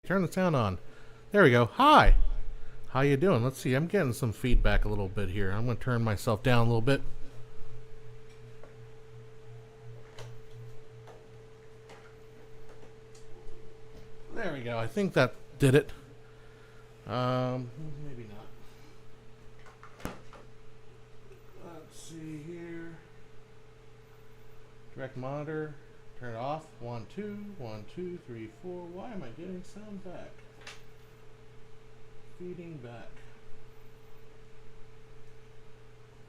Turn the sound on. There we go. Hi. How you doing? Let's see. I'm getting some feedback a little bit here. I'm going to turn myself down a little bit. There we go. I think that did it. Maybe not. Let's see here. Direct monitor. Turn it off. 1, 2, 1, 2, 3, 4. Why am I getting sound back? Feeding back.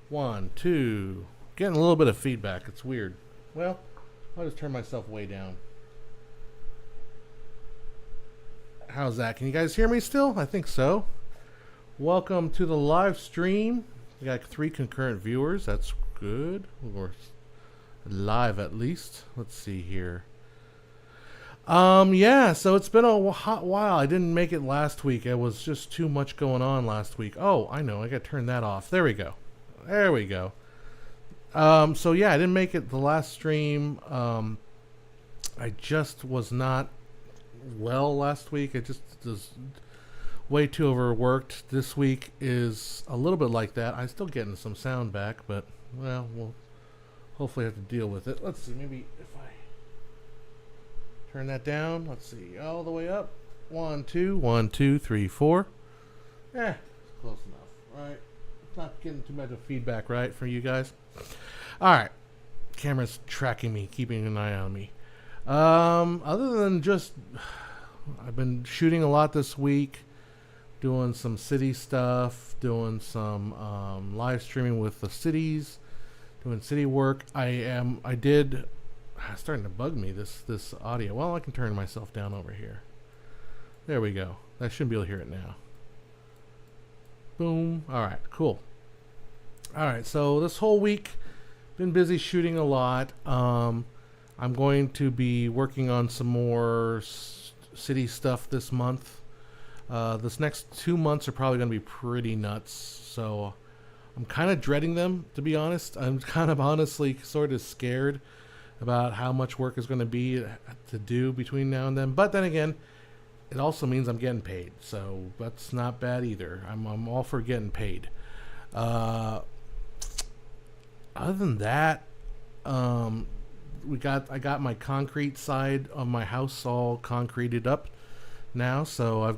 1, 2. Getting a little bit of feedback. It's weird. Well, I'll just turn myself way down. How's that? Can you guys hear me still? I think so. Welcome to the live stream. We got 3 concurrent viewers. That's good. Or live at least. Let's see here. Yeah, so it's been a hot while. I didn't make it last week. It was just too much going on last week. Oh, I know. I got to turn that off. There we go. There we go. So yeah, I didn't make it the last stream. I just was not well last week. I just was way too overworked. This week is a little bit like that. I'm still getting some sound back, but well, we'll hopefully have to deal with it. Let's see, maybe if I turn that down. Let's see, all the way up. 1, 2, 1, 2, 3, 4. It's close enough, right? It's not getting too much of feedback, right, from you guys? All right, camera's tracking me, keeping an eye on me. Other than just, I've been shooting a lot this week, doing some city stuff, doing some live streaming with the cities, doing city work. It's starting to bug me, this audio. Well, I can turn myself down over here. There we go. I shouldn't be able to hear it now. Boom. All right, cool. All right, so this whole week, been busy shooting a lot. I'm going to be working on some more city stuff this month. This next 2 months are probably going to be pretty nuts. So I'm kind of dreading them, to be honest. I'm kind of honestly sort of scared about how much work is going to be to do between now and then. But then again, it also means I'm getting paid. So that's not bad either. I'm all for getting paid. Other than that, I got my concrete side of my house all concreted up now, so I'll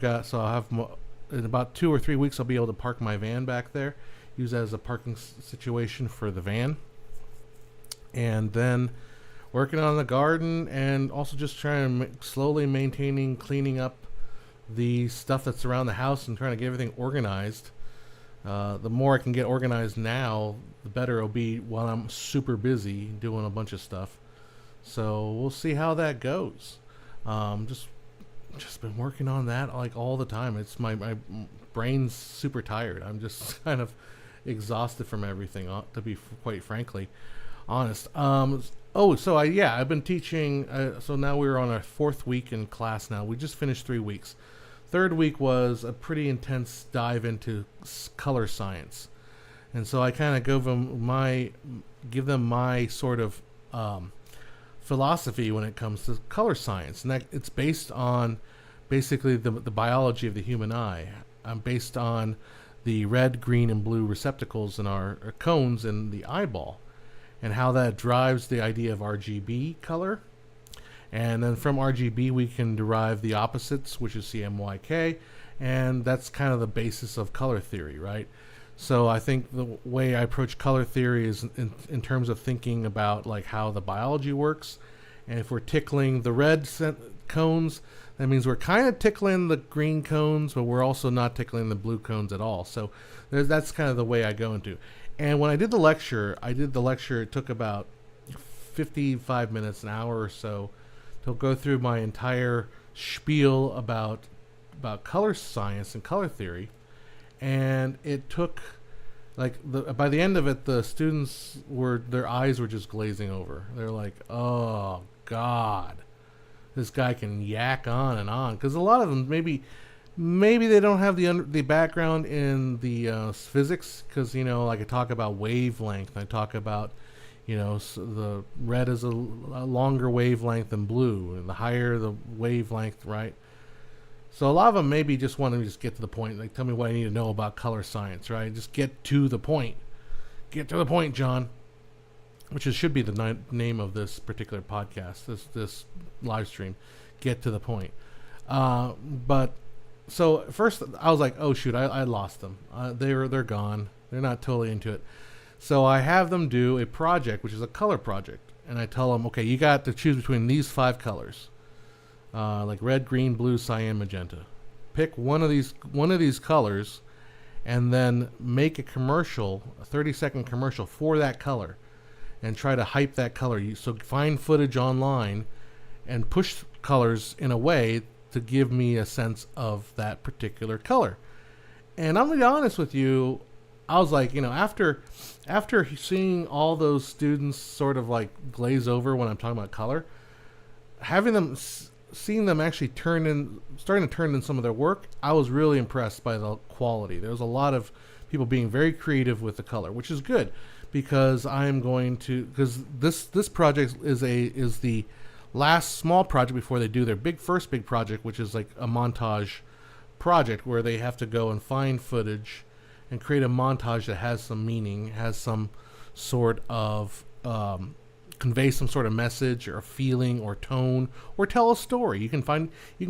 have in about 2 or 3 weeks I'll be able to park my van back there, use that as a parking situation for the van, and then working on the garden and also just trying to slowly cleaning up the stuff that's around the house and trying to get everything organized. The more I can get organized now, the better it'll be while I'm super busy doing a bunch of stuff. So we'll see how that goes. Just been working on that like all the time. It's my brain's super tired. I'm just kind of exhausted from everything, to be quite frankly honest. I've been teaching. So now we're on our 4th week in class now. We just finished 3 weeks. 3rd week was a pretty intense dive into color science, and so I kind of give them my sort of philosophy when it comes to color science, and that it's based on basically the biology of the human eye. I'm based on the red, green, and blue receptacles in our cones in the eyeball, and how that drives the idea of RGB color. And then from RGB we can derive the opposites, which is CMYK, and that's kind of the basis of color theory, right? So I think the way I approach color theory is in terms of thinking about like how the biology works. And if we're tickling the red cones, that means we're kind of tickling the green cones, but we're also not tickling the blue cones at all. So that's kind of the way I go into. And when I did the lecture, it took about 55 minutes, an hour or so, to go through my entire spiel about color science and color theory. And it took, by the end of it, the students their eyes were just glazing over. They're like, oh God, this guy can yak on and on. Because a lot of them, maybe they don't have the background in the physics. Because, like I talk about wavelength. I talk about, so the red is a longer wavelength than blue. And the higher the wavelength, right? So a lot of them maybe just want to just get to the point. Like, tell me what I need to know about color science, right? Just get to the point. Get to the point, John. Which should be the name of this particular podcast, this live stream. Get to the point. But so first I was like, oh shoot, I lost them. They're gone. They're not totally into it. So I have them do a project, which is a color project, and I tell them, okay, you got to choose between these 5 colors, like red, green, blue, cyan, magenta. Pick one of these colors, and then make a commercial, a 30-second commercial for that color, and try to hype that color. So find footage online, and push colors in a way to give me a sense of that particular color. And I'm gonna be honest with you, I was like, after seeing all those students sort of like glaze over when I'm talking about color, seeing them actually starting to turn in some of their work, I was really impressed by the quality. There was a lot of people being very creative with the color, which is good, because this project is the last small project before they do their first big project, which is like a montage project where they have to go and find footage and create a montage that has some meaning, has some sort of convey some sort of message or a feeling or tone, or tell a story. You can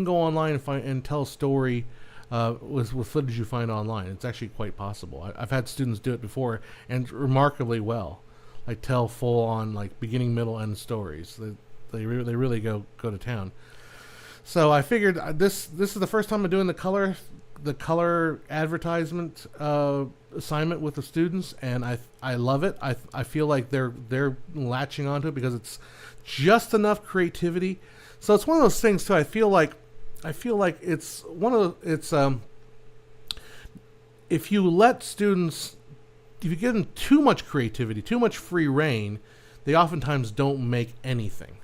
go online and tell a story with footage you find online. It's actually quite possible. I've had students do it before, and remarkably well. Like tell full on like beginning, middle, end stories. They really go to town. So I figured this is the first time I'm doing the color advertisement assignment with the students, and I love it. I feel like they're latching onto it because it's just enough creativity. So it's one of those things too. I feel like it's if you give them too much creativity, too much free reign, they oftentimes don't make anything.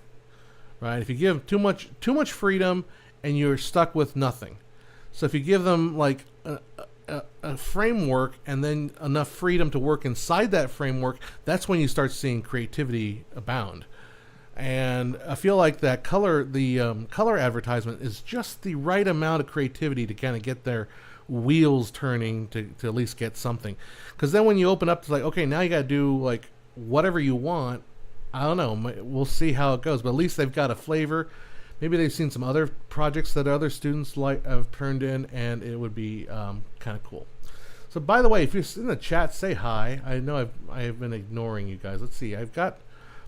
Right? If you give too much freedom, and you're stuck with nothing. So if you give them like a framework and then enough freedom to work inside that framework, that's when you start seeing creativity abound. And I feel like the color advertisement is just the right amount of creativity to kind of get their wheels turning to at least get something. Because then when you open up, it's like, okay, now you got to do like whatever you want. I don't know. We'll see how it goes. But at least they've got a flavor. Maybe they've seen some other projects that other students have turned in, and it would be kind of cool. So, by the way, if you're in the chat, say hi. I know I have been ignoring you guys. Let's see. I've got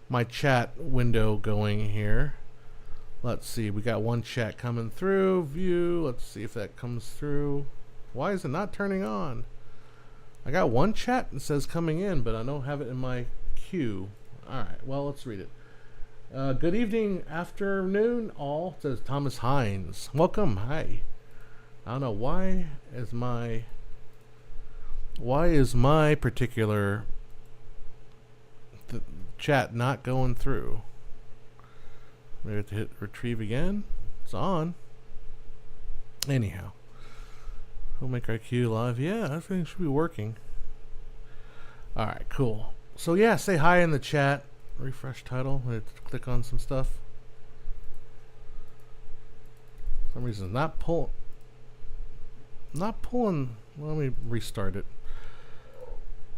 my chat window going here. Let's see. We got one chat coming through. View. Let's see if that comes through. Why is it not turning on? I got one chat that says coming in, but I don't have it in my queue. All right. Well, let's read it. Good evening, afternoon, all, says Thomas Hines. Welcome. Hi. I don't know why is my particular chat not going through. Maybe I have to hit retrieve again. It's on. Anyhow, we'll make our queue live. Yeah, everything should be working. All right, cool. So yeah, say hi in the chat. Refresh title. Click on some stuff. For some reason, not pulling. Let me restart it.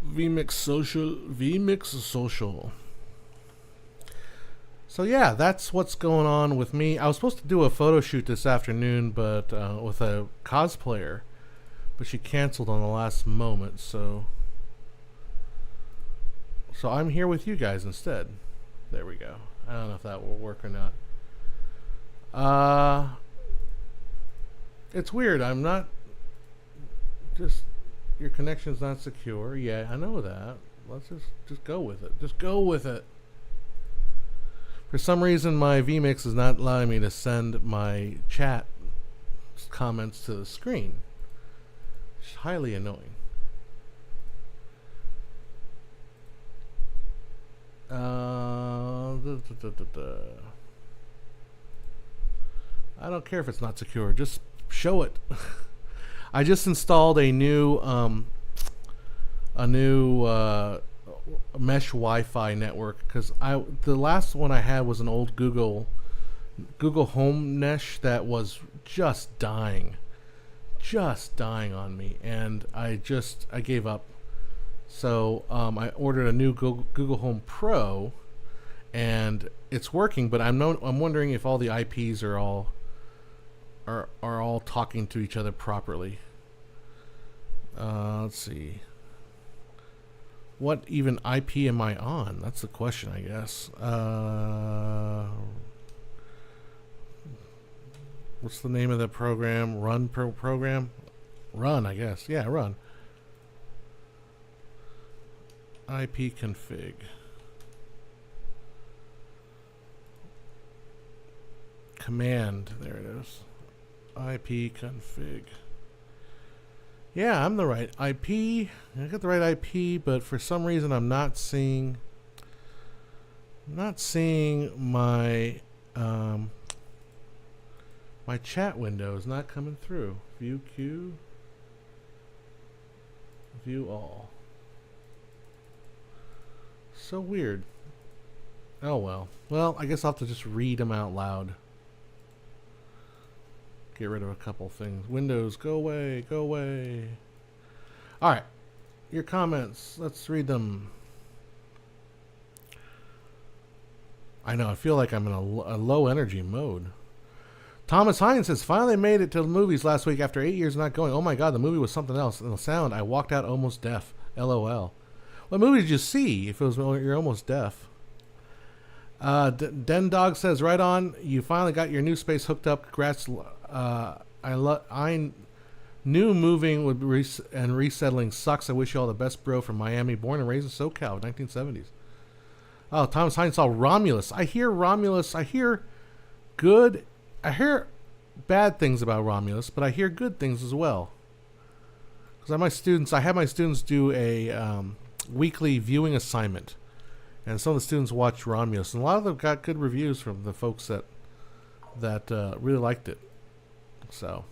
vMix social. So yeah, that's what's going on with me. I was supposed to do a photo shoot this afternoon, but with a cosplayer, but she canceled on the last moment. So I'm here with you guys instead. There we go. I don't know if that will work or not. It's weird. I'm not just your connection's not secure. Yeah, I know that. Let's just go with it. Just go with it. For some reason, my vMix is not allowing me to send my chat comments to the screen. It's highly annoying. I don't care if it's not secure. Just show it. I just installed a new mesh Wi-Fi network because the last one I had was an old Google Google Home Mesh that was just dying on me, and I gave up. So I ordered a new Google Home Pro, and it's working. But I'm wondering if all the IPs are all talking to each other properly. Let's see. What even IP am I on? That's the question, I guess. What's the name of the program? Run program? Run, I guess. Yeah, Run. IP config. Command. There it is. IP config. Yeah, I'm the right IP. I got the right IP, but for some reason I'm not seeing my my chat window is not coming through. View queue. View all. So weird. Oh well. Well, I guess I'll have to just read them out loud. Get rid of a couple things. Windows, go away, go away. All right. Your comments. Let's read them. I know. I feel like I'm in a low energy mode. Thomas Hines says, finally made it to the movies last week after 8 years not going. Oh my God, the movie was something else. And the sound, I walked out almost deaf. LOL. What movie did you see if it was you're almost deaf? Den Dog says, right on. You finally got your new space hooked up. Congrats. I knew moving and resettling sucks. I wish you all the best, bro, from Miami. Born and raised in SoCal, 1970s. Oh, Thomas Hines saw Romulus. I hear Romulus. I hear bad things about Romulus, but I hear good things as well. Because I have my students do a weekly viewing assignment, and some of the students watch Romulus, and a lot of them got good reviews from the folks that really liked it. So,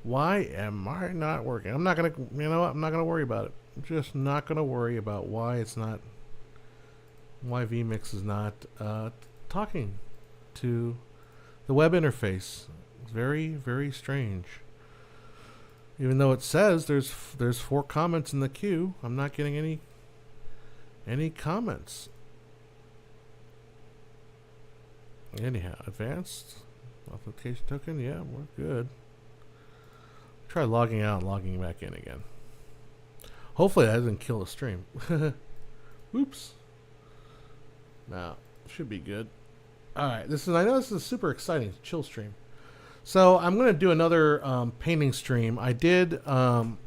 why am I not working? I'm not gonna, I'm not gonna worry about it. I'm just not gonna worry about why vMix is not talking to the web interface. It's very, very strange. Even though it says there's 4 comments in the queue, I'm not getting any comments. Anyhow, advanced authentication token. Yeah, we're good. Try logging out and logging back in again. Hopefully that doesn't kill the stream. Oops. Now, should be good. All right, I know this is a super exciting chill stream. So I'm going to do another painting stream. I didn't know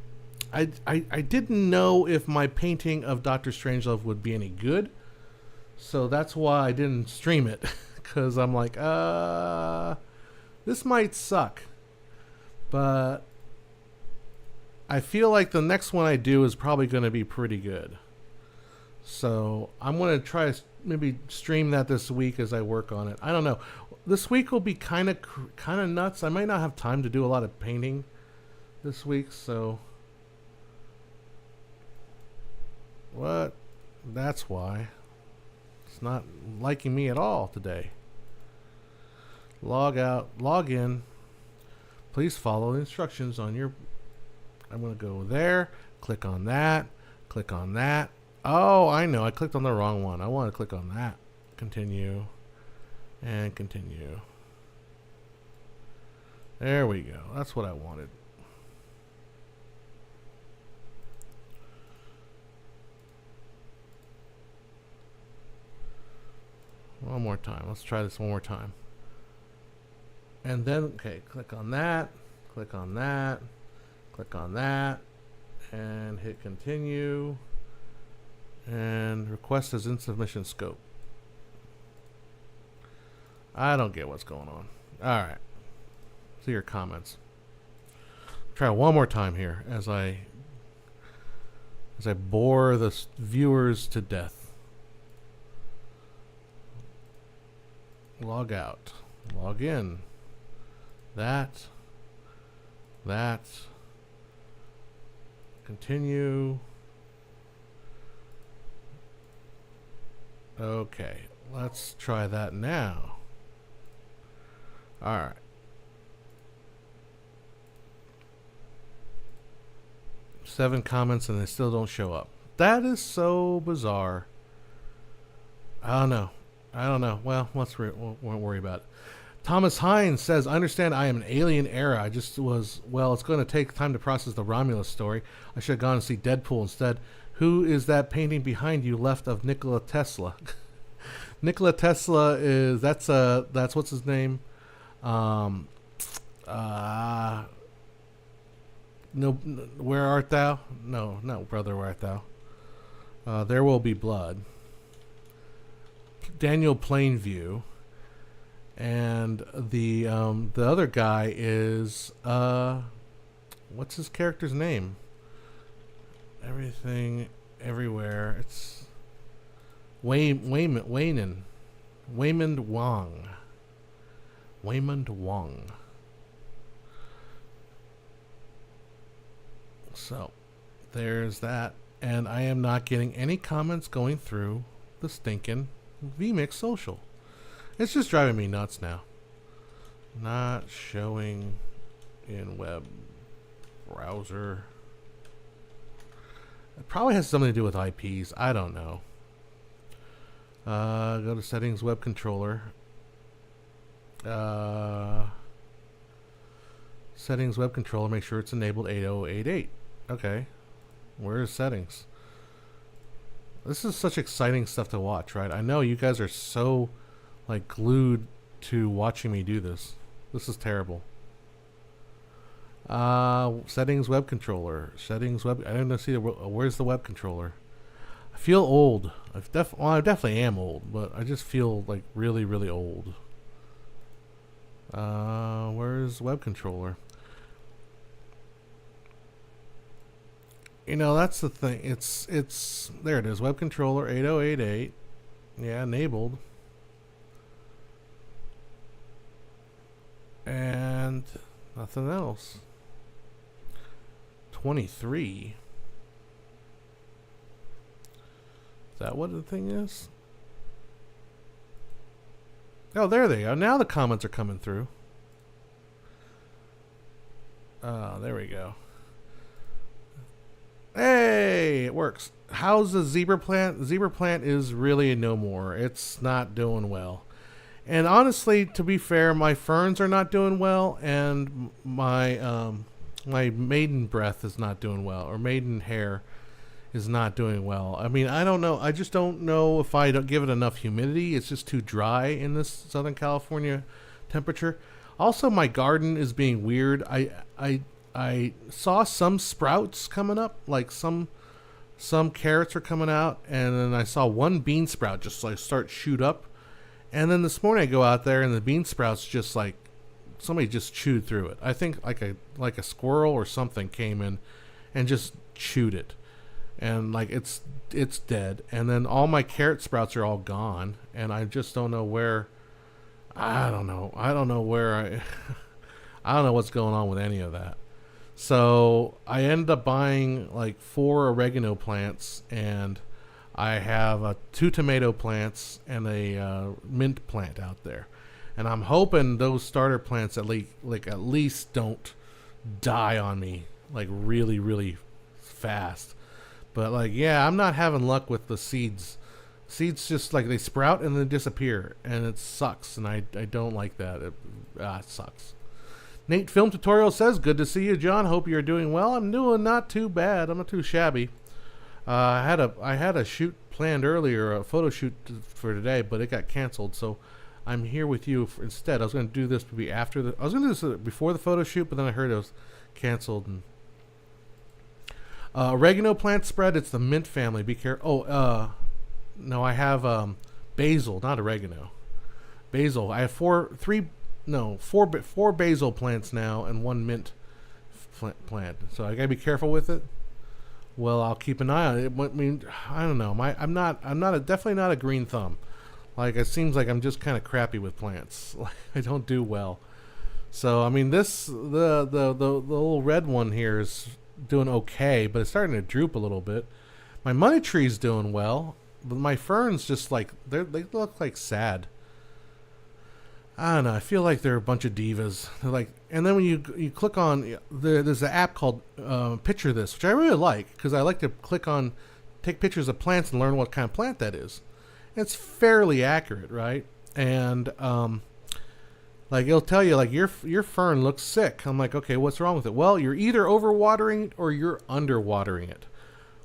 if my painting of Dr. Strangelove would be any good. So that's why I didn't stream it. Because I'm like, this might suck. But I feel like the next one I do is probably going to be pretty good. So I'm going to try to maybe stream that this week as I work on it. I don't know. This week will be kind of nuts. I might not have time to do a lot of painting this week, so what? That's why. It's not liking me at all today. Log out, log in. Please follow the instructions on your... I'm going to go there, click on that, click on that. Oh, I know. I clicked on the wrong one. I want to click on that. Continue. And continue. There we go. That's what I wanted. One more time. Let's try this one more time. And then, okay, click on that. Click on that. Click on that. And hit continue. And request as in submission scope. I don't get what's going on. All right. See your comments. Try one more time here as I bore the viewers to death. Log out. Log in. That. Continue. Okay, let's try that now. All right. Seven comments and they still don't show up. That is so bizarre. I don't know. I don't know. Well, won't worry about it. Thomas Hines says, I understand I am an alien era. I just was, well, it's going to take time to process the Romulus story. I should have gone and see Deadpool instead. Who is that painting behind you left of Nikola Tesla? Nikola Tesla is, that's what's his name? No, where art thou? No, brother, where art thou? There will be blood. Daniel Plainview. And the other guy is what's his character's name? Everything, everywhere. It's Waymond Wong. Waymond Wong. So there's that, and I am not getting any comments going through the stinking vMix social. It's just driving me nuts now. Not showing in web browser. It probably has something to do with IPs. I don't know. Go to settings, web controller. Settings, web controller. Make sure it's enabled 8088. Okay. Where is settings? This is such exciting stuff to watch, right? I know you guys are so like glued to watching me do this. This is terrible. Settings, web controller. Settings, web. I didn't see where's the web controller. I feel old. I definitely am old, but I just feel like really, really old. Where's web controller? You know, that's the thing. It's there it is. Web controller 8088. Yeah, enabled. And nothing else. 23. Is that what the thing is? Oh, there they go. Now the comments are coming through. There we go. Hey, it works. How's the zebra plant? The zebra plant is really no more. It's not doing well. And honestly, to be fair, my ferns are not doing well, and my my maiden breath is not doing well, or maiden hair is not doing well. I mean, I don't know. I just don't know if I don't give it enough humidity. It's just too dry in this Southern California temperature. Also, my garden is being weird. I saw some sprouts coming up, like some carrots are coming out, and then I saw one bean sprout just like start shoot up. And then this morning I go out there and the bean sprouts just like somebody just chewed through it. I think like a squirrel or something came in and just chewed it. And like it's dead. And then all my carrot sprouts are all gone, and I just don't know where. I don't know where I don't know what's going on with any of that. So I ended up buying like 4 oregano plants, and I have 2 tomato plants and a mint plant out there, and I'm hoping those starter plants at least don't die on me like really, really fast. But like, yeah, I'm not having luck with the seeds. Seeds just like they sprout and then disappear, and it sucks, and I don't like that. It sucks. Nate Film Tutorial says, good to see you, John. Hope you're doing well. I'm doing not too bad. I'm not too shabby. I had a shoot planned earlier, a photo shoot for today, but it got canceled. So I'm here with you instead. I was going to do this I was going to do this before the photo shoot, but then I heard it was canceled. And oregano plant spread. It's the mint family. Be careful. No, I have basil, not oregano. Basil. I have four basil plants now and 1 mint plant. So I gotta be careful with it. Well, I'll keep an eye on it. I mean, I don't know. Definitely not a green thumb. Like, it seems like I'm just kind of crappy with plants. Like, I don't do well. So I mean, the little red one here is doing okay, but it's starting to droop a little bit. My money tree's doing well, but my ferns just like they look like sad. I don't know. I feel like they're a bunch of divas. They're like, and then when you click on there's an app called Picture This, which I really like because I like to click on, take pictures of plants and learn what kind of plant that is. It's fairly accurate, right? And like it'll tell you like your fern looks sick. I'm like, okay, what's wrong with it? Well, you're either overwatering it or you're underwatering it.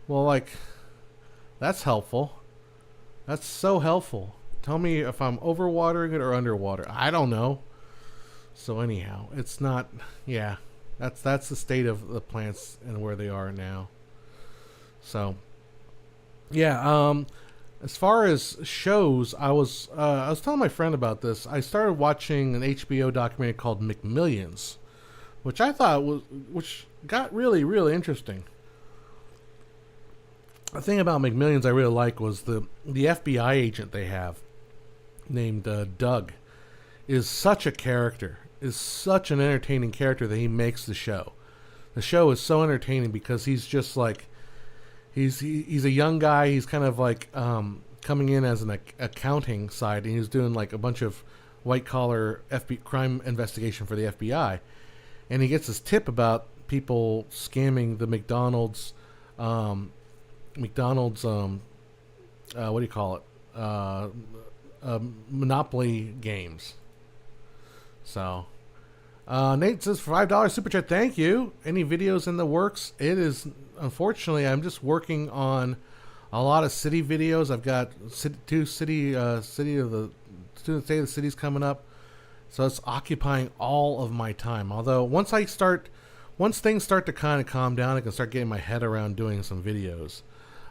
Well, like that's helpful. That's so helpful. Tell me if I'm overwatering it or underwater. I don't know. So anyhow, it's not. Yeah, that's the state of the plants and where they are now. So yeah. As far as shows, I was telling my friend about this. I started watching an HBO documentary called McMillions, which got really really interesting. The thing about McMillions I really like was the FBI agent they have named Doug is such a character, is such an entertaining character that he makes the show. The show is so entertaining because he's just like he's a young guy. He's kind of like coming in as an accounting side, and he's doing like a bunch of white collar crime investigation for the FBI, and he gets this tip about people scamming the McDonald's what do you call it? Monopoly games. So Nate says $5 super chat. Thank you. Any videos in the works? It is, unfortunately, I'm just working on a lot of city videos. I've got two city of the student state of the cities coming up, so it's occupying all of my time. Although once things start to kind of calm down, I can start getting my head around doing some videos.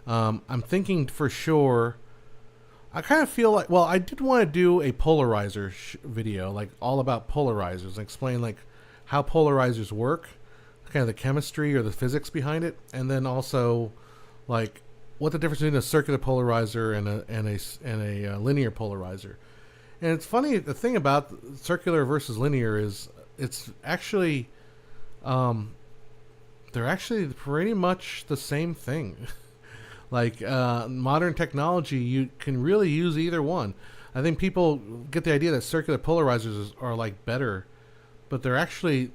I'm thinking for sure. I kind of feel like, well, I did want to do a polarizer video, like all about polarizers, and explain like how polarizers work, kind of the chemistry or the physics behind it, and then also like what the difference between a circular polarizer and a linear polarizer. And it's funny, the thing about circular versus linear is it's actually they're actually pretty much the same thing. Like modern technology, you can really use either one. I think people get the idea that circular polarizers are like better, but they're actually,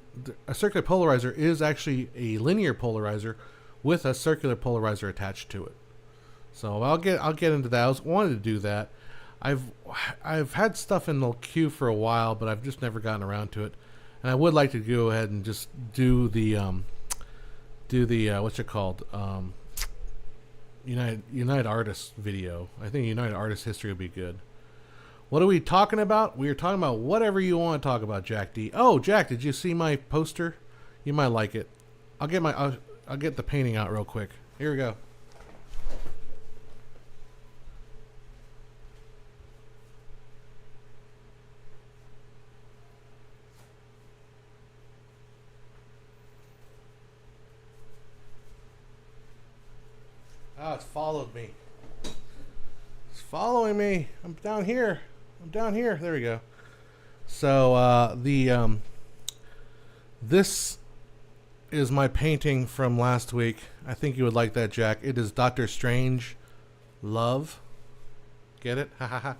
a circular polarizer is actually a linear polarizer with a circular polarizer attached to it. So I'll get into that. I wanted to do that. I've had stuff in the queue for a while, but I've just never gotten around to it. And I would like to go ahead and just do the what's it called? United Artists video. I think United Artists history would be good. What are we talking about? We are talking about whatever you want to talk about, Jack D. Oh, Jack, did you see my poster? You might like it. I'll get the painting out real quick. Here we go. Oh, it's followed me. It's following me. I'm down here. There we go. So this is my painting from last week. I think you would like that, Jack. It is Doctor Strange Love. Get it? Ha ha ha.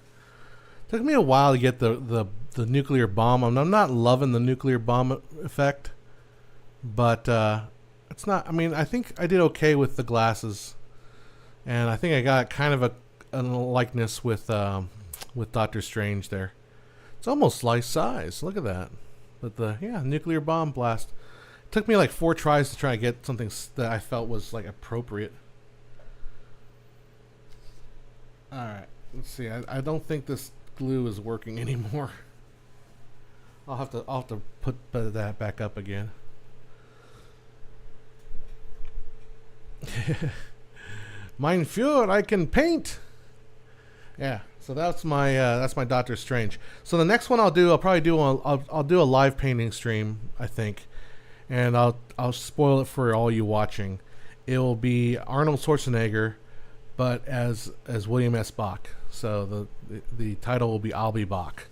Took me a while to get the nuclear bomb. I'm not loving the nuclear bomb effect, but it's not. I mean, I think I did okay with the glasses. And I think I got kind of a likeness with Doctor Strange there. It's almost life size. Look at that. But nuclear bomb blast. It took me like 4 tries to try to get something that I felt was like appropriate. All right, let's see. I don't think this glue is working anymore. I'll have to put that back up again. Mein Führer, I can paint. Yeah, so that's my Doctor Strange. So the next one I'll probably do I'll do a live painting stream, I think, and I'll spoil it for all you watching. It will be Arnold Schwarzenegger, but as William S. Bach. So the title will be I'll Be Bach.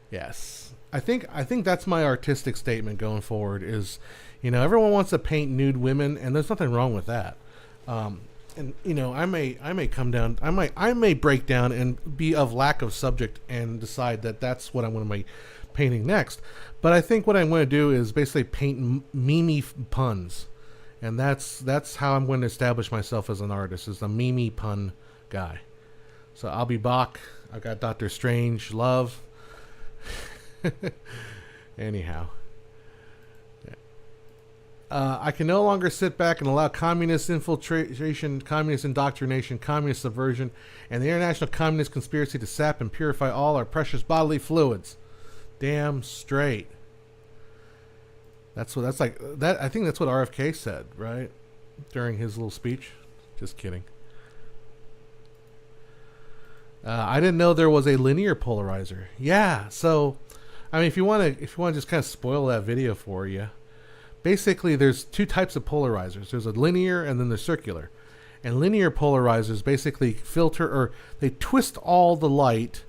Yes, I think that's my artistic statement going forward. Is everyone wants to paint nude women, and there's nothing wrong with that. and I may come down, I may break down and be of lack of subject and decide that that's what I'm going to be painting next. But I think what I'm going to do is basically paint meme puns, and that's how I'm going to establish myself as an artist, as a meme pun guy. So I'll be Bach. I've got Doctor Strange Love. Anyhow. I can no longer sit back and allow communist infiltration, communist indoctrination, communist subversion, and the international communist conspiracy to sap and purify all our precious bodily fluids. Damn straight. That's like. I think that's what RFK said, right? During his little speech. Just kidding. I didn't know there was a linear polarizer. Yeah, so I mean, if you want to just kind of spoil that video for you, basically there's two types of polarizers. There's a linear and then there's circular. And linear polarizers basically filter, or they twist all the light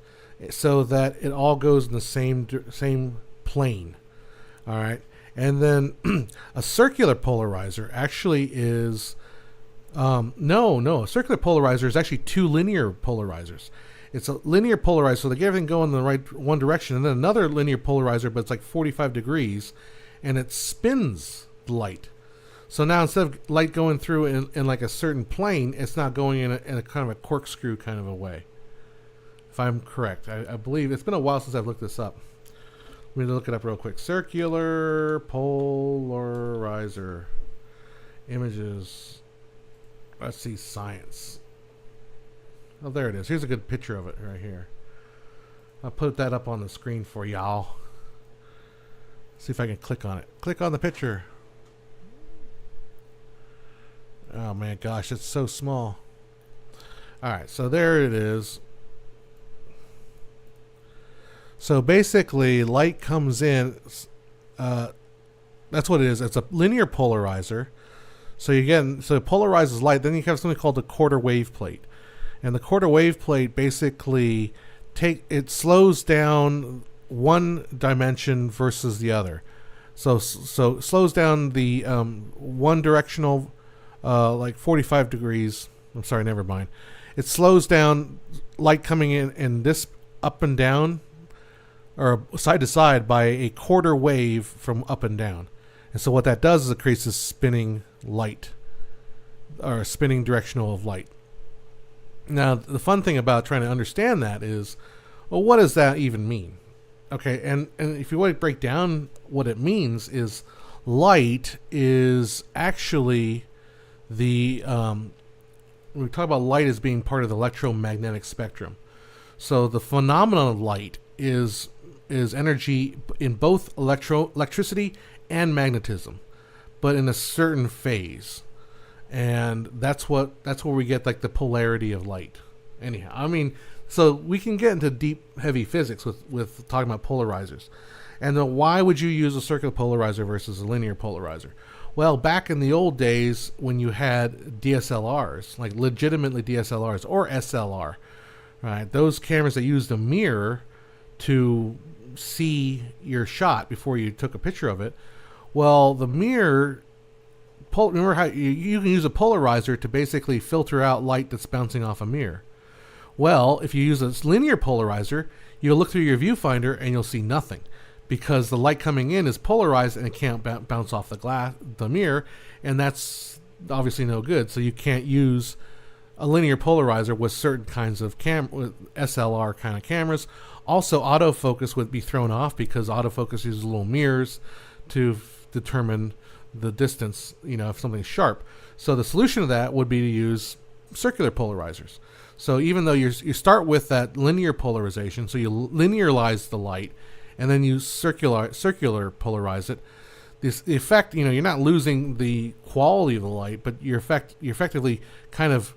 so that it all goes in the same plane. All right, and then a circular polarizer actually is. A circular polarizer is actually two linear polarizers. It's a linear polarizer, so they get everything going in the right one direction, and then another linear polarizer, but it's like 45 degrees, and it spins the light. So now instead of light going through in like a certain plane, it's not going in a kind of a corkscrew kind of a way. If I'm correct, I believe it's been a while since I've looked this up. Let me look it up real quick. Circular polarizer images. Let's see, science. Oh, there it is. Here's a good picture of it right here. I'll put that up on the screen for y'all. See if I can click on it. Click on the picture. Oh man, gosh, it's so small. Alright, so there it is. So basically, light comes in. That's what it is. It's a linear polarizer. So it polarizes light. Then you have something called the quarter wave plate, and the quarter wave plate basically slows down one dimension versus the other. So slows down the one directional, like 45 degrees. I'm sorry, never mind. It slows down light coming in this up and down, or side to side, by a quarter wave from up and down. And so what that does is it creates this spinning light, or spinning directional of light. Now, the fun thing about trying to understand that is, well, what does that even mean? Okay, and if you want to break down what it means, is light is actually we talk about light as being part of the electromagnetic spectrum. So the phenomenon of light is energy in both electricity and magnetism, but in a certain phase, and that's where we get like the polarity of light. Anyhow, I mean, so we can get into deep, heavy physics with talking about polarizers. And then why would you use a circular polarizer versus a linear polarizer? Well, back in the old days when you had DSLRs, like legitimately DSLRs or SLR, right? Those cameras that used a mirror to see your shot before you took a picture of it. Well, the mirror, remember how you can use a polarizer to basically filter out light that's bouncing off a mirror. Well, if you use a linear polarizer, you'll look through your viewfinder and you'll see nothing, because the light coming in is polarized and it can't bounce off the mirror, and that's obviously no good. So you can't use a linear polarizer with certain kinds of with SLR kind of cameras. Also, autofocus would be thrown off because autofocus uses little mirrors to determine the distance, if something's sharp. So the solution to that would be to use circular polarizers. So even though you start with that linear polarization, so you linearize the light, and then you circular polarize it, the effect, you're not losing the quality of the light, but you're effectively kind of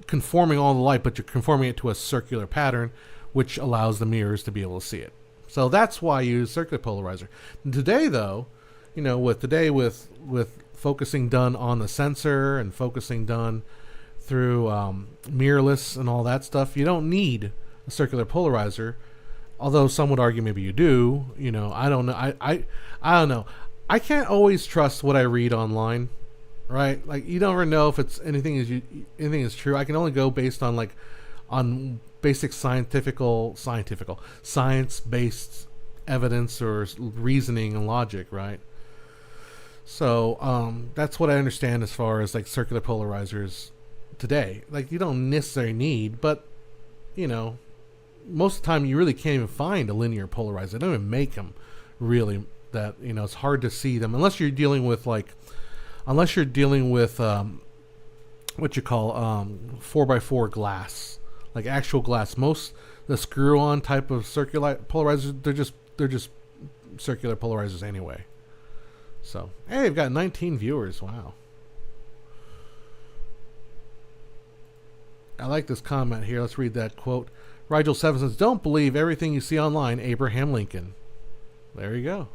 conforming all the light, but you're conforming it to a circular pattern, which allows the mirrors to be able to see it. So that's why you use circular polarizer. And today, though, with focusing done on the sensor and focusing done through mirrorless and all that stuff, you don't need a circular polarizer. Although some would argue maybe you do. I don't know. I don't know. I can't always trust what I read online. right? Like you never know if it's anything is true. I can only go based on on basic science based evidence or reasoning and logic, right? So that's what I understand as far as like circular polarizers today. Like you don't necessarily need, but you know, most of the time you really can't even find a linear polarizer. They don't even make them really. That it's hard to see them unless you're dealing with what you call 4x4 glass, like actual glass. Most the screw-on type of circular polarizers, they're just circular polarizers anyway. So hey, we've got 19 viewers. Wow. I like this comment here. Let's read that quote. Rigel 7 says, "Don't believe everything you see online, Abraham Lincoln." There you go.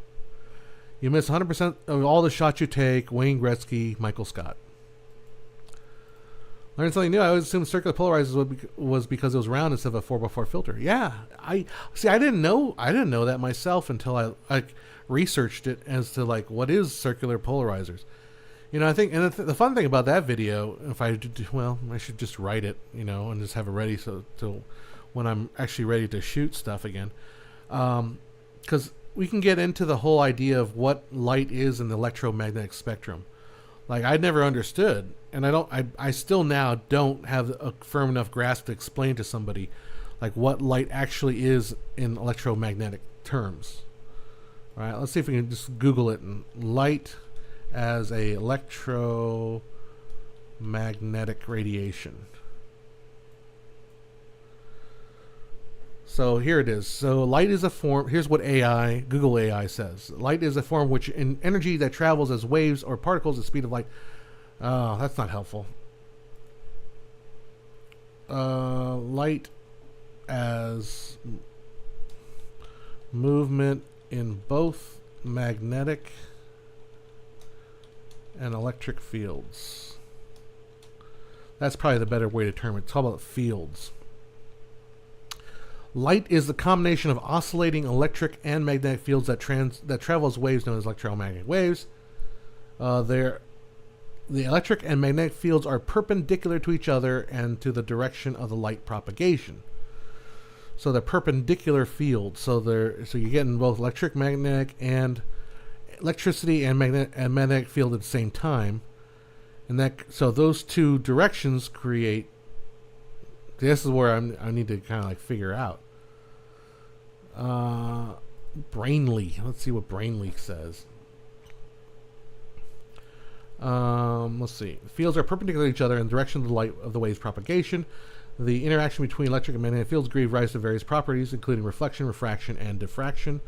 You miss 100% of all the shots you take, Wayne Gretzky, Michael Scott. Learn something new. I always assumed circular polarizers was because it was round instead of a 4x4 filter. Yeah, I didn't know that myself until I researched it as to what is circular polarizers. I think, and the fun thing about that video, I should just write it, and just have it ready so when I'm actually ready to shoot stuff again, because we can get into the whole idea of what light is in the electromagnetic spectrum. I never understood, and I still now don't have a firm enough grasp to explain to somebody what light actually is in electromagnetic terms. All right, let's see if we can just Google it. And light as a electromagnetic radiation. So here it is. So light is a form. Here's what Google AI says. Light is a form which in energy that travels as waves or particles at the speed of light. Oh, that's not helpful. Light as movement in both magnetic and electric fields. That's probably the better way to term it. It's all about fields. Light is the combination of oscillating electric and magnetic fields that travel as waves known as electromagnetic waves. The electric and magnetic fields are perpendicular to each other and to the direction of the light propagation. So they're perpendicular fields. So you're getting both electricity and magnetic field at the same time, and so those two directions create. This is where I need to kind of figure out. Brainly. Let's see what Brainly says. Let's see. The fields are perpendicular to each other in the direction of the light of the wave's propagation. The interaction between electric and magnetic fields give rise to various properties, including reflection, refraction, and diffraction.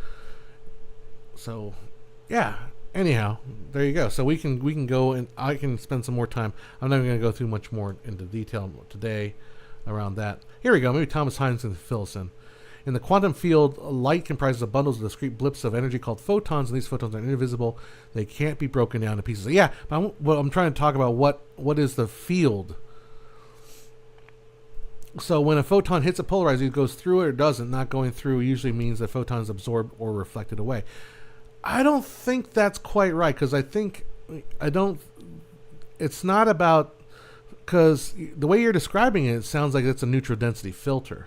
So, yeah. Anyhow, there you go. So we can go, and I can spend some more time. I'm not going to go through much more into detail today around that. Here we go. Maybe Thomas Hines can fill us in. In the quantum field, light comprises of bundles of discrete blips of energy called photons, and these photons are indivisible. They can't be broken down to pieces. Yeah, but I'm trying to talk about what is the field. So when a photon hits a polarizer, it goes through it or doesn't. Not going through usually means the photon is absorbed or reflected away. I don't think that's quite right, because it's not about, because the way you're describing it sounds like it's a neutral density filter.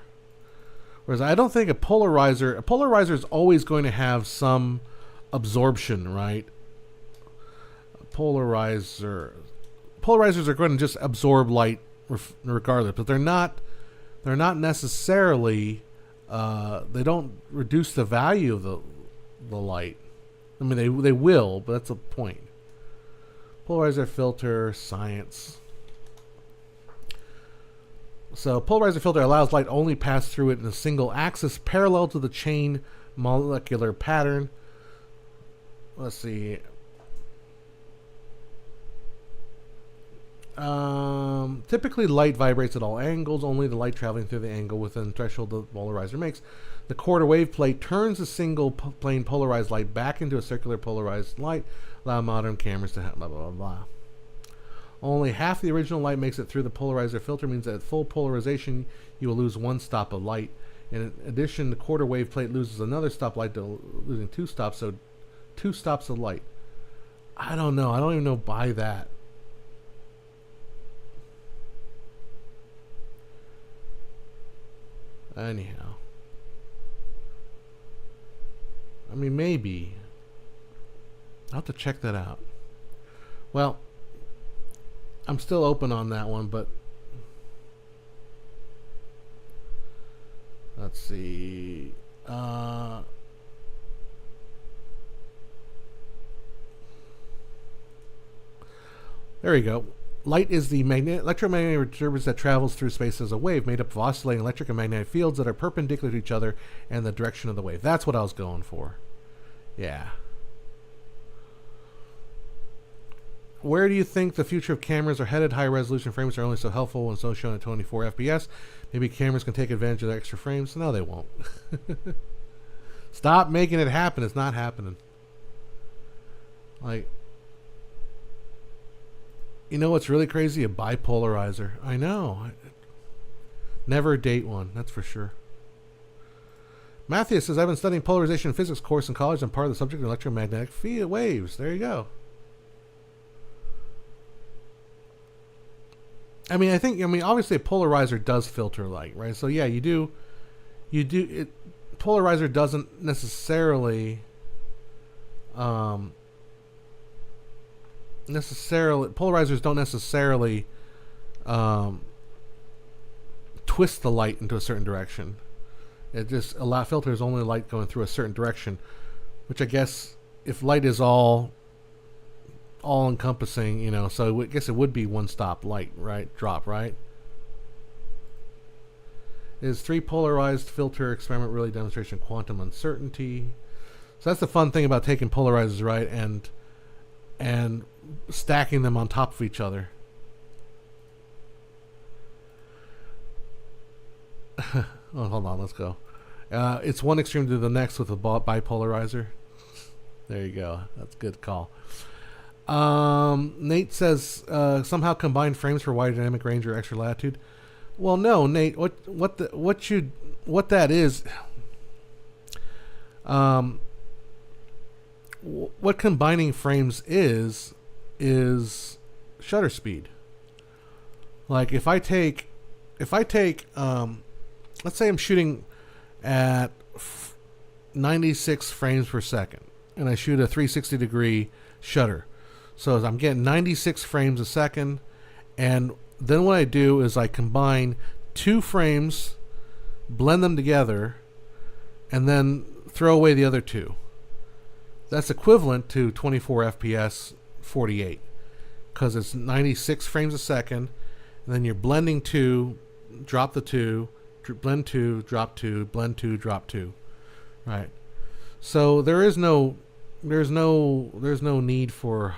Whereas I don't think a polarizer is always going to have some absorption, right? Polarizers are going to just absorb light regardless, but they're not necessarily, they don't reduce the value of the light. I mean, they will, but that's a point. Polarizer filter, science. So, polarizer filter allows light only pass through it in a single axis parallel to the chain molecular pattern. Let's see. Typically, light vibrates at all angles. Only the light traveling through the angle within the threshold the polarizer makes. The quarter wave plate turns the single plane polarized light back into a circular polarized light. Allow modern cameras to have blah, blah, blah, blah. Only half the original light makes it through the polarizer filter, means that at full polarization, you will lose one stop of light. In addition, the quarter wave plate loses another stop light, losing so 2 stops of light. I don't know. I don't even know by that. Anyhow. I mean, maybe. I'll have to check that out. Well, I'm still open on that one, but let's see. There we go. Light is the electromagnetic disturbance that travels through space as a wave made up of oscillating electric and magnetic fields that are perpendicular to each other and the direction of the wave. That's what I was going for. Yeah. Where do you think the future of cameras are headed? High resolution frames are only so helpful when so shown at 24 FPS. Maybe cameras can take advantage of the extra frames. No, they won't. Stop making it happen. It's not happening. Like, you know what's really crazy? A bipolarizer. I know. Never date one, that's for sure. Matthias says, I've been studying polarization in physics course in college. I'm part of the subject of electromagnetic field waves. There you go. I mean, obviously a polarizer does filter light, right? So yeah, you do, polarizer doesn't necessarily, polarizers don't necessarily twist the light into a certain direction. It just filters only light going through a certain direction, which I guess if light is all encompassing, so I guess it would be one stop light, right? Drop, right? Is 3 polarized filter experiment really demonstration of quantum uncertainty? So that's the fun thing about taking polarizers, right, and stacking them on top of each other. Oh, hold on, let's go. It's one extreme to the next with a bipolarizer. There you go. That's a good call. Nate says somehow combined frames for wider dynamic range or extra latitude. Well, no, Nate. What that is? What combining frames is shutter speed. Like if I take let's say I'm shooting at 96 frames per second and I shoot a 360 degree shutter. So I'm getting 96 frames a second, and then what I do is I combine 2 frames, blend them together, and then throw away the other 2. That's equivalent to 24 FPS 48, because it's 96 frames a second, and then you're blending 2, drop the 2, blend 2, drop 2, blend 2, drop 2, right? So there's no need for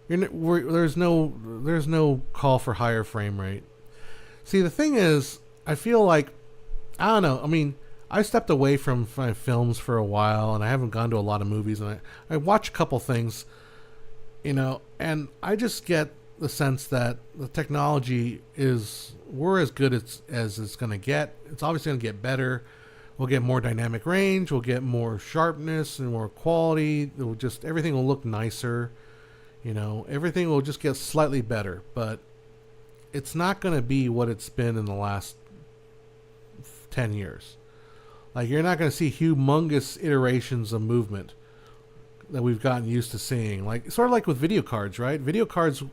there's no call for higher frame rate. See, the thing is, I feel like, I don't know. I mean, I stepped away from my films for a while, and I haven't gone to a lot of movies, and I watch a couple things, and I just get the sense that the technology we're as good as it's going to get. It's obviously going to get better. We'll get more dynamic range. We'll get more sharpness and more quality. Everything will look nicer. Everything will just get slightly better, but it's not going to be what it's been in the last 10 years. Like, you're not going to see humongous iterations of movement that we've gotten used to seeing. Like, sort of like with video cards, right? Video cards,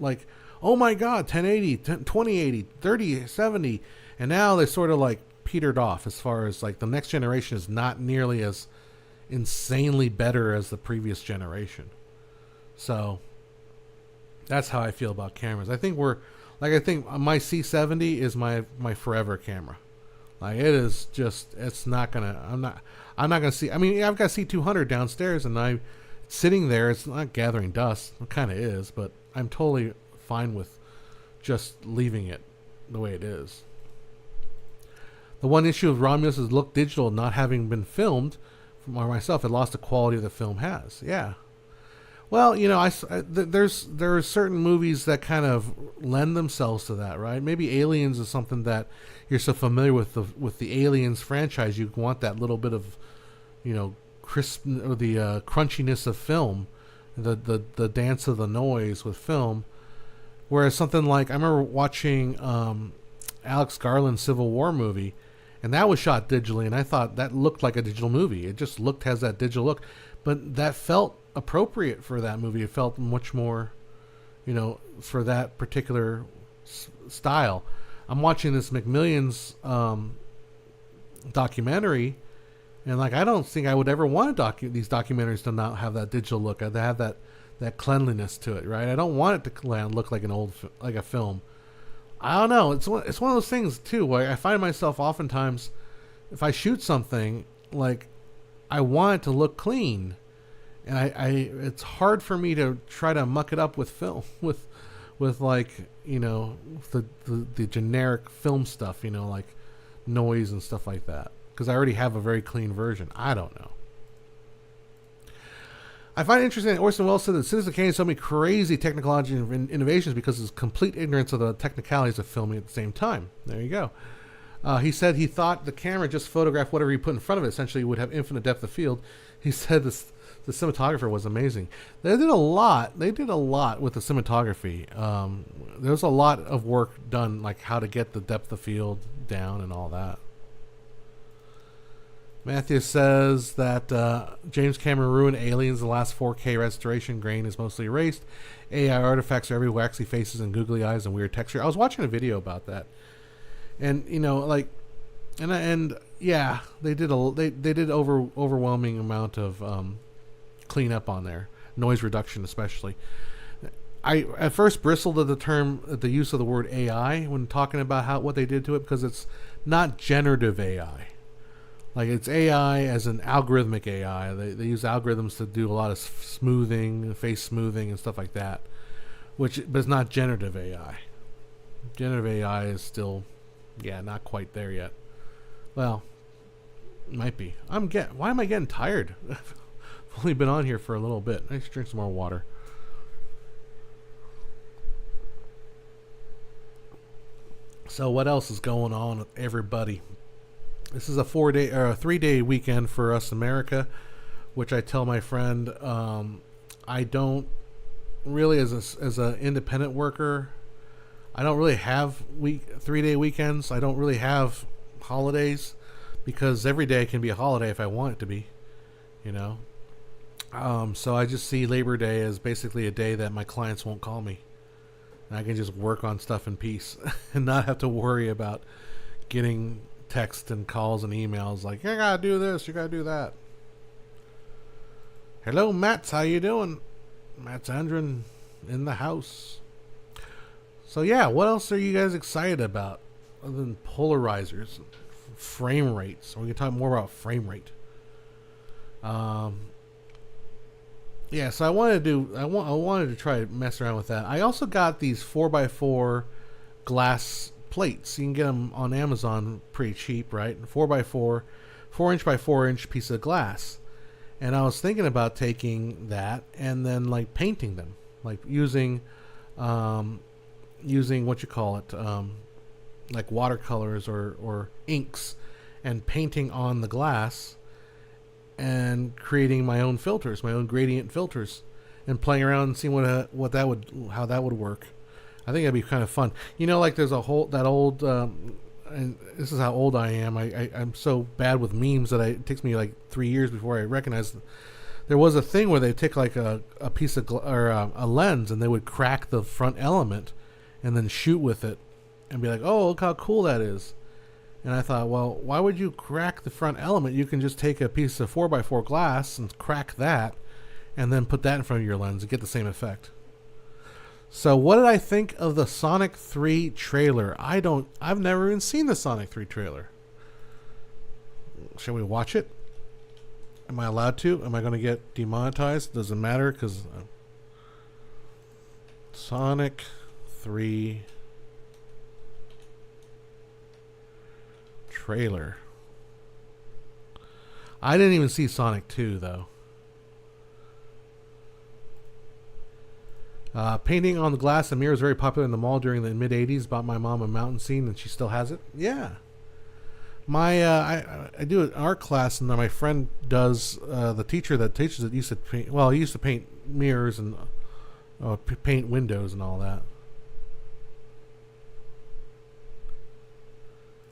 like, oh my God, 1080, 2080, 3070, and now they sort of like petered off as far as like the next generation is not nearly as insanely better as the previous generation. So that's how I feel about cameras. I think my C70 is my forever camera. Like, it is just, it's not gonna, I'm not gonna see. I mean, I've got C200 downstairs, and I'm sitting there. It's not gathering dust. It kind of is, but I'm totally fine with just leaving it the way it is. The one issue of Romulus is look digital, not having been filmed for myself. It lost the quality the film has. Yeah. Well, there are certain movies that kind of lend themselves to that, right? Maybe Aliens is something that you're so familiar with the Aliens franchise, you want that little bit of, crisp, or the crunchiness of film, the dance of the noise with film. Whereas something like, I remember watching Alex Garland's Civil War movie, and that was shot digitally, and I thought that looked like a digital movie. It just has that digital look, but that felt appropriate for that movie. It felt much more, for that particular style. I'm watching this McMillions documentary, and like I don't think I would ever want these documentaries to not have that digital look. They have that cleanliness to it, right? I don't want it to look like like a film. I don't know. It's one of those things too where I find myself oftentimes, if I shoot something, like I want it to look clean, and it's hard for me to try to muck it up with film with like the generic film stuff, like noise and stuff like that, because I already have a very clean version. I don't know. I find it interesting that Orson Welles said that Citizen Kane had so many crazy technology and innovations because of his complete ignorance of the technicalities of filming at the same time. There you go. He said he thought the camera just photographed whatever you put in front of it. Essentially, would have infinite depth of field. He said the cinematographer was amazing. They did a lot with the cinematography. There was a lot of work done, like how to get the depth of field down and all that. Matthew says that James Cameron ruined Aliens. The last 4K restoration grain is mostly erased. AI artifacts are every waxy faces and googly eyes and weird texture. I was watching a video about that, and yeah, they did overwhelming amount of cleanup on there, noise reduction especially. I at first bristled at the use of the word AI when talking about what they did to it, because it's not generative AI. Like, it's AI as an algorithmic AI. They use algorithms to do a lot of smoothing, face smoothing, and stuff like that. But it's not generative AI. Generative AI is still, not quite there yet. Well, might be. Why am I getting tired? I've only been on here for a little bit. I should drink some more water. So what else is going on with everybody? This is a 3-day weekend for us America, which I tell my friend, I don't really, as a independent worker, I don't really have 3-day weekends. I don't really have holidays, because every day can be a holiday if I want it to be, So I just see Labor Day as basically a day that my clients won't call me, and I can just work on stuff in peace and not have to worry about getting text and calls and emails like, you gotta do this, you gotta do that. Hello, Matt, how you doing? Matt's Andrin in the house. So yeah, what else are you guys excited about other than polarizers, frame rates? We're gonna talk more about frame rate. So I wanted to try to mess around with that. I also got these 4x4 glass plates. You can get them on Amazon pretty cheap, right? 4x4, 4-inch by 4-inch piece of glass. And I was thinking about taking that and then like painting them, like using what you call it, like watercolors or inks, and painting on the glass and creating my own filters, my own gradient filters, and playing around and seeing how that would work. I think that'd be kind of fun. Like there's and this is how old I am. I'm so bad with memes that it takes me like 3 years before I recognize. There was a thing where they take like a piece of a lens, and they would crack the front element and then shoot with it and be like, oh, look how cool that is. And I thought, well, why would you crack the front element? You can just take a piece of 4x4 glass and crack that and then put that in front of your lens and get the same effect. So what did I think of the Sonic 3 trailer? I've never even seen the Sonic 3 trailer. Shall we watch it? Am I allowed to? Am I going to get demonetized? Doesn't matter, because Sonic 3 trailer. I didn't even see Sonic 2 though. Painting on the glass and mirror was very popular in the mall during the mid-'80s. Bought my mom a mountain scene, and she still has it. Yeah. I do an art class, and my friend does, the teacher that teaches it used to paint, well, he used to paint mirrors and paint windows and all that.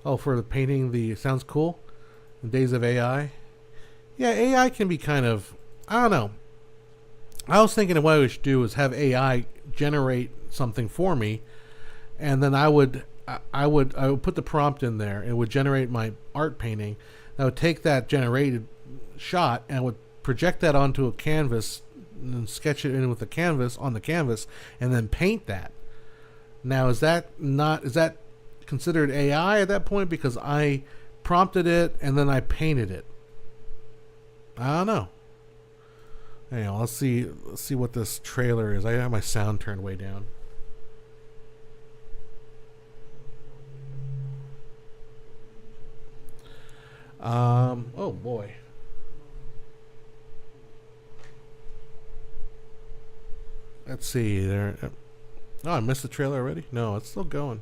Oh, for the painting, the sounds cool. The days of AI. Yeah, AI can be kind of. I don't know. I was thinking of what I should do is have AI generate something for me, and then I would put the prompt in there. It would generate my art painting. I would take that generated shot and I would project that onto a canvas and sketch it in with the canvas on the canvas, and then paint that. Now, is that considered AI at that point because I prompted it and then I painted it? I don't know. Anyhow, let's see what this trailer is. I have my sound turned way down. Oh boy. Let's see there. Oh, I missed the trailer already? No, it's still going.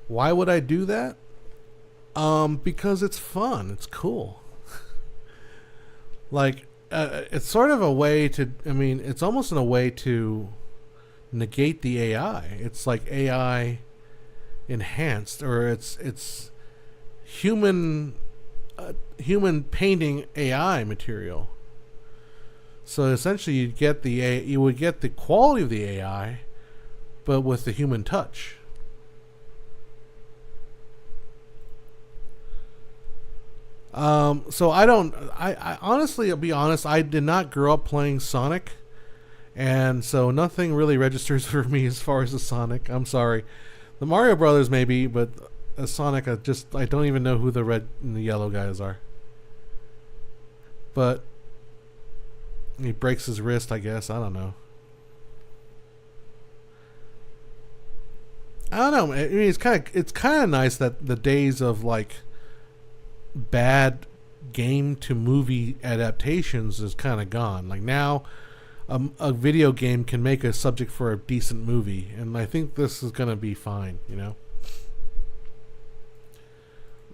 Why would I do that? Because it's fun. It's cool. Like, it's sort of a way to. I mean, it's almost in a way to negate the AI. It's like AI enhanced, or it's human human painting AI material. So essentially, you would get the quality of the AI, but with the human touch. So I honestly, I'll be honest, I did not grow up playing Sonic, and so nothing really registers for me as far as the Sonic. I'm sorry, the Mario Brothers maybe, but Sonic, I don't even know who the red and the yellow guys are. But he breaks his wrist, I guess. I don't know. I don't know. I mean, it's kind of nice that the days of like bad game to movie adaptations is kind of gone. Like now, a video game can make a subject for a decent movie, and I think this is gonna be fine. You know.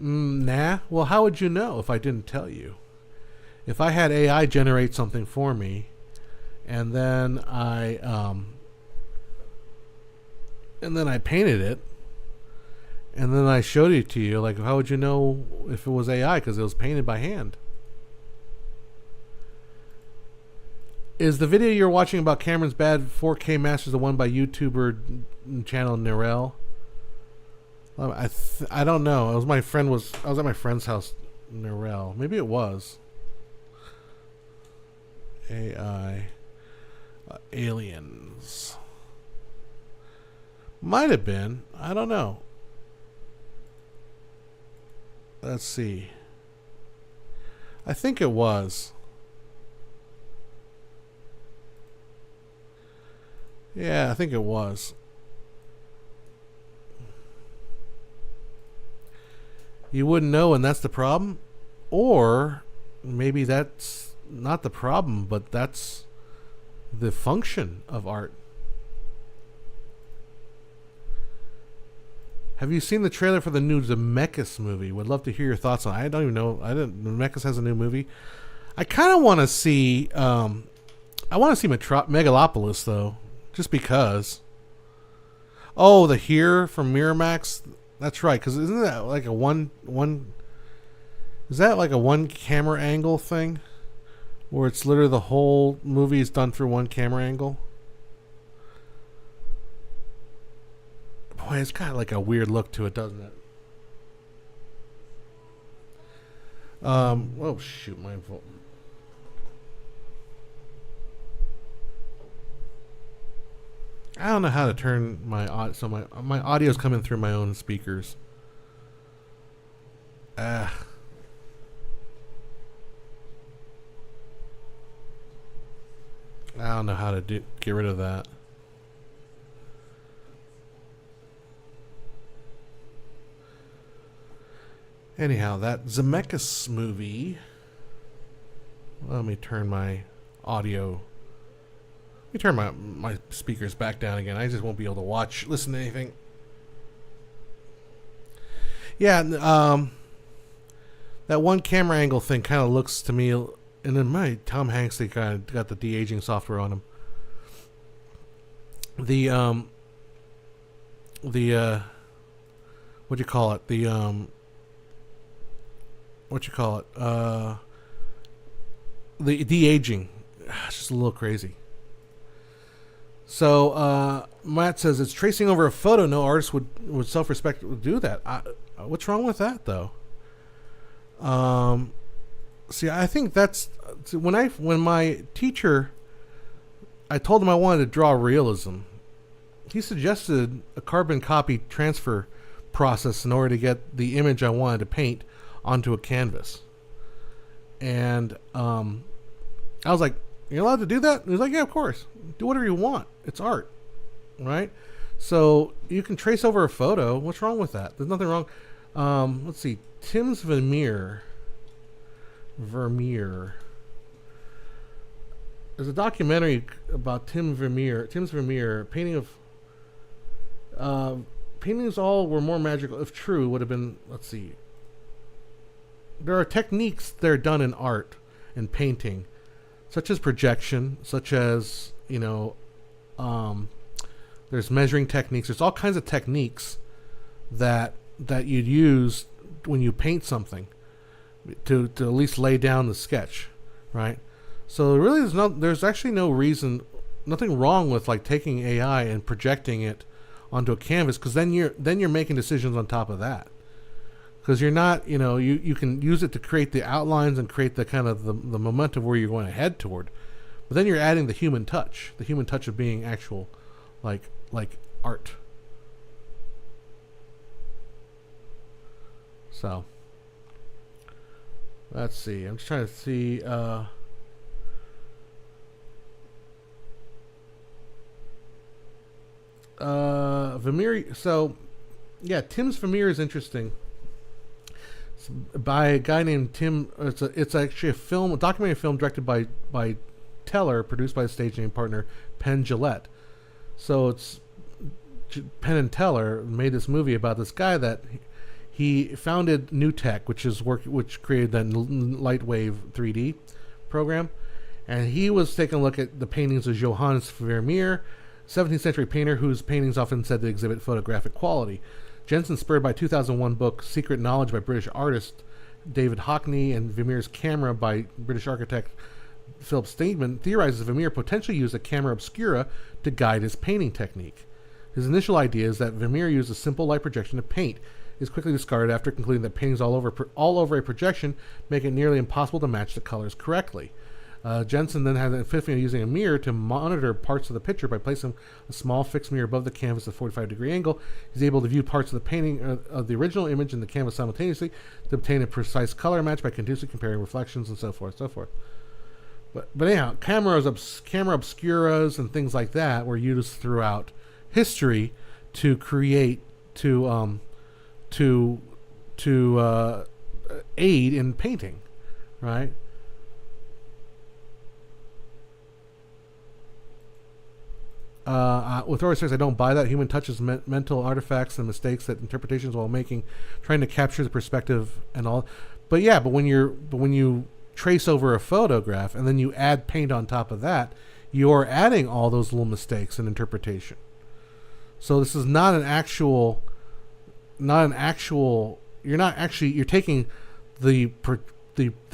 Nah. Well, how would you know if I didn't tell you? If I had AI generate something for me, and then I painted it, and then I showed it to you, like, how would you know if it was AI? Because it was painted by hand. Is the video you're watching about Cameron's bad 4K masters the one by YouTuber channel Narelle? I don't know. I was at my friend's house, Narelle. Maybe it was. AI aliens. Might have been. I don't know. Let's see. I think it was. Yeah, I think it was. You wouldn't know, and that's the problem? Or maybe that's not the problem, but that's the function of art. Have you seen the trailer for the new Zemeckis movie? Would love to hear your thoughts on it. I don't even know. Zemeckis has a new movie. I kind of want to see. I want to see Megalopolis though, just because. Oh, the Here from Miramax. That's right. Because isn't that like a one? Is that like a one camera angle thing, where it's literally the whole movie is done through one camera angle? Boy, it's got like a weird look to it, doesn't it? Oh shoot, my fault. I don't know how to turn my audio, so my audio's coming through my own speakers. I don't know how to get rid of that. Anyhow, that Zemeckis movie. Let me turn my audio. Let me turn my speakers back down again. I just won't be able to listen to anything. Yeah, that one camera angle thing kind of looks to me, and then my Tom Hanks, they kind of got the de-aging software on him. the what do you call it? The de-aging. It's just a little crazy. So Matt says it's tracing over a photo. No artist would self-respect would do that. What's wrong with that though? See, I think that's when my teacher, I told him I wanted to draw realism. He suggested a carbon copy transfer process in order to get the image I wanted to paint onto a canvas. And I was like, "You're allowed to do that?" And he was like, "Yeah, of course. Do whatever you want. It's art, right?" So you can trace over a photo. What's wrong with that? There's nothing wrong. Let's see. Tim's Vermeer. There's a documentary about Tim's Vermeer, painting of paintings all were more magical. If true, would have been. Let's see. There are techniques that are done in art and painting, such as projection, such as there's measuring techniques. There's all kinds of techniques that you'd use when you paint something to at least lay down the sketch, right? So really, there's actually nothing wrong with like taking AI and projecting it onto a canvas, because then you're making decisions on top of that. Because you're not, you can use it to create the outlines and create the kind of the momentum where you're going to head toward, but then you're adding the human touch of being actual, like art. So let's see. I'm just trying to see. Vermeer. So, yeah, Tim's Vermeer is interesting. It's by a guy named Tim. It's actually a documentary film directed by Teller, produced by his stage name partner Penn Jillette. So it's Penn and Teller made this movie about this guy that he founded New Tech, which created the Lightwave 3D program, and he was taking a look at the paintings of Johannes Vermeer, 17th century painter whose paintings often said to exhibit photographic quality. Jensen, spurred by 2001 book Secret Knowledge by British artist David Hockney and Vermeer's camera by British architect Philip Stateman, theorizes Vermeer potentially used a camera obscura to guide his painting technique. His initial idea is that Vermeer used a simple light projection to paint. He is quickly discarded after concluding that paintings all over a projection make it nearly impossible to match the colors correctly. Jensen then had an epiphany of using a mirror to monitor parts of the picture. By placing a small fixed mirror above the canvas at a 45-degree angle, he's able to view parts of the painting of the original image and the canvas simultaneously to obtain a precise color match by continuously comparing reflections and so forth. But anyhow, camera obscuras and things like that were used throughout history to create to aid in painting, right? With Rory says, I don't buy that. Human touch is mental artifacts and mistakes that interpretations while trying to capture the perspective and all. But when you trace over a photograph and then you add paint on top of that, you're adding all those little mistakes in interpretation. So this is not an actual. You're taking the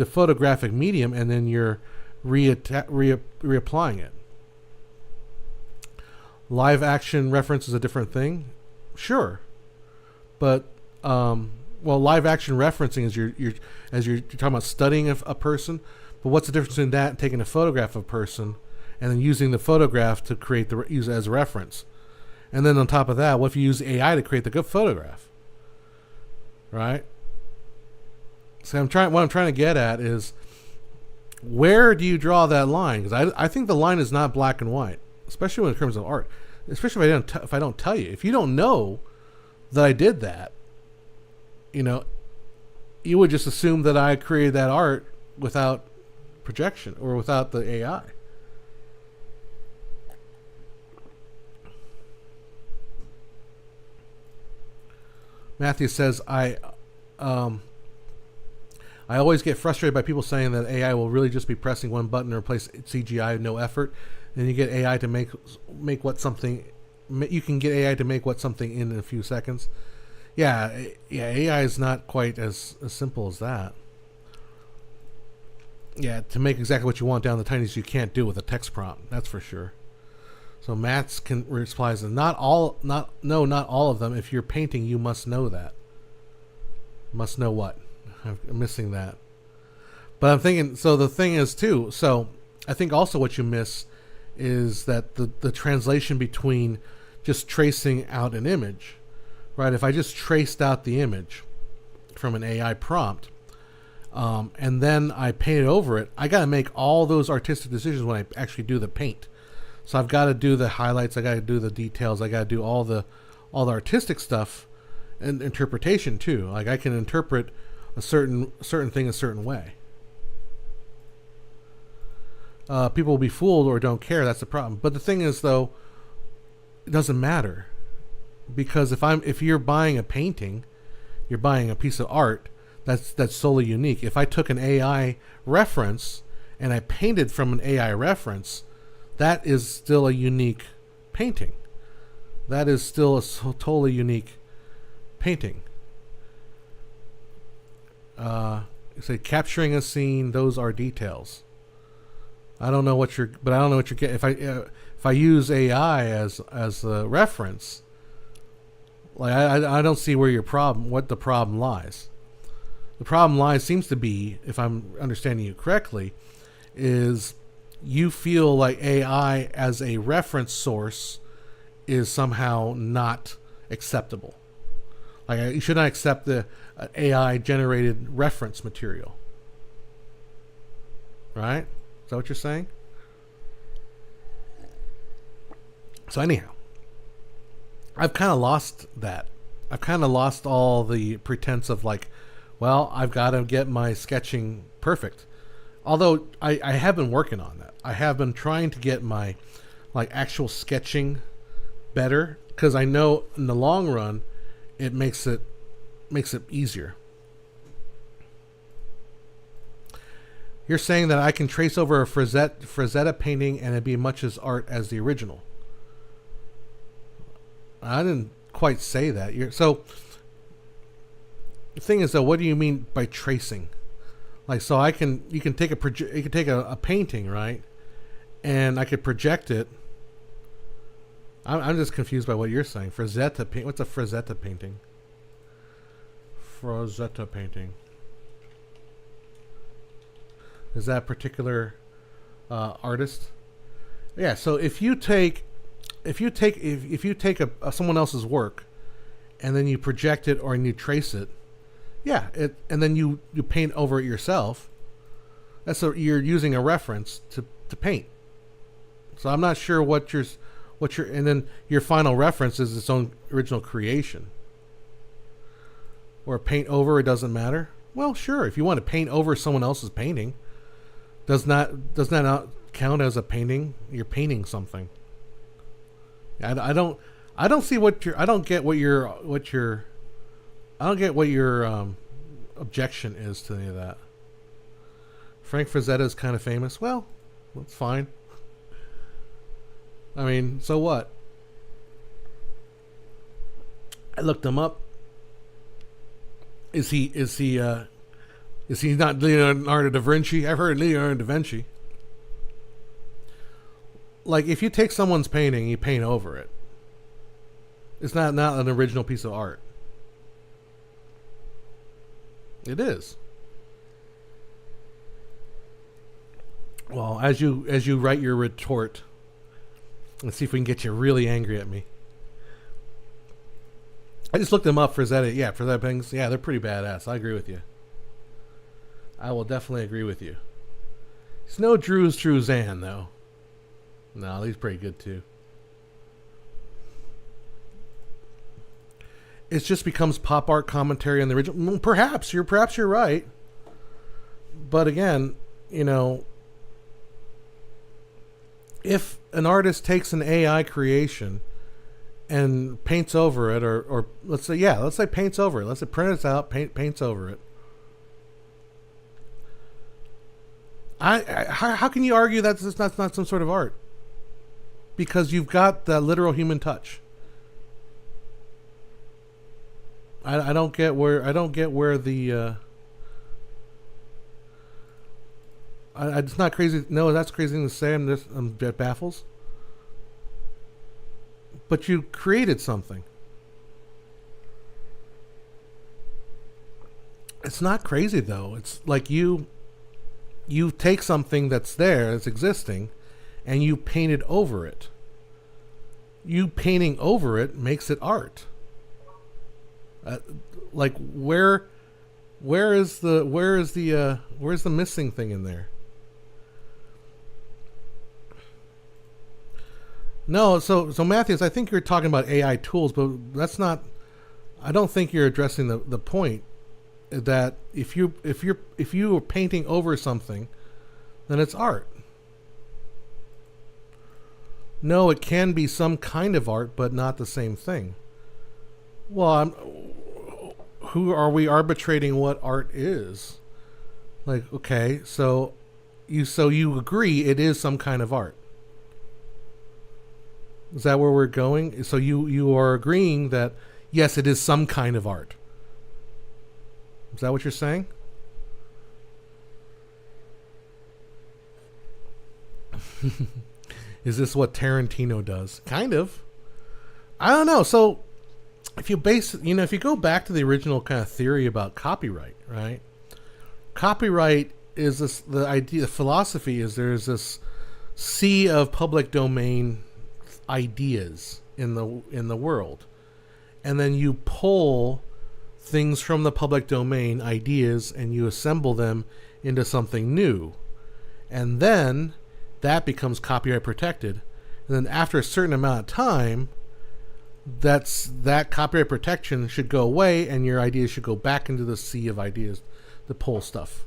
photographic medium and then you're reapplying it. Live action reference is a different thing, sure, but live action referencing is you're talking about studying a person. But what's the difference in that and taking a photograph of a person and then using the photograph to use it as a reference? And then on top of that, what if you use AI to create the good photograph? Right? So what I'm trying to get at is, where do you draw that line? Because I think the line is not black and white, especially when it comes to art. Especially if I don't tell you. If you don't know that I did that, you would just assume that I created that art without projection or without the AI. Matthew says, I always get frustrated by people saying that AI will really just be pressing one button to replace CGI, no effort. Then you get AI to make what something you can get AI to make something in a few seconds. Yeah, AI is not quite as simple as that. Yeah, to make exactly what you want down the tiniest, you can't do with a text prompt. That's for sure. So Matt's can replies, not all of them. If you're painting, you must know that. Must know what? I'm missing that. But I'm thinking. So the thing is too. So I think also what you miss is that the translation between just tracing out an image, right? If I just traced out the image from an AI prompt, and then I paint over it, I got to make all those artistic decisions when I actually do the paint. So I've got to do the highlights, I got to do the details, I got to do all the artistic stuff and interpretation too. Like I can interpret a certain thing a certain way. People will be fooled or don't care. That's the problem. But the thing is, though, it doesn't matter, because if you're buying a painting, you're buying a piece of art that's solely unique. If I took an AI reference and I painted from an AI reference, that is still a unique painting. That is still a totally unique painting. Say capturing a scene; those are details. I don't know what you're getting. If I use AI as a reference, like I don't see where what the problem lies. The problem seems to be, if I'm understanding you correctly, is you feel like AI as a reference source is somehow not acceptable. Like you should not accept the AI generated reference material. Right? Is that what you're saying? So anyhow, I've kind of lost that. I've kind of lost all the pretense of like, well, I've got to get my sketching perfect. Although I have been working on that. I have been trying to get my like actual sketching better, because I know in the long run it makes it easier. You're saying that I can trace over a Frazetta painting and it'd be much as art as the original. I didn't quite say that. So the thing is, though, what do you mean by tracing? Like, so you can take a painting, right, and I could project it. I'm just confused by what you're saying. Frazetta paint. What's a Frazetta painting? Frazetta painting. Is that a particular artist? Yeah. So if you take someone else's work, and then you project it or you trace it, yeah, and then you paint over it yourself. You're using a reference to paint. So I'm not sure what your and then your final reference is its own original creation. Or paint over, it doesn't matter. Well, sure, if you want to paint over someone else's painting, does that not count as a painting? You're painting something. I don't see I don't get what your objection is to any of that. Frank Frazetta is kind of famous. Well, that's fine. I mean, so what? I looked him up. Is he not Leonardo da Vinci? I've heard Leonardo da Vinci. Like, if you take someone's painting, you paint over it. It's not an original piece of art. It is. Well, as you write your retort, let's see if we can get you really angry at me. I just looked them up for Zeta. Yeah, for that things. Yeah, they're pretty badass. I agree with you. I will definitely agree with you. It's no Drew's Druzan, though. No, he's pretty good too. It just becomes pop art commentary on the original. Perhaps you're right. But again, if an artist takes an AI creation and paints over it, or let's say paints over it. Let's say prints out, paints over it. How can you argue that's not some sort of art? because you've got the literal human touch. I don't get where the it's not crazy. No, that's crazy thing to say. That baffles. But you created something. It's not crazy though. It's like you take something that's there, that's existing, and you paint it over it. You painting over it makes it art. Like where's the missing thing in there? No, so Matthews, I think you're talking about AI tools, but that's not. I don't think you're addressing the point that if you are painting over something, then it's art. No, it can be some kind of art, but not the same thing. Well, who are we arbitrating what art is? Like, okay, so you agree it is some kind of art. Is that where we're going? So you are agreeing that yes, it is some kind of art. Is that what you're saying? Is this what Tarantino does? Kind of. I don't know. So if you go back to the original kind of theory about copyright, right? Copyright is the idea, the philosophy is there's this sea of public domain ideas in the world, and then you pull things from the public domain ideas and you assemble them into something new, and then that becomes copyright protected, and then after a certain amount of time that copyright protection should go away and your ideas should go back into the sea of ideas to pull stuff.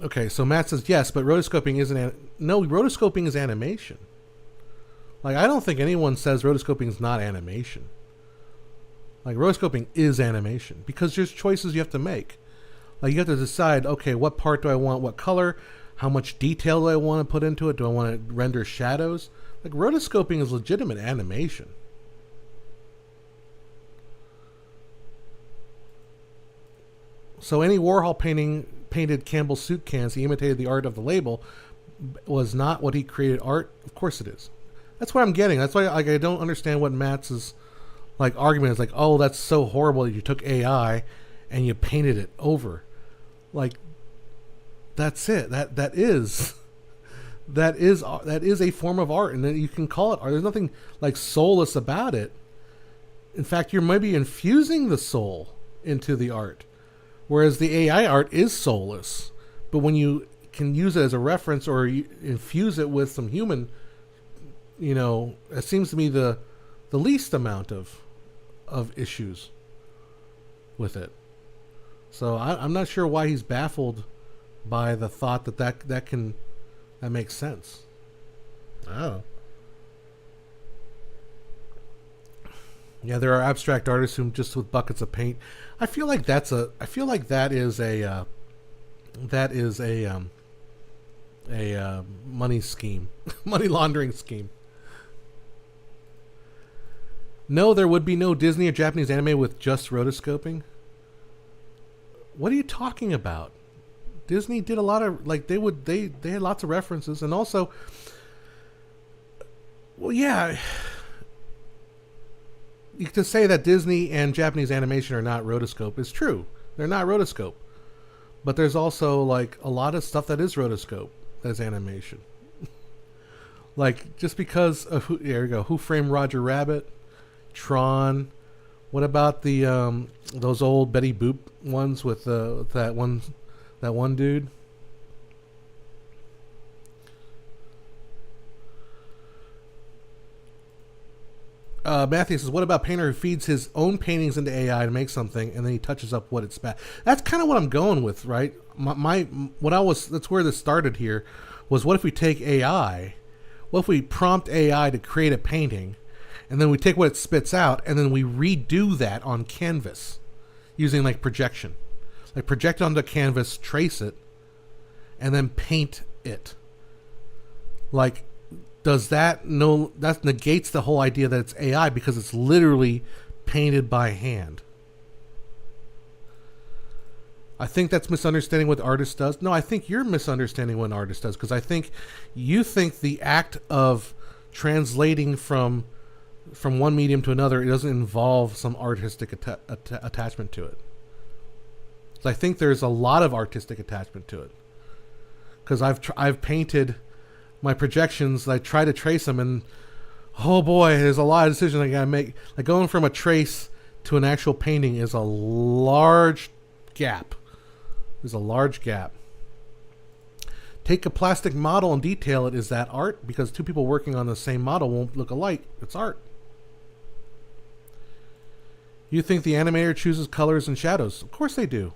Okay, so Matt says yes, but rotoscoping isn't. No, rotoscoping is animation. Like, I don't think anyone says rotoscoping is not animation. Like, rotoscoping is animation because there's choices you have to make. Like, you have to decide, okay, what part do I want, what color, how much detail do I want to put into it? Do I want to render shadows? Like, rotoscoping is legitimate animation. So any Warhol painted Campbell soup cans, he imitated the art of the label, was not what he created art. Of course it is. That's what I'm getting. That's why I don't understand what Matt's argument is. Like, oh, that's so horrible that you took AI and you painted it over. Like, that's it. That is a form of art, and then you can call it art. There's nothing like soulless about it. In fact, you're maybe infusing the soul into the art. Whereas the AI art is soulless, but when you can use it as a reference or you infuse it with some human, it seems to me the least amount of issues with it. So I'm not sure why he's baffled by the thought that makes sense. Oh. Yeah, there are abstract artists who just with buckets of paint. I feel like that is a money scheme, money laundering scheme. No, there would be no Disney or Japanese anime with just rotoscoping. What are you talking about? Disney did a lot of they had lots of references, and also, well, yeah. To say that Disney and Japanese animation are not rotoscope is true. They're not rotoscope. But there's also a lot of stuff that is rotoscope that's animation. Just because of there you go. Who Framed Roger Rabbit? Tron. What about the those old Betty Boop ones with that one dude? Matthew says, what about painter who feeds his own paintings into AI to make something and then he touches up what it's bad? That's kind of what I'm going with, right? That's where this started here, was what if we take AI, what if we prompt AI to create a painting, and then we take what it spits out and then we redo that on canvas using projection. Project it onto canvas, trace it, and then paint it. Like, does that no that negates the whole idea that it's AI because it's literally painted by hand. I think that's misunderstanding what the artist does. No, I think you're misunderstanding what an artist does, because I think you think the act of translating from one medium to another, it doesn't involve some artistic attachment to it. So I think there's a lot of artistic attachment to it, because I've painted my projections. I try to trace them, and oh boy, there's a lot of decisions I gotta make. Like, going from a trace to an actual painting is a large gap. There's a large gap. Take a plastic model and detail it. Is that art? Because two people working on the same model won't look alike. It's art. You think the animator chooses colors and shadows? Of course they do.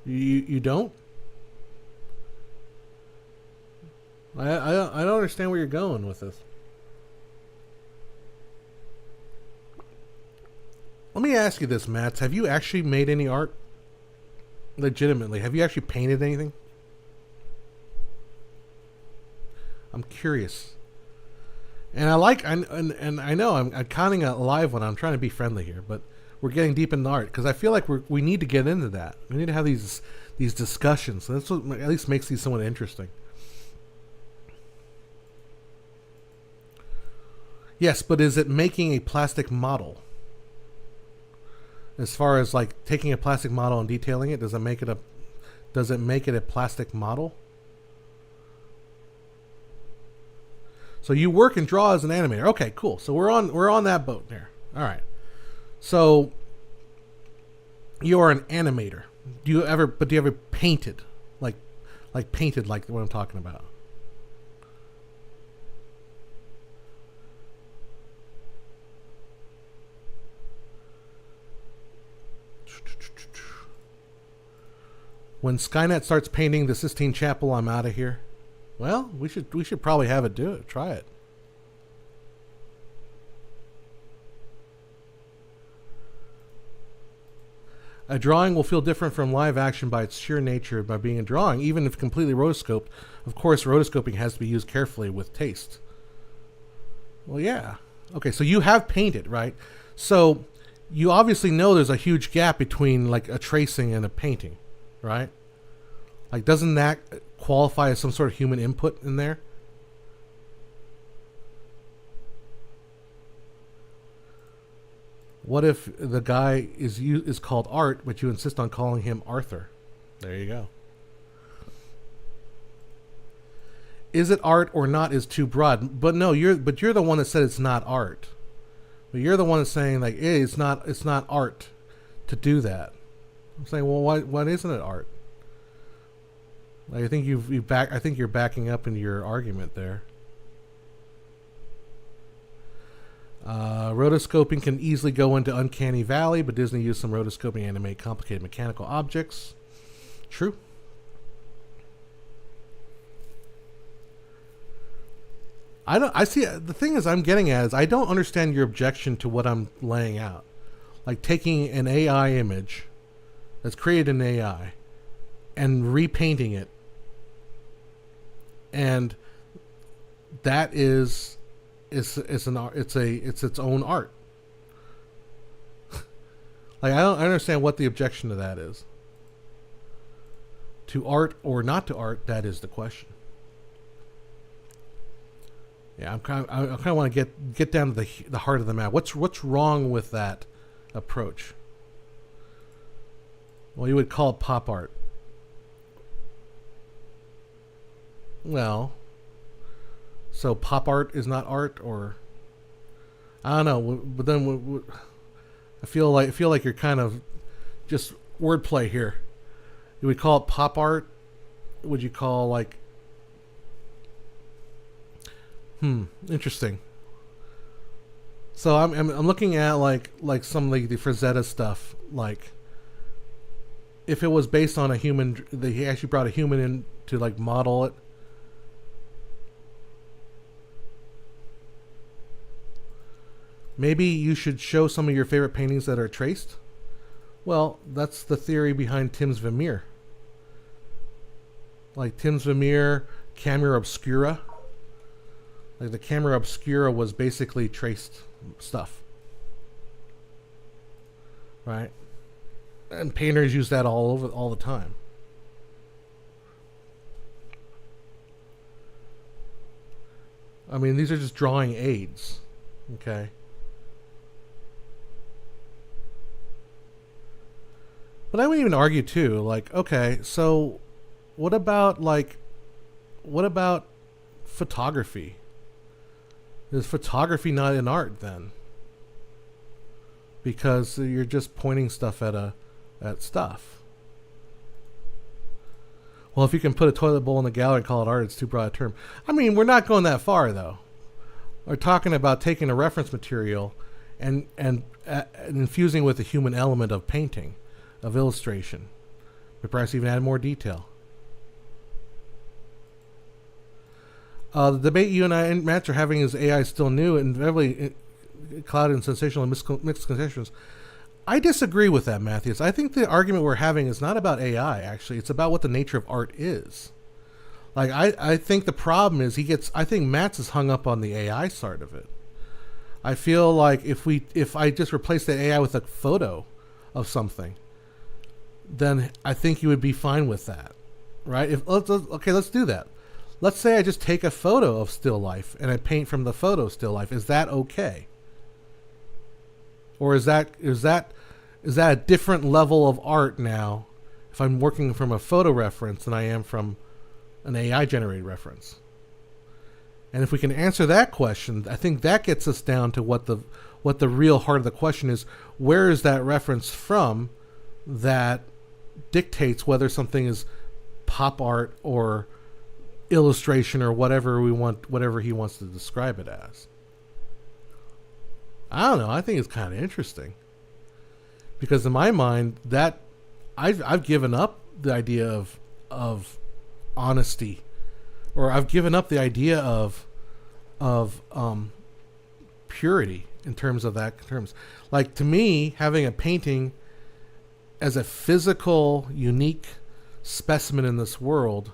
You don't? I don't understand where you're going with this. Let me ask you this, Matt. Have you actually made any art? Legitimately, have you actually painted anything? I'm curious. And I like, and I know I'm kind of alive when I'm trying to be friendly here, but we're getting deep into art, because I feel like we need to get into that. We need to have these discussions. That's what at least makes these somewhat interesting. Yes, but is it making a plastic model? As far as like taking a plastic model and detailing it, does it make it a plastic model? So you work and draw as an animator. Okay, cool. So we're on that boat there. All right. So you're an animator. Do you ever painted like painted like what I'm talking about? When Skynet starts painting the Sistine Chapel, I'm out of here. Well, we should probably have it do it. Try it. A drawing will feel different from live action by its sheer nature, by being a drawing, even if completely rotoscoped. Of course, rotoscoping has to be used carefully with taste. Well, yeah. Okay, so you have painted, right? So you obviously know there's a huge gap between like a tracing and a painting, right? Like, doesn't that qualify as some sort of human input in there? What if the guy is called Art, but you insist on calling him Arthur? There you go. Is it art or not is too broad. But no, you're the one that said it's not art. But you're the one that's saying like, hey, it's not art to do that. I'm saying, well, why isn't it art? I think I think you're backing up into your argument there. Rotoscoping can easily go into uncanny valley, but Disney used some rotoscoping to animate complicated mechanical objects. True. I see. The thing is, I'm getting at is I don't understand your objection to what I'm laying out. Like taking an AI image that's created in AI and repainting it, and that is its own art. Like, I don't understand what the objection to that is. To art or not to art, that is the question. Yeah, I kind of want to get down to the heart of the matter. What's wrong with that approach? Well, you would call it pop art. Well, so pop art is not art, or I don't know. But then I feel like you're kind of just wordplay here. You would call it pop art. Would you call like? Interesting. So I'm looking at like some of the Frazetta stuff. Like, if it was based on a human, he actually brought a human in to like model it. Maybe you should show some of your favorite paintings that are traced. Well, that's the theory behind Tim's Vermeer. Like Tim's Vermeer, Camera Obscura. Like the camera obscura was basically traced stuff, right? And painters use that all the time. I mean, these are just drawing aids, okay? But I would even argue too, like, okay, so what about photography? Is photography not an art then? Because you're just pointing stuff at stuff. Well, if you can put a toilet bowl in the gallery and call it art, it's too broad a term. I mean, we're not going that far though. We're talking about taking a reference material and infusing with the human element of painting, of illustration, but perhaps even add more detail. The debate you and I and Matt are having is AI still new and heavily clouded in sensational and mixed conceptions. I disagree with that, Matthews. I think the argument we're having is not about AI, actually. It's about what the nature of art is. Like, I think the problem is I think Matt's is hung up on the AI side of it. I feel like if I just replace the AI with a photo of something, then I think you would be fine with that, right? Let's do that. Let's say I just take a photo of still life and I paint from the photo still life. Is that okay? Or is that a different level of art now if I'm working from a photo reference than I am from an AI generated reference? And if we can answer that question, I think that gets us down to what the real heart of the question is. Where is that reference from that dictates whether something is pop art or illustration or whatever he wants to describe it as? I don't know. I think it's kind of interesting because in my mind, that I've given up the idea of honesty, or I've given up the idea of purity in terms of that terms. Like, to me, having a painting as a physical, unique specimen in this world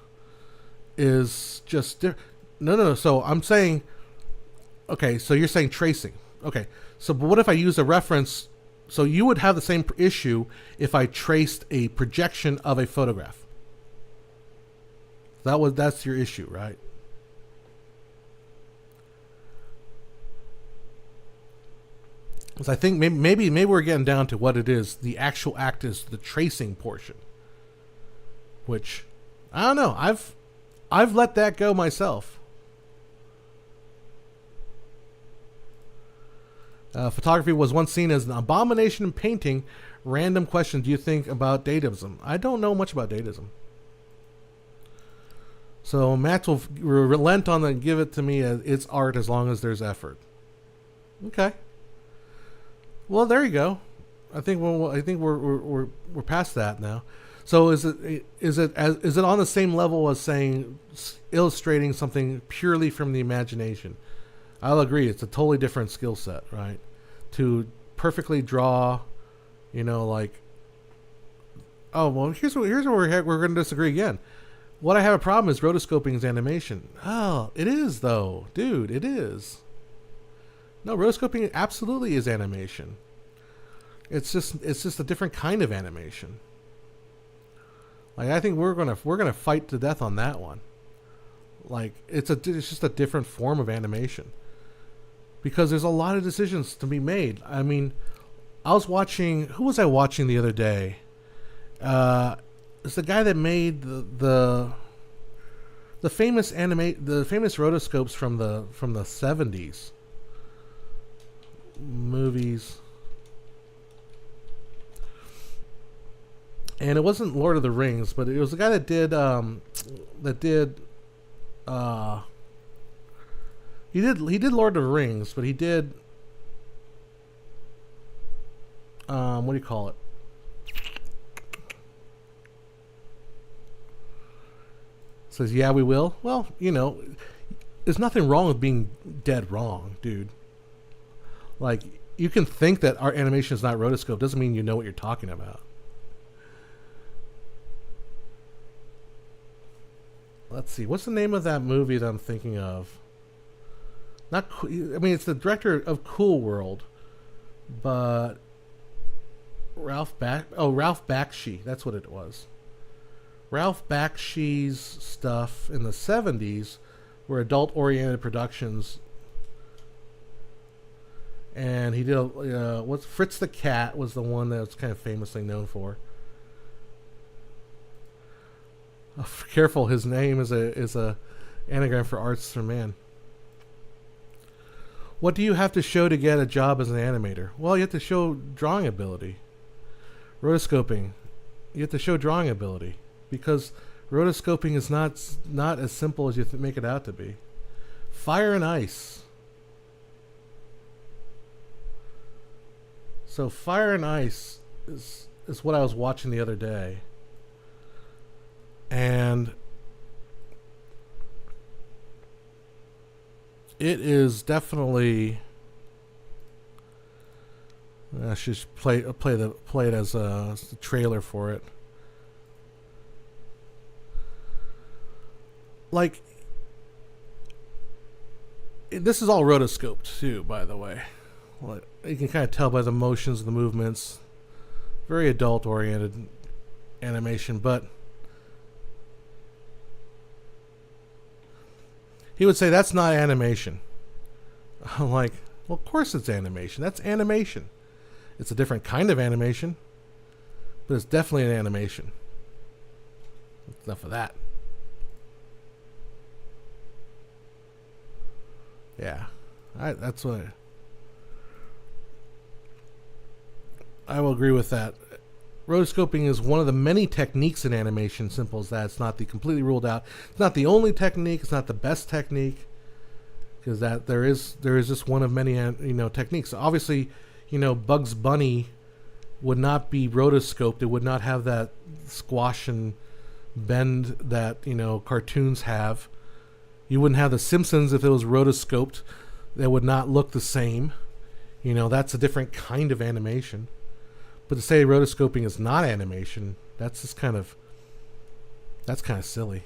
is just no. So I'm saying, okay. So you're saying tracing. Okay, so but what if I use a reference? So you would have the same issue if I traced a projection of a photograph. That's your issue, right? So I think maybe we're getting down to what it is. The actual act is the tracing portion, which I don't know. I've let that go myself. Photography was once seen as an abomination in painting. Random question: do you think about dadaism? I don't know much about dadaism. So Matt will relent on and give it to me as it's art as long as there's effort. Okay. Well, there you go. I think we're past that now. So is it on the same level as saying illustrating something purely from the imagination? I'll agree. It's a totally different skill set, right? To perfectly draw, like. Oh well, here's where we're going to disagree again. What I have a problem is rotoscoping is animation. Oh, it is though, dude. It is. No, rotoscoping absolutely is animation. It's just a different kind of animation. Like, I think we're gonna fight to death on that one. Like, it's just a different form of animation. Because there's a lot of decisions to be made. I mean, who was I watching the other day? It's the guy that made the famous rotoscopes from the 70s movies. And it wasn't Lord of the Rings, but it was the guy that did he did Lord of the Rings, but he did what do you call it? Says, yeah, we will. Well, there's nothing wrong with being dead wrong, dude. Like, you can think that our animation is not rotoscope. Doesn't mean you know what you're talking about. Let's see. What's the name of that movie that I'm thinking of? Not. I mean, it's the director of Cool World, but Ralph Bakshi. That's what it was. Ralph Bakshi's stuff in the 70s were adult-oriented productions, and he did what's Fritz the Cat was the one that was kind of famously known for. Oh, careful, his name is a anagram for arts for man. What do you have to show to get a job as an animator? Well, you have to show drawing ability. Rotoscoping, you have to show drawing ability, because rotoscoping is not as simple as you make it out to be. Fire and ice. So Fire and Ice is what I was watching the other day. And it is definitely. I should play it as the trailer for it. Like, this is all rotoscoped too, by the way. Well, you can kind of tell by the motions, the movements. Very adult-oriented animation, but he would say that's not animation. I'm like, well, of course it's animation. That's animation. It's a different kind of animation, but it's definitely an animation. Enough of that. Yeah, that's what I will agree with that. Rotoscoping is one of the many techniques in animation. Simple as that. It's not the completely ruled out. It's not the only technique. It's not the best technique, because that there is just one of many techniques. Obviously, Bugs Bunny would not be rotoscoped. It would not have that squash and bend that cartoons have. You wouldn't have the Simpsons if it was rotoscoped. They would not look the same. That's a different kind of animation. But to say rotoscoping is not animation, that's kind of silly.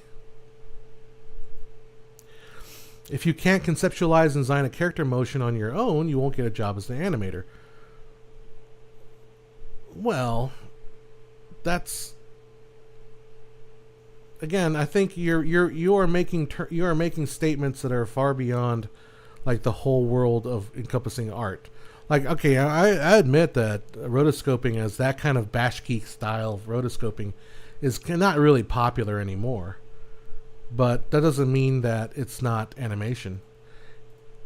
If you can't conceptualize and design a character motion on your own, you won't get a job as an animator. Well, that's, again, I think you are making statements that are far beyond like the whole world of encompassing art. Like, okay, I admit that rotoscoping as that kind of bashki style of rotoscoping is not really popular anymore. But that doesn't mean that it's not animation.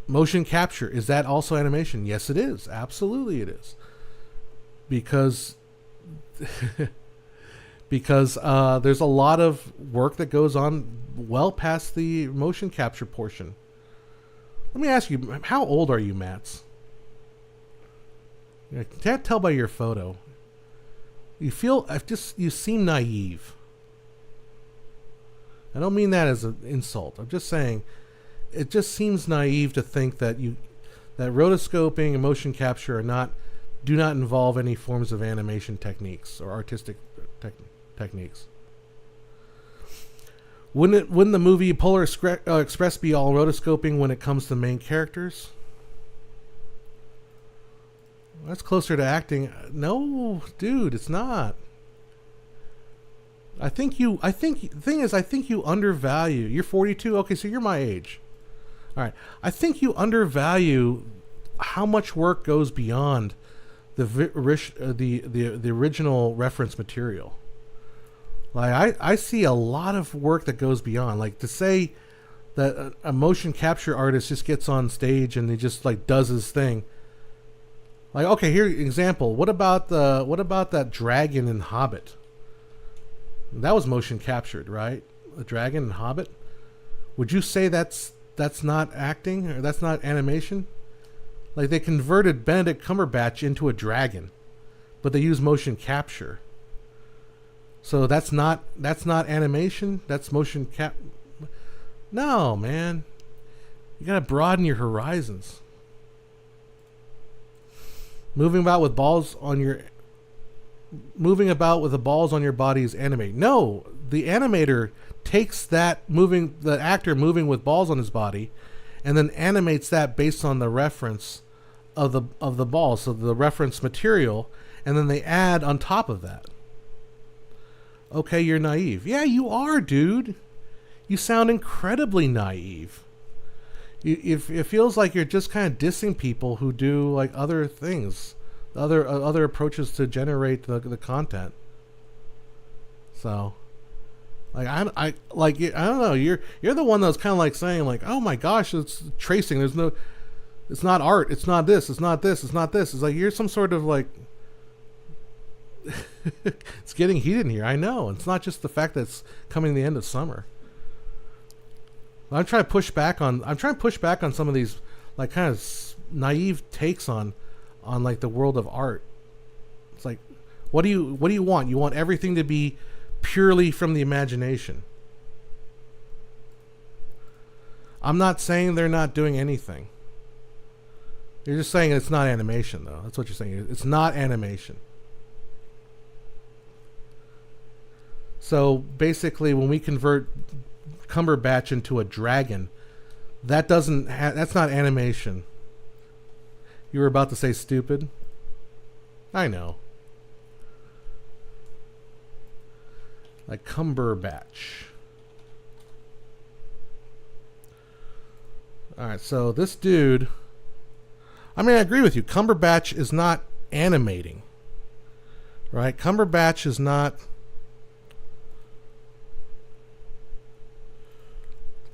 Motion capture, is that also animation? Yes, it is. Absolutely it is. Because there's a lot of work that goes on well past the motion capture portion. Let me ask you, how old are you, Mats? I can't tell by your photo. You seem naive. I don't mean that as an insult. I'm just saying, it just seems naive to think that rotoscoping and motion capture do not involve any forms of animation techniques or artistic techniques. Wouldn't the movie Polar Express be all rotoscoping when it comes to main characters? That's closer to acting. No, dude, it's not. I think the thing is, I think you undervalue. You're 42. Okay, so you're my age. All right. I think you undervalue how much work goes beyond the original reference material. Like, I see a lot of work that goes beyond. Like, to say that a motion capture artist just gets on stage and he just like does his thing. Like, okay, here example. What about that dragon in Hobbit? That was motion captured, right? The dragon in Hobbit. Would you say that's not acting, or that's not animation? Like, they converted Benedict Cumberbatch into a dragon, but they use motion capture. So that's not animation. That's motion cap. No, man. You gotta broaden your horizons. Moving about with the balls on your body is animate. No, the animator takes the actor moving with balls on his body and then animates that based on the reference of the ball, so the reference material, and then they add on top of that. Okay, you're naive. Yeah, you are, dude. You sound incredibly naive. It feels like you're just kind of dissing people who do like other things, other approaches to generate the content. So, like I don't know. You're the one that's kind of like saying like, oh my gosh, it's tracing. It's not art. It's not this. It's not this. It's not this. It's like you're some sort of like. It's getting heated in here. I know. It's not just the fact that it's coming to the end of summer. I'm trying to push back on some of these like kind of naive takes on like the world of art. It's like, what do you want? You want everything to be purely from the imagination. I'm not saying they're not doing anything. You're just saying it's not animation, though. That's what you're saying. It's not animation. So basically, when we convert Cumberbatch into a dragon, that's not animation. You were about to say stupid? I know. Like Cumberbatch. Alright, so this dude... I mean, I agree with you. Cumberbatch is not animating. Right? Cumberbatch is not...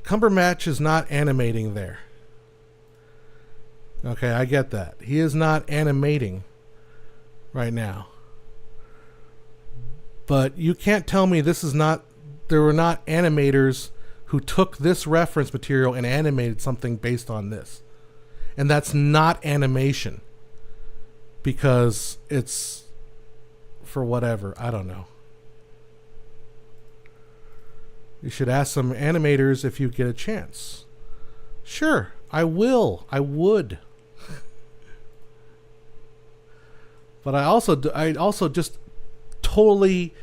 Cumberbatch is not animating there. Okay, I get that. He is not animating right now. But you can't tell me there were not animators who took this reference material and animated something based on this. And that's not animation. Because it's for whatever. I don't know. You should ask some animators if you get a chance. Sure, I will. I would. But I also just totally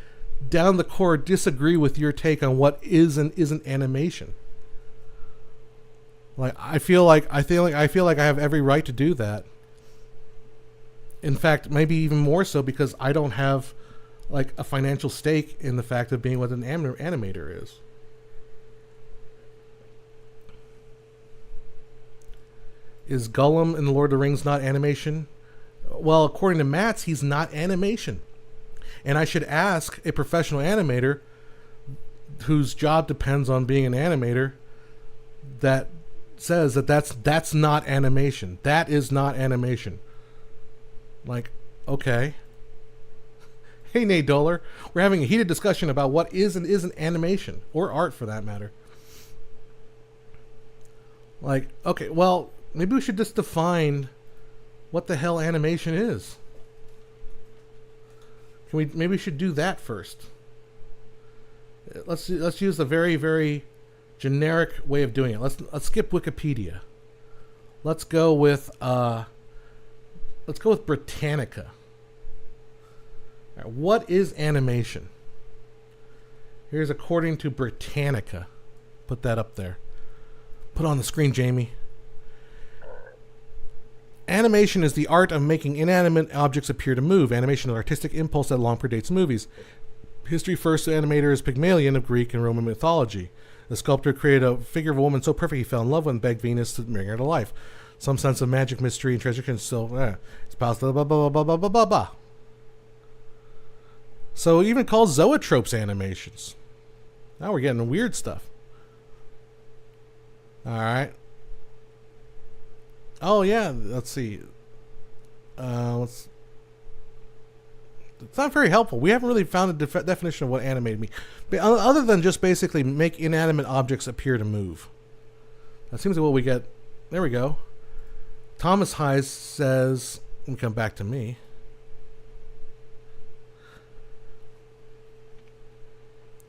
down the core disagree with your take on what is and isn't animation. Like I feel like I have every right to do that. In fact, maybe even more so because I don't have like a financial stake in the fact of being what an animator is. Is Gollum in The Lord of the Rings not animation? Well, according to Matt's, he's not animation. And I should ask a professional animator whose job depends on being an animator that says that's not animation. That is not animation. Like, okay. Hey, Nate Doller. We're having a heated discussion about what is and isn't animation, or art for that matter. Like, okay, well, maybe we should just define what the hell animation is. Maybe we should do that first. Let's use a very, very generic way of doing it. Let's skip Wikipedia. Let's go with Britannica. All right, what is animation? Here's according to Britannica. Put that up there. Put it on the screen, Jamie. Animation is the art of making inanimate objects appear to move. Animation is an artistic impulse that long predates movies. History first animator is Pygmalion of Greek and Roman mythology. The sculptor created a figure of a woman so perfect he fell in love with and begged Venus to bring her to life. Some sense of magic, mystery, and treasure can still... it's possible, blah, blah, blah, blah, blah, blah, blah. So even called zoetropes animations. Now we're getting weird stuff. Alright. Oh yeah, let's see. It's not very helpful. We haven't really found a definition of what animated means, other than just basically make inanimate objects appear to move. That seems like what we get. There we go. Thomas Hayes says, and come back to me.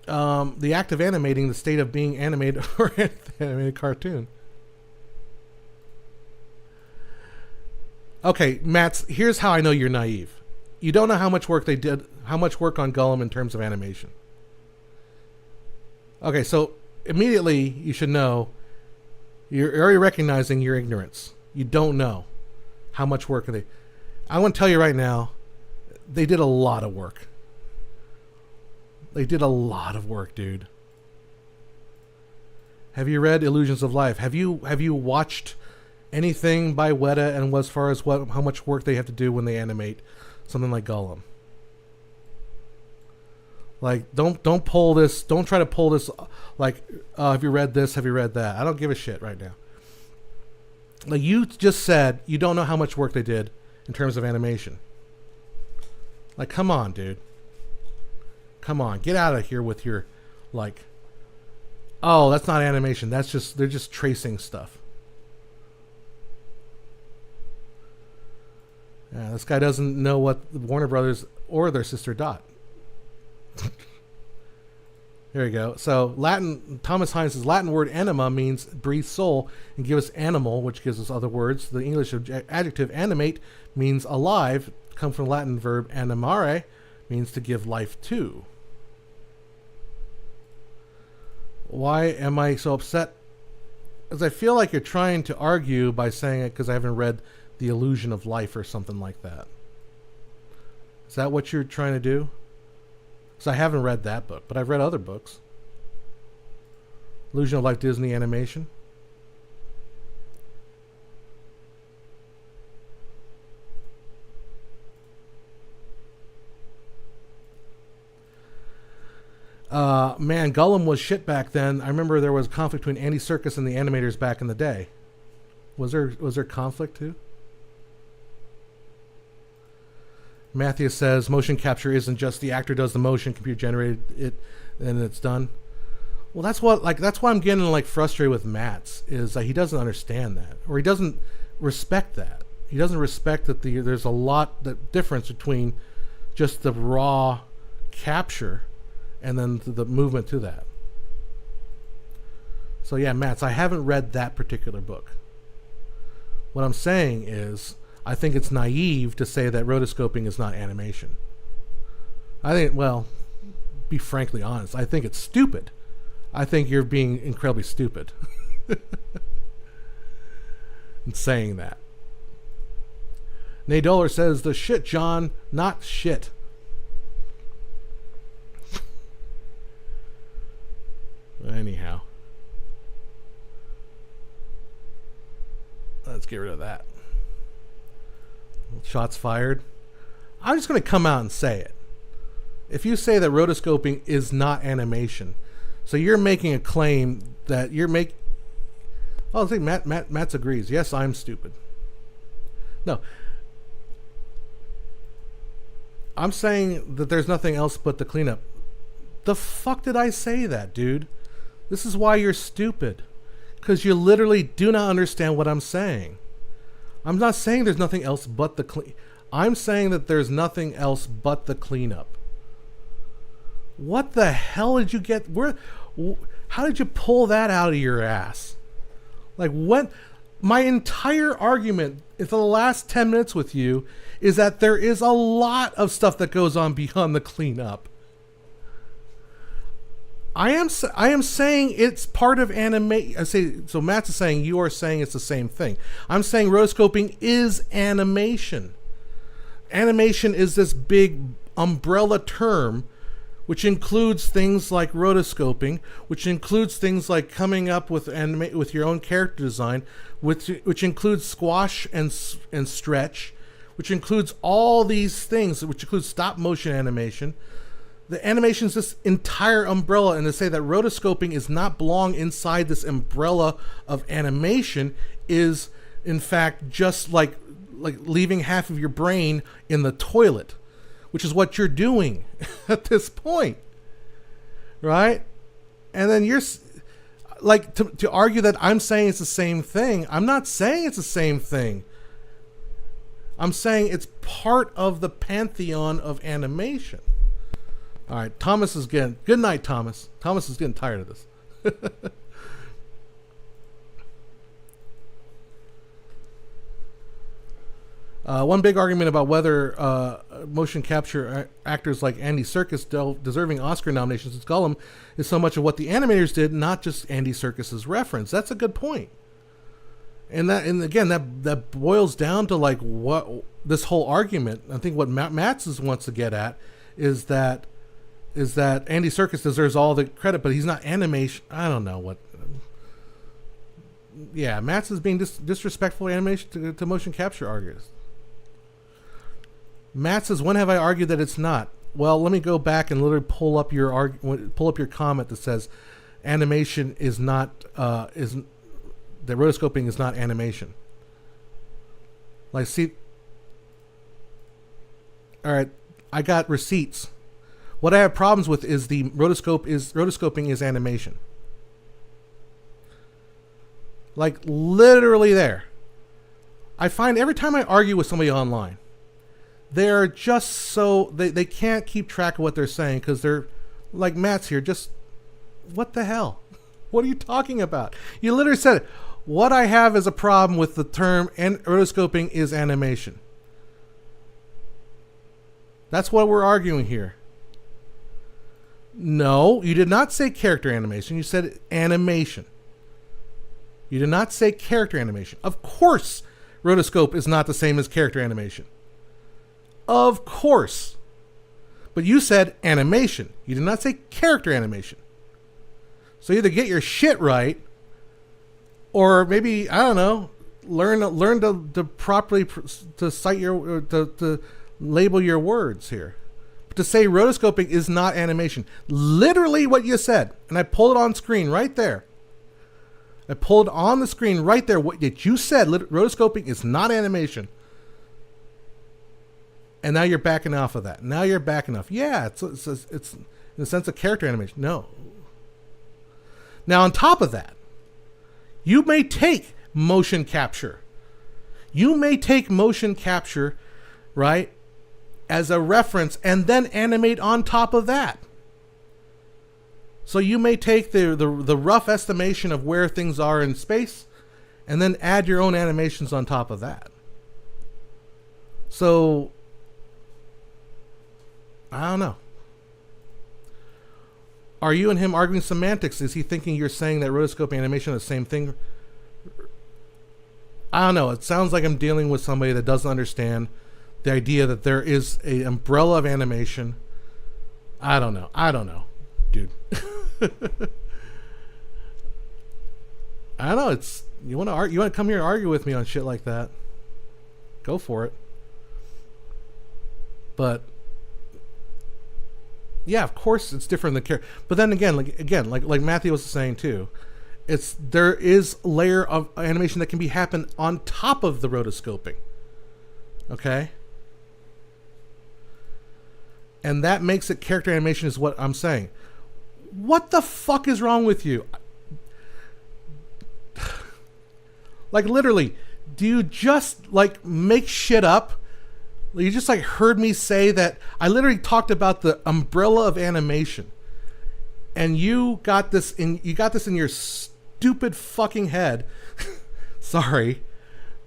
The act of animating, the state of being animated or animated cartoon. Okay, Matt, here's how I know you're naive. You don't know how much work on Gollum in terms of animation. Okay, so immediately you should know You're already recognizing your ignorance. You don't know how much work they. I want to tell you right now, they did a lot of work. They did a lot of work, dude. Have you read Illusions of Life? Have you watched anything by Weta and as far as how much work they have to do when they animate something like Gollum? Like, don't pull this. Don't try to pull this. Like, have you read this? Have you read that? I don't give a shit right now. Like, you just said you don't know how much work they did in terms of animation. Like, come on, dude. Come on, get out of here with your, like, oh, that's not animation. That's just, they're just tracing stuff. Yeah, this guy doesn't know what Warner Brothers or their sister Dot. There you go. So Latin, Thomas Hines' Latin word anima means breathe soul and give us animal, which gives us other words. The English adjective animate means alive, comes from Latin verb animare, means to give life to. Why am I so upset? Because I feel like you're trying to argue by saying it because I haven't read The Illusion of Life or something like that. Is that what you're trying to do? Because I haven't read that book, but I've read other books. Illusion of Life Disney animation. Man, Gollum was shit back then. I remember there was conflict between Andy Serkis and the animators back in the day. Was there conflict too? Matthew says motion capture isn't just the actor does the motion, computer generated it, and it's done. Well, that's why I'm getting like frustrated with Matt's is that he doesn't understand that, or he doesn't respect that. He doesn't respect that there's a lot the difference between just the raw capture and then the movement to that. So yeah, Matts, I haven't read that particular book. What I'm saying is, I think it's naive to say that rotoscoping is not animation. I think, well, be frankly honest, I think it's stupid. I think you're being incredibly stupid in saying that. Nadoler says, the shit, John, not shit. Anyhow, let's get rid of that. Shots fired. I'm just going to come out and say it. If you say that rotoscoping is not animation, so you're making a claim that you're making. Oh, I think Matt agrees. Yes, I'm stupid. No, I'm saying that there's nothing else but the cleanup. The fuck did I say that, dude? This is why you're stupid. Because you literally do not understand what I'm saying. I'm not saying there's nothing else but the clean. I'm saying that there's nothing else but the cleanup. What the hell did you get? How did you pull that out of your ass? Like, what? My entire argument for the last 10 minutes with you is that there is a lot of stuff that goes on beyond the cleanup. I am saying it's part of anime. So Matt's is saying you are saying it's the same thing. I'm saying rotoscoping is animation. Animation is this big umbrella term which includes things like rotoscoping, which includes things like coming up with with your own character design, which includes squash and stretch, which includes all these things, which includes stop motion animation. The animation is this entire umbrella, and to say that rotoscoping is not belong inside this umbrella of animation is, in fact, just like leaving half of your brain in the toilet, which is what you're doing at this point, right? And then you're like to argue that I'm saying it's the same thing. I'm not saying it's the same thing. I'm saying it's part of the pantheon of animation. All right, Thomas is getting... Good night, Thomas. Thomas is getting tired of this. One big argument about whether motion capture actors like Andy Serkis deserving Oscar nominations as Gollum is so much of what the animators did, not just Andy Serkis's reference. That's a good point. And again, that boils down to like what this whole argument. I think what Matz wants to get at is that Andy Serkis deserves all the credit, but he's not animation. I don't know what. Yeah, Matz is being disrespectful animation to motion capture artists. Matt says, "When have I argued that it's not?" Well, let me go back and literally pull up your comment that says animation is not that rotoscoping is not animation. Like, see, all right, I got receipts. What I have problems with is the rotoscoping is animation. Like, literally there. I find every time I argue with somebody online, they're just so they can't keep track of what they're saying because they're like Matt's here. Just what the hell? What are you talking about? You literally said it. What I have is a problem with the term rotoscoping is animation. That's what we're arguing here. No, you did not say character animation. You said animation. You did not say character animation. Of course, rotoscope is not the same as character animation. Of course. But you said animation. You did not say character animation. So either get your shit right, or maybe, I don't know, learn to properly to cite your to label your words here. But to say rotoscoping is not animation, literally what you said, and I pulled it on screen right there. I pulled on the screen right there what you said. Rotoscoping is not animation. And now you're backing off of that. Now you're backing off. Yeah, it's in the sense of character animation. No. Now on top of that, you may take motion capture. You may take motion capture, right, as a reference and then animate on top of that. So you may take the rough estimation of where things are in space and then add your own animations on top of that. So, I don't know. Are you and him arguing semantics? Is he thinking you're saying that rotoscoping and animation are the same thing? I don't know. It sounds like I'm dealing with somebody that doesn't understand the idea that there is an umbrella of animation. I don't know, dude. I don't know. It's you want to come here and argue with me on shit like that? Go for it. But yeah, of course it's different than character. But then again, like Matthew was saying too, there is a layer of animation that can be happen on top of the rotoscoping. Okay? And that makes it character animation is what I'm saying. What the fuck is wrong with you? Like, literally, do you just like make shit up? You just like heard me say that I literally talked about the umbrella of animation, and you got this in your stupid fucking head. Sorry,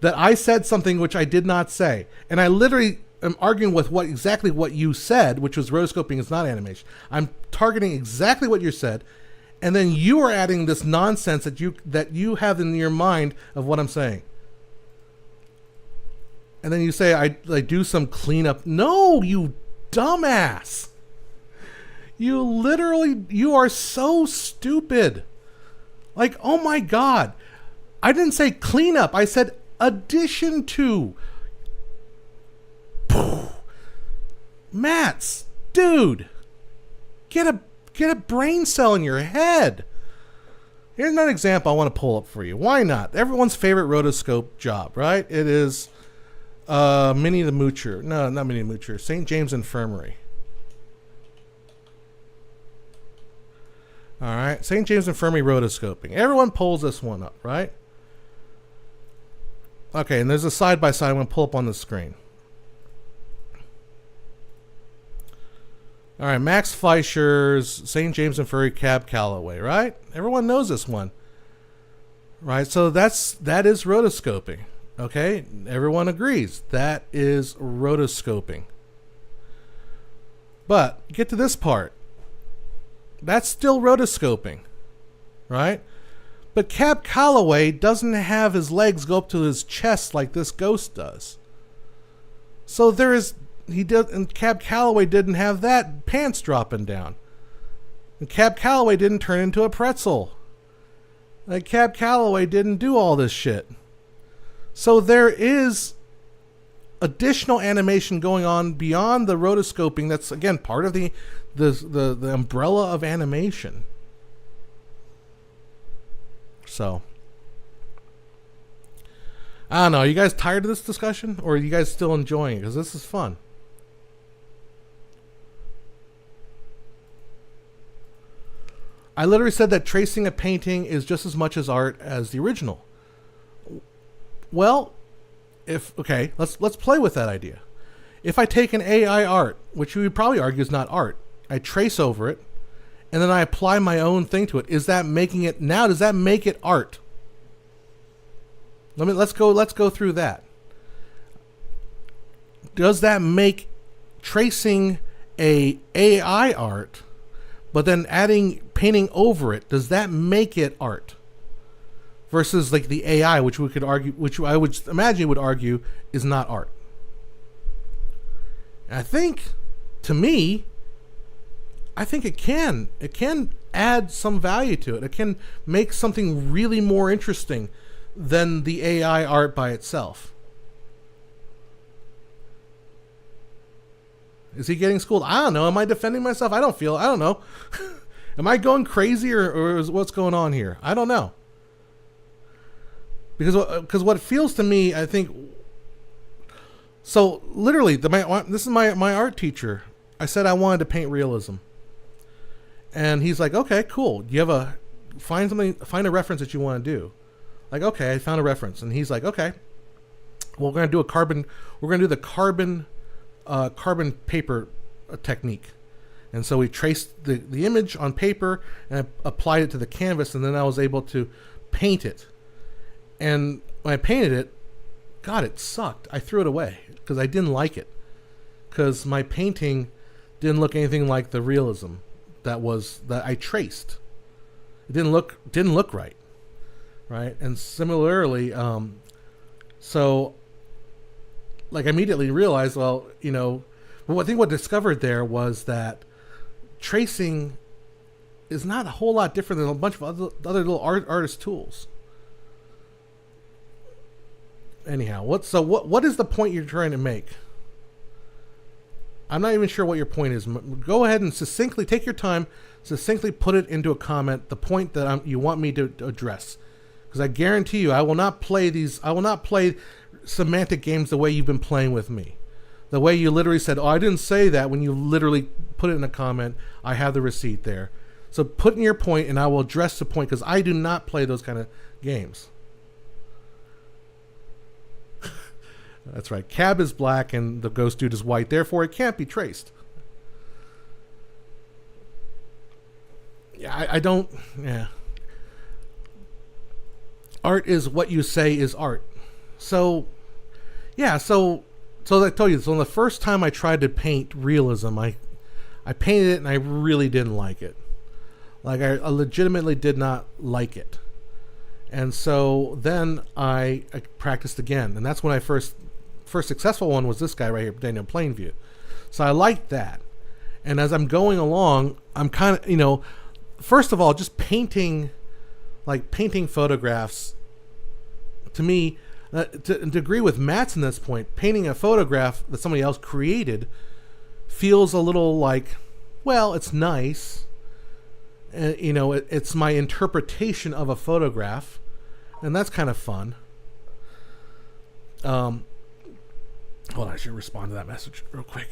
that I said something which I did not say, and I literally am arguing with exactly what you said, which was rotoscoping is not animation. I'm targeting exactly what you said, and then you are adding this nonsense that you have in your mind of what I'm saying. And then you say I do some cleanup. No, you dumbass. You are so stupid. Like, oh my God. I didn't say cleanup. I said addition to. Mats, dude. Get a brain cell in your head. Here's another example I want to pull up for you. Why not? Everyone's favorite rotoscope job, right? It is Minnie the Moocher. No, not Minnie the Moocher. St. James Infirmary. All right. St. James Infirmary rotoscoping. Everyone pulls this one up, right? Okay, and there's a side-by-side I'm going to pull up on the screen. All right, Max Fleischer's St. James Infirmary Cab Calloway, right? Everyone knows this one. Right? So that is rotoscoping. Okay, everyone agrees that is rotoscoping. But get to this part. That's still rotoscoping, right? But Cab Calloway doesn't have his legs go up to his chest like this ghost does. So and Cab Calloway didn't have that pants dropping down. And Cab Calloway didn't turn into a pretzel. Like Cab Calloway didn't do all this shit. So there is additional animation going on beyond the rotoscoping. That's again part of the umbrella of animation. So I don't know. Are you guys tired of this discussion, or are you guys still enjoying it? Because this is fun. I literally said that tracing a painting is just as much as art as the original. Well, let's play with that idea. If I take an AI art, which you would probably argue is not art, I trace over it, and then I apply my own thing to it. Is that making it now? Does that make it art? Let's go through that. Does that make tracing a AI art, but then adding painting over it, does that make it art? Versus like the AI, which we could argue, which I would imagine you would argue is not art. And I think, to me, I think it can add some value to it. It can make something really more interesting than the AI art by itself. Is he getting schooled? I don't know. Am I defending myself? I don't know. Am I going crazy or is what's going on here? I don't know. Because what it feels to me, I think. So literally, this is my art teacher. I said I wanted to paint realism, and he's like, "Okay, cool. Find a reference that you want to do." Like, okay, I found a reference, and he's like, "Okay, well, we're gonna do the carbon paper technique." And so we traced the image on paper and I applied it to the canvas, and then I was able to paint it. And when I painted it, God, it sucked. I threw it away because I didn't like it. Because my painting didn't look anything like the realism that I traced. It didn't look right. Right? And similarly, so like I immediately realized, well, I think what I discovered there was that tracing is not a whole lot different than a bunch of other little artist tools. Anyhow, what is the point you're trying to make? I'm not even sure what your point is. Go ahead and succinctly take your time, succinctly put it into a comment. The point that you want me to address, because I guarantee you, I will not play semantic games the way you've been playing with me. The way you literally said, "Oh, I didn't say that," when you literally put it in a comment. I have the receipt there. So put in your point, and I will address the point, because I do not play those kind of games. That's right. Cab is black and the ghost dude is white. Therefore, it can't be traced. Yeah, I don't... Yeah. Art is what you say is art. So, yeah, so I told you, so the first time I tried to paint realism, I painted it and I really didn't like it. Like, I legitimately did not like it. And so then I practiced again. And that's when I first successful one was this guy right here, Daniel Plainview. So I liked that. And as I'm going along, I'm kind of, first of all, just painting photographs, to me, to agree with Matt's in this point, painting a photograph that somebody else created feels a little like, well, it's nice. It's my interpretation of a photograph, and that's kind of fun. Hold on, I should respond to that message real quick.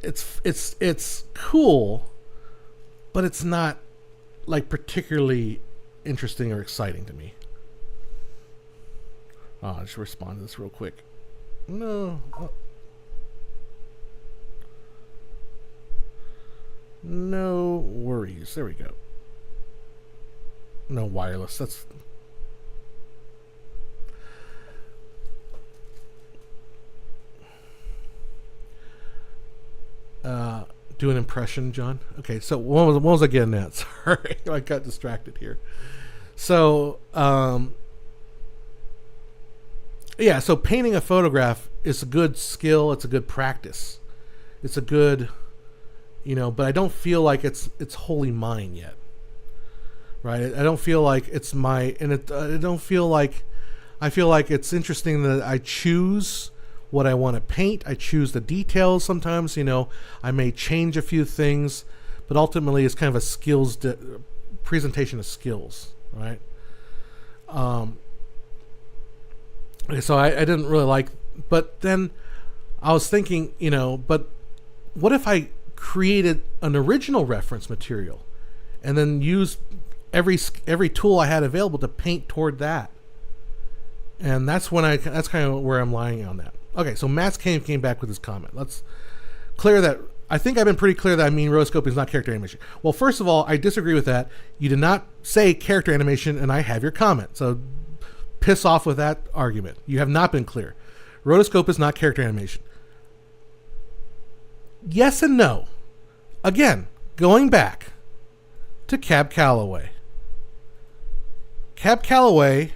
It's cool, but it's not like particularly interesting or exciting to me. I should respond to this real quick. No. No worries. There we go. No wireless. That's... Do an impression, John. Okay, so what was I getting at? Sorry, I got distracted here. So, yeah, so painting a photograph is a good skill. It's a good practice. It's a good, but I don't feel like it's wholly mine yet. Right? I don't feel like it's my, and I don't feel like, I feel like it's interesting that I choose what I want to paint. I choose the details sometimes, I may change a few things, but ultimately it's kind of a skills, presentation of skills, right? So I didn't really like, but then I was thinking, but what if I created an original reference material and then used every tool I had available to paint toward that? And that's kind of where I'm lying on that. Okay, so Matt came back with his comment. Let's clear that. I think I've been pretty clear that I mean rotoscoping is not character animation. Well, first of all, I disagree with that. You did not say character animation, and I have your comment. So piss off with that argument. You have not been clear. Rotoscope is not character animation. Yes and no. Again, going back to Cab Calloway. Cab Calloway,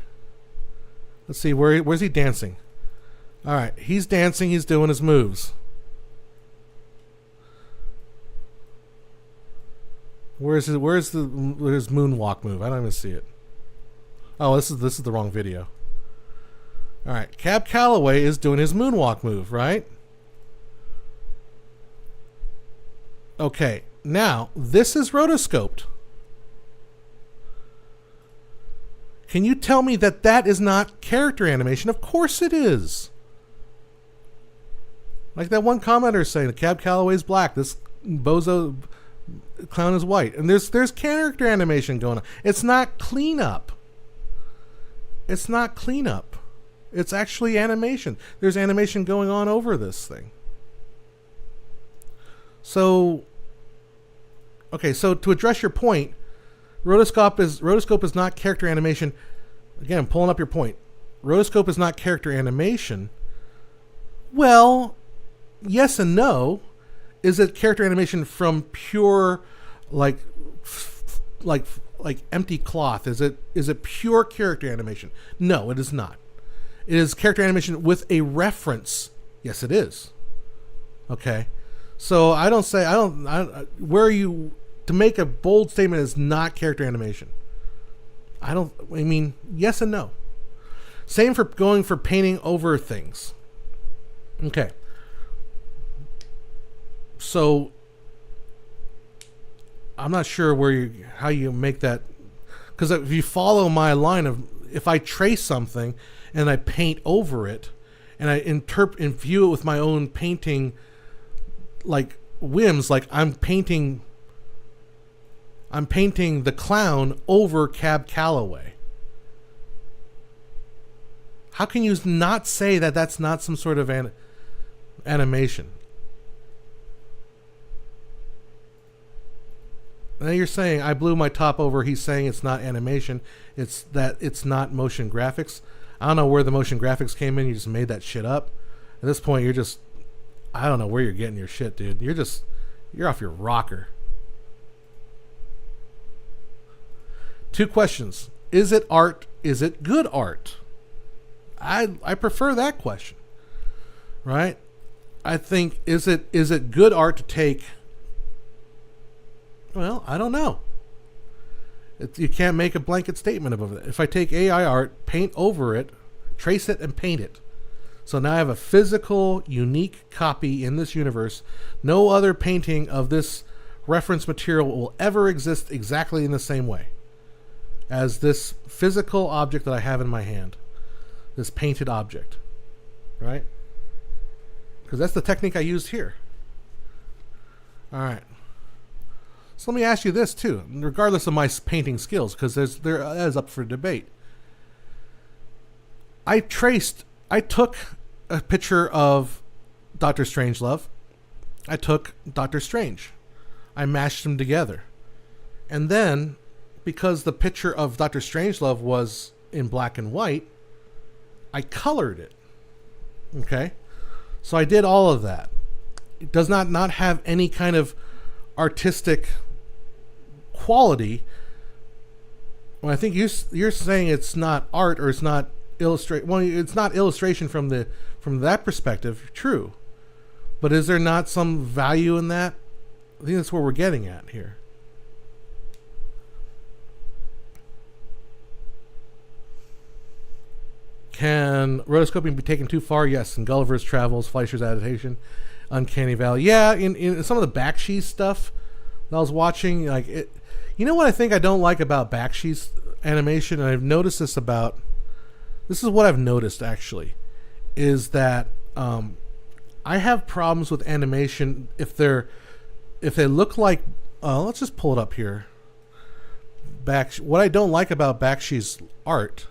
let's see, where's he dancing? All right, he's dancing, he's doing his moves. Where's his moonwalk move? I don't even see it. Oh, this is the wrong video. All right, Cab Calloway is doing his moonwalk move, right? Okay, now this is rotoscoped. Can you tell me that is not character animation? Of course it is. Like that one commenter saying, Cab Calloway's black, this bozo clown is white. And there's character animation going on. It's not cleanup. It's not cleanup. It's actually animation. There's animation going on over this thing. So, okay, so to address your point, rotoscope is not character animation. Again, I'm pulling up your point. Rotoscope is not character animation. Well, yes and no. Is it character animation from pure, like empty cloth? Is it pure character animation? No, it is not. It is character animation with a reference. Yes, it is. Okay, so where are you to make a bold statement is not character animation? I mean, yes and no. Same for going for painting over things. Okay. So I'm not sure how you make that, because if you follow my line of, if I trace something and I paint over it and I interpret and view it with my own painting like whims, like I'm painting the clown over Cab Calloway. How can you not say that that's not some sort of animation? Now you're saying I blew my top over. He's saying it's not animation. It's not motion graphics. I don't know where the motion graphics came in. You just made that shit up. At this point, I don't know where you're getting your shit, dude. You're off your rocker. 2 questions. Is it art? Is it good art? I prefer that question. Right? I think, is it good art to take? Well, I don't know. You can't make a blanket statement of it. If I take AI art, paint over it, trace it, and paint it. So now I have a physical, unique copy in this universe. No other painting of this reference material will ever exist exactly in the same way as this physical object that I have in my hand. This painted object. Right? Because that's the technique I used here. All right. So let me ask you this too, regardless of my painting skills, because that is up for debate. I took a picture of Dr. Strangelove. I took Dr. Strange. I mashed them together. And then, because the picture of Dr. Strangelove was in black and white, I colored it. Okay? So I did all of that. It does not have any kind of artistic quality. Well, I think you're saying it's not art or it's not illustrate. Well, it's not illustration from that perspective. True, but is there not some value in that? I think that's where we're getting at here. Can rotoscoping be taken too far? Yes. In Gulliver's Travels, Fleischer's adaptation, Uncanny Valley. Yeah, in some of the Bakshi's stuff that I was watching, like it. You know what I think I don't like about Bakshi's animation, and I've noticed this about. This is what I've noticed actually, is that I have problems with animation if they look like. Let's just pull it up here. What I don't like about Bakshi's art.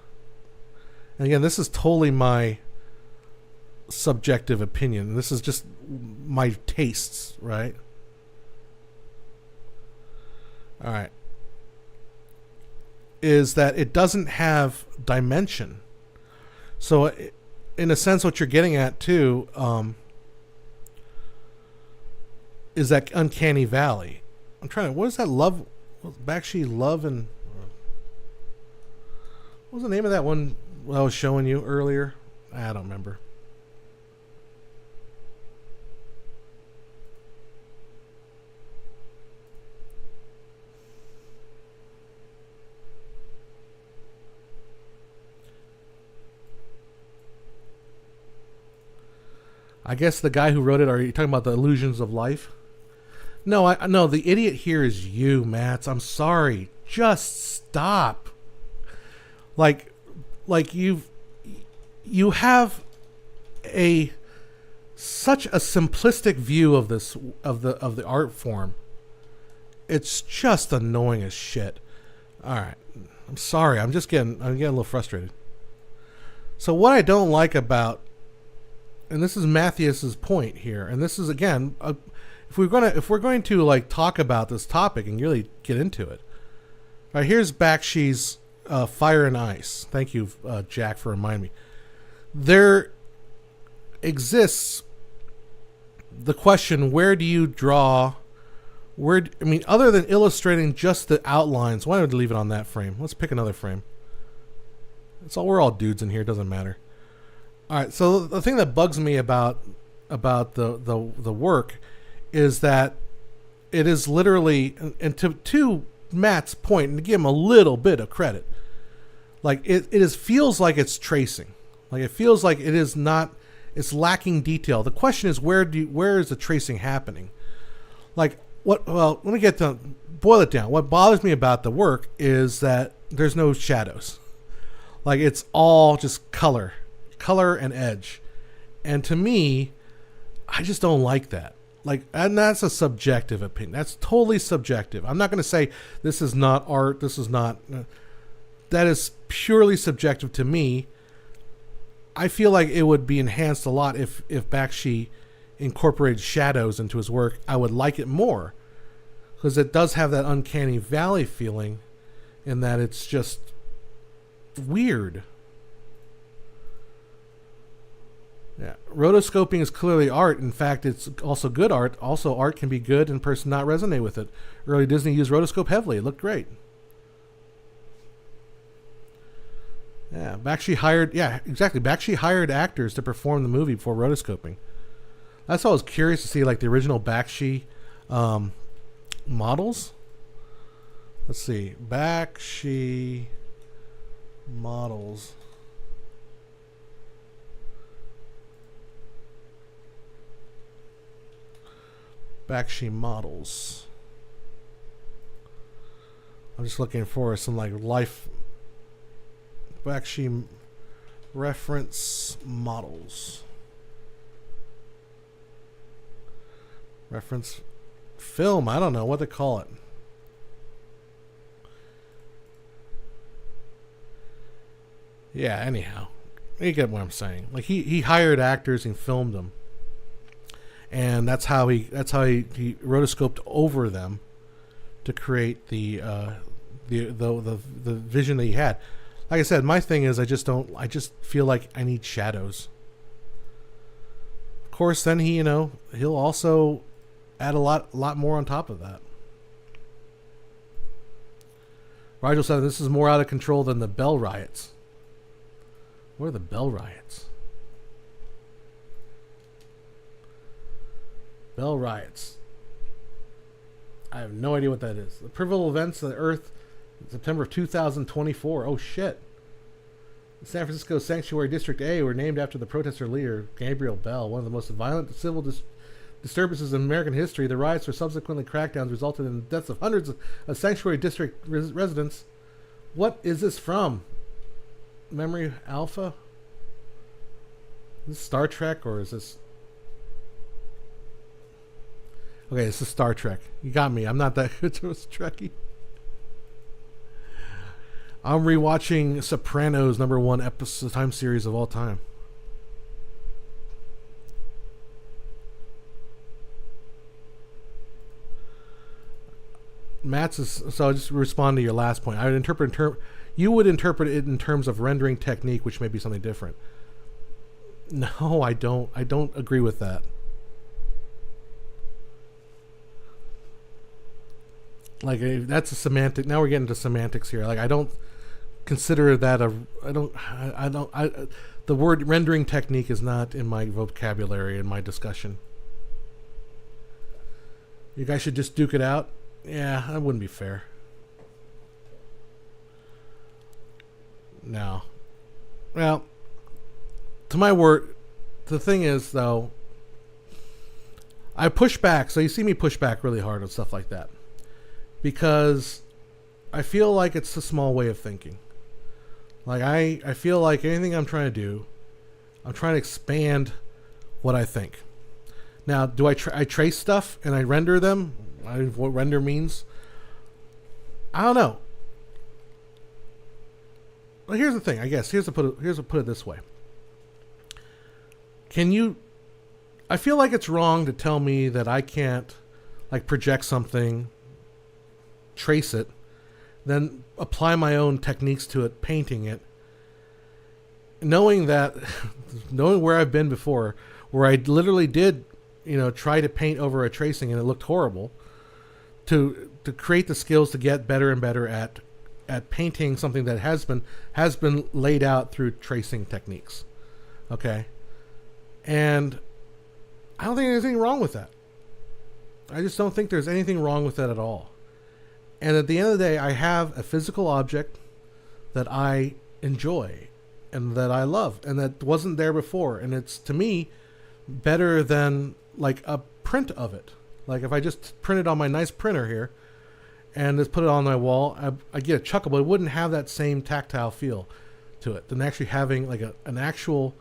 And again, this is totally my subjective opinion. This is just my tastes, right? All right. Is that it doesn't have dimension. So, in a sense, what you're getting at, too, is that uncanny valley. I'm trying to... What is that love... Bakshi Love and... What was the name of that one I was showing you earlier? I don't remember. I guess the guy who wrote it, are you talking about the illusions of life? No, no, the idiot here is you, Mats. I'm sorry. Just stop. Like you have such a simplistic view of this of the art form. It's just annoying as shit. All right. I'm sorry. I'm getting a little frustrated. So what I don't like about, and this is Matthias's point here, and this is again, if we're going to like talk about this topic and really get into it. All right, here's Bakshi's Fire and Ice. Thank you, Jack, for reminding me. There exists the question: where do you draw? Other than illustrating just the outlines, why don't we leave it on that frame? Let's pick another frame. We're all dudes in here. It doesn't matter. All right. So the thing that bugs me about the work is that it is literally, and to Matt's point, and to give him a little bit of credit, like it feels like it's tracing. Like it feels like it is not. It's lacking detail. The question is where is the tracing happening? Like what? Well, let me get to boil it down. What bothers me about the work is that there's no shadows. Like it's all just color and edge, and to me, I just don't like that. Like, and that's a subjective opinion. That's totally subjective. I'm not going to say this is not art. This is not. That is purely subjective to me. I feel like it would be enhanced a lot if Bakshi incorporated shadows into his work. I would like it more because it does have that uncanny valley feeling, in that it's just weird. Yeah, rotoscoping is clearly art. In fact, it's also good art. Also, art can be good and person not resonate with it. Early Disney used rotoscope heavily. It looked great. Yeah, Bakshi hired. Yeah, exactly. Bakshi hired actors to perform the movie before rotoscoping. That's why I was curious to see like the original Bakshi models. Let's see, Bakshi models. Bakshi models. I'm just looking for some like life Bakshi reference models. Reference film. I don't know what they call it. Yeah, anyhow. You get what I'm saying. Like he hired actors and filmed them. And that's how he rotoscoped over them to create the vision that he had. Like I said, my thing is I just feel like I need shadows. Of course, then he'll also add a lot more on top of that. Rigel said this is more out of control than the Bell riots. What are the Bell riots? Bell riots. I have no idea what that is. The pivotal events of the Earth, September of 2024. Oh shit! The San Francisco Sanctuary District A were named after the protester leader Gabriel Bell. One of the most violent civil disturbances in American history. The riots or subsequently crackdowns resulted in the deaths of hundreds of Sanctuary District residents. What is this from? Memory Alpha? Is this Star Trek or is this... Okay, this is Star Trek. You got me. I'm not that good to a Trekkie. I'm rewatching Sopranos #1 episode time series of all time. Matt's is, so I'll just respond to your last point. I would interpret you would interpret it in terms of rendering technique, which may be something different. No, I don't. I don't agree with that. Like that's a semantic. Now we're getting into semantics here. Like I don't consider that a. The word rendering technique is not in my vocabulary in my discussion. You guys should just duke it out. Yeah, that wouldn't be fair. No. Well, to my word, the thing is though, I push back. So you see me push back really hard on stuff like that. Because I feel like it's a small way of thinking. Like I feel like anything I'm trying to do, I'm trying to expand what I think. Now, do I trace stuff and I render them? What render means? I don't know. Well, here's the thing. I guess here's to put it this way. Can you? I feel like it's wrong to tell me that I can't, like, project something, trace it, then apply my own techniques to it, painting it, knowing where I've been before, where I literally did, try to paint over a tracing and it looked horrible, to create the skills to get better and better at painting something that has been laid out through tracing techniques. Okay? And I don't think there's anything wrong with that. I just don't think there's anything wrong with that at all. And at the end of the day, I have a physical object that I enjoy and that I love and that wasn't there before. And it's, to me, better than like a print of it. Like if I just print it on my nice printer here and just put it on my wall, I get a chuckle, but it wouldn't have that same tactile feel to it than actually having like an actual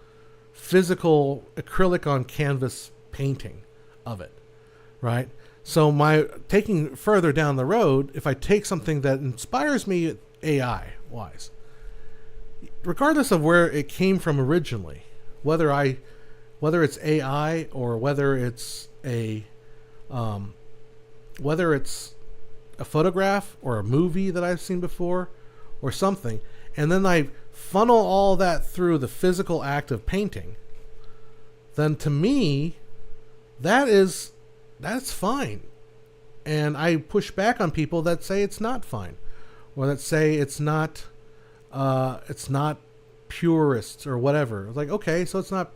physical acrylic on canvas painting of it, right? So my taking further down the road, if I take something that inspires me AI wise, regardless of where it came from originally, whether it's AI or whether it's a photograph or a movie that I've seen before or something, and then I funnel all that through the physical act of painting, then to me, that's fine. And I push back on people that say it's not fine, or that say it's not purists or whatever. It's like, okay, so it's not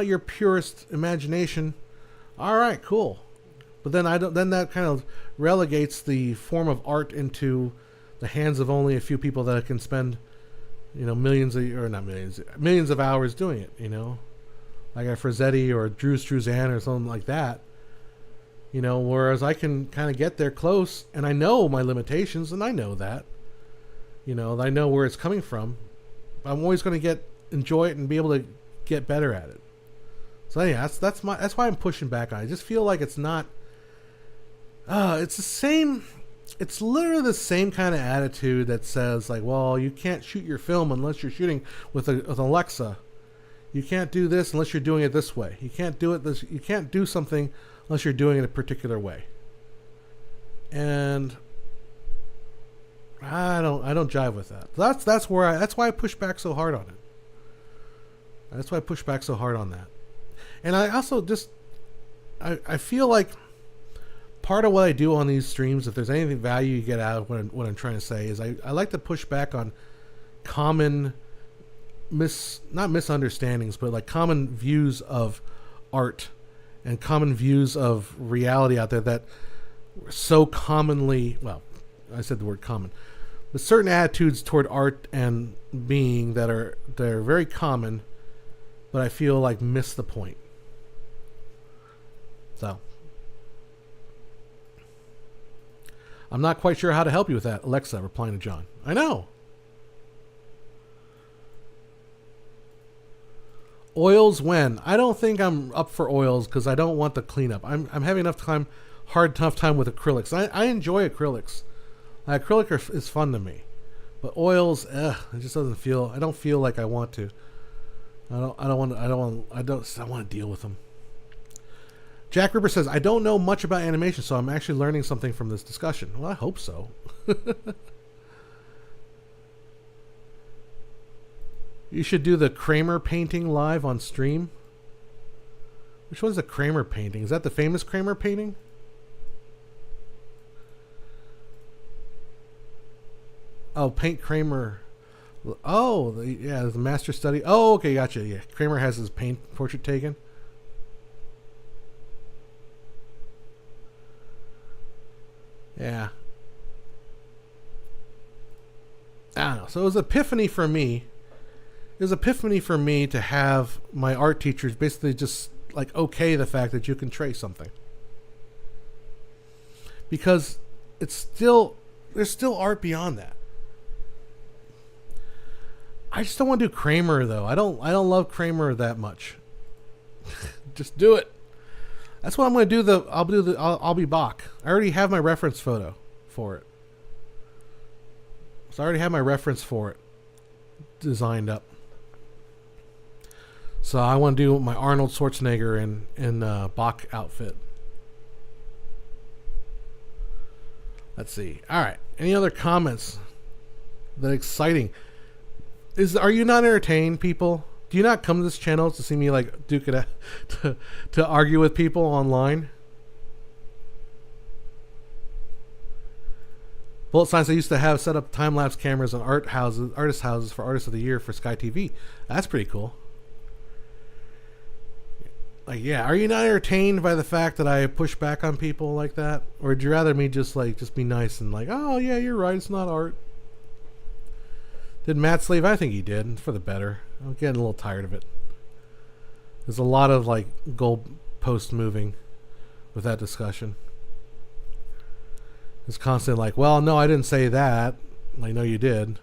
your purest imagination. All right, cool. But then then that kind of relegates the form of art into the hands of only a few people that can spend, millions of hours doing it, like a Frazzetti or a Drew Struzan or something like that. Whereas I can kind of get there close, and I know my limitations, and I know that. I know where it's coming from. I'm always going to enjoy it and be able to get better at it. So yeah, that's why I'm pushing back on it. I just feel like it's not. It's the same. It's literally the same kind of attitude that says like, well, you can't shoot your film unless you're shooting with an Alexa. You can't do this unless you're doing it this way. You can't do it. You can't do something unless you're doing it a particular way. And I don't jive with that. That's why I push back so hard on it. That's why I push back so hard on that. And I also I feel like part of what I do on these streams, if there's anything value you get out of what I'm trying to say, is I like to push back on common not misunderstandings, but like common views of art and common views of reality out there that so commonly, well, I said the word common, but certain attitudes toward art and being they're very common, but I feel like miss the point. So I'm not quite sure how to help you with that, Alexa, replying to John. I know. Oils when? I don't think I'm up for oils because I don't want the cleanup. I'm having enough time with acrylics. I enjoy acrylics. Acrylic is fun to me, but oils, it just doesn't feel. I don't feel like I want to. I don't want to deal with them. Jack Ripper says, I don't know much about animation, so I'm actually learning something from this discussion. Well, I hope so. You should do the Kramer painting live on stream. Which one's the Kramer painting? Is that the famous Kramer painting? Oh, Paint Kramer. Oh, the master study. Oh, okay, gotcha. Yeah, Kramer has his paint portrait taken. Yeah. I don't know. So it was epiphany for me. It was epiphany for me to have my art teachers basically just like okay the fact that you can trace something. Because there's still art beyond that. I just don't want to do Kramer though. I don't love Kramer that much. Just do it. That's what I'm going to do. I'll be Bach. I already have my reference photo for it. So I already have my reference for it designed up. So I want to do my Arnold Schwarzenegger in Bach outfit. Let's see. All right. Any other comments? That exciting. Are you not entertained, people? Do you not come to this channel to see me like duke it out to argue with people online? Bullet Science, I used to have set up time-lapse cameras on artist houses for Artist of the Year for Sky TV. That's pretty cool. Like, yeah, are you not entertained by the fact that I push back on people like that? Or would you rather me just be nice and like, oh yeah, you're right, it's not art? Did Matt Slave? I think he did, for the better. I'm getting a little tired of it. There's a lot of like goal post moving with that discussion. It's constantly like, well, no, I didn't say that. I know you did.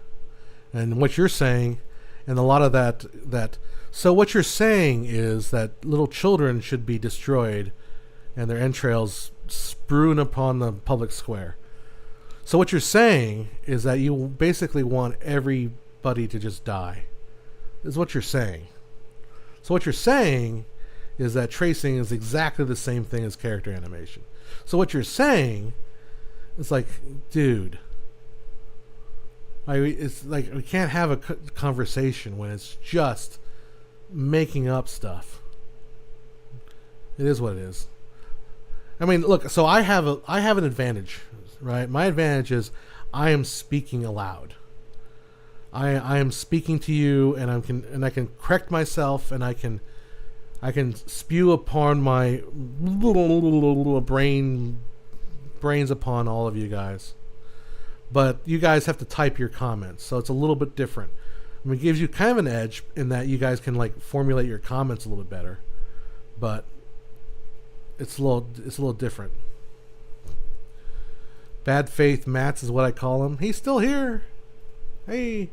And what you're saying, and a lot of that. So what you're saying is that little children should be destroyed and their entrails strewn upon the public square. So what you're saying is that you basically want everybody to just die. Is what you're saying. So what you're saying is that tracing is exactly the same thing as character animation. So what you're saying is like, dude, it's like we can't have a conversation when it's just making up stuff. It is what it is. I mean, look, so I have an advantage, right? My advantage is I am speaking aloud. I am speaking to you, and I can correct myself, and I can spew upon my little brains upon all of you guys. But you guys have to type your comments, so it's a little bit different. I mean, it gives you kind of an edge in that you guys can like formulate your comments a little bit better, but it's a little different. Bad Faith Mats is what I call him. He's still here. Hey.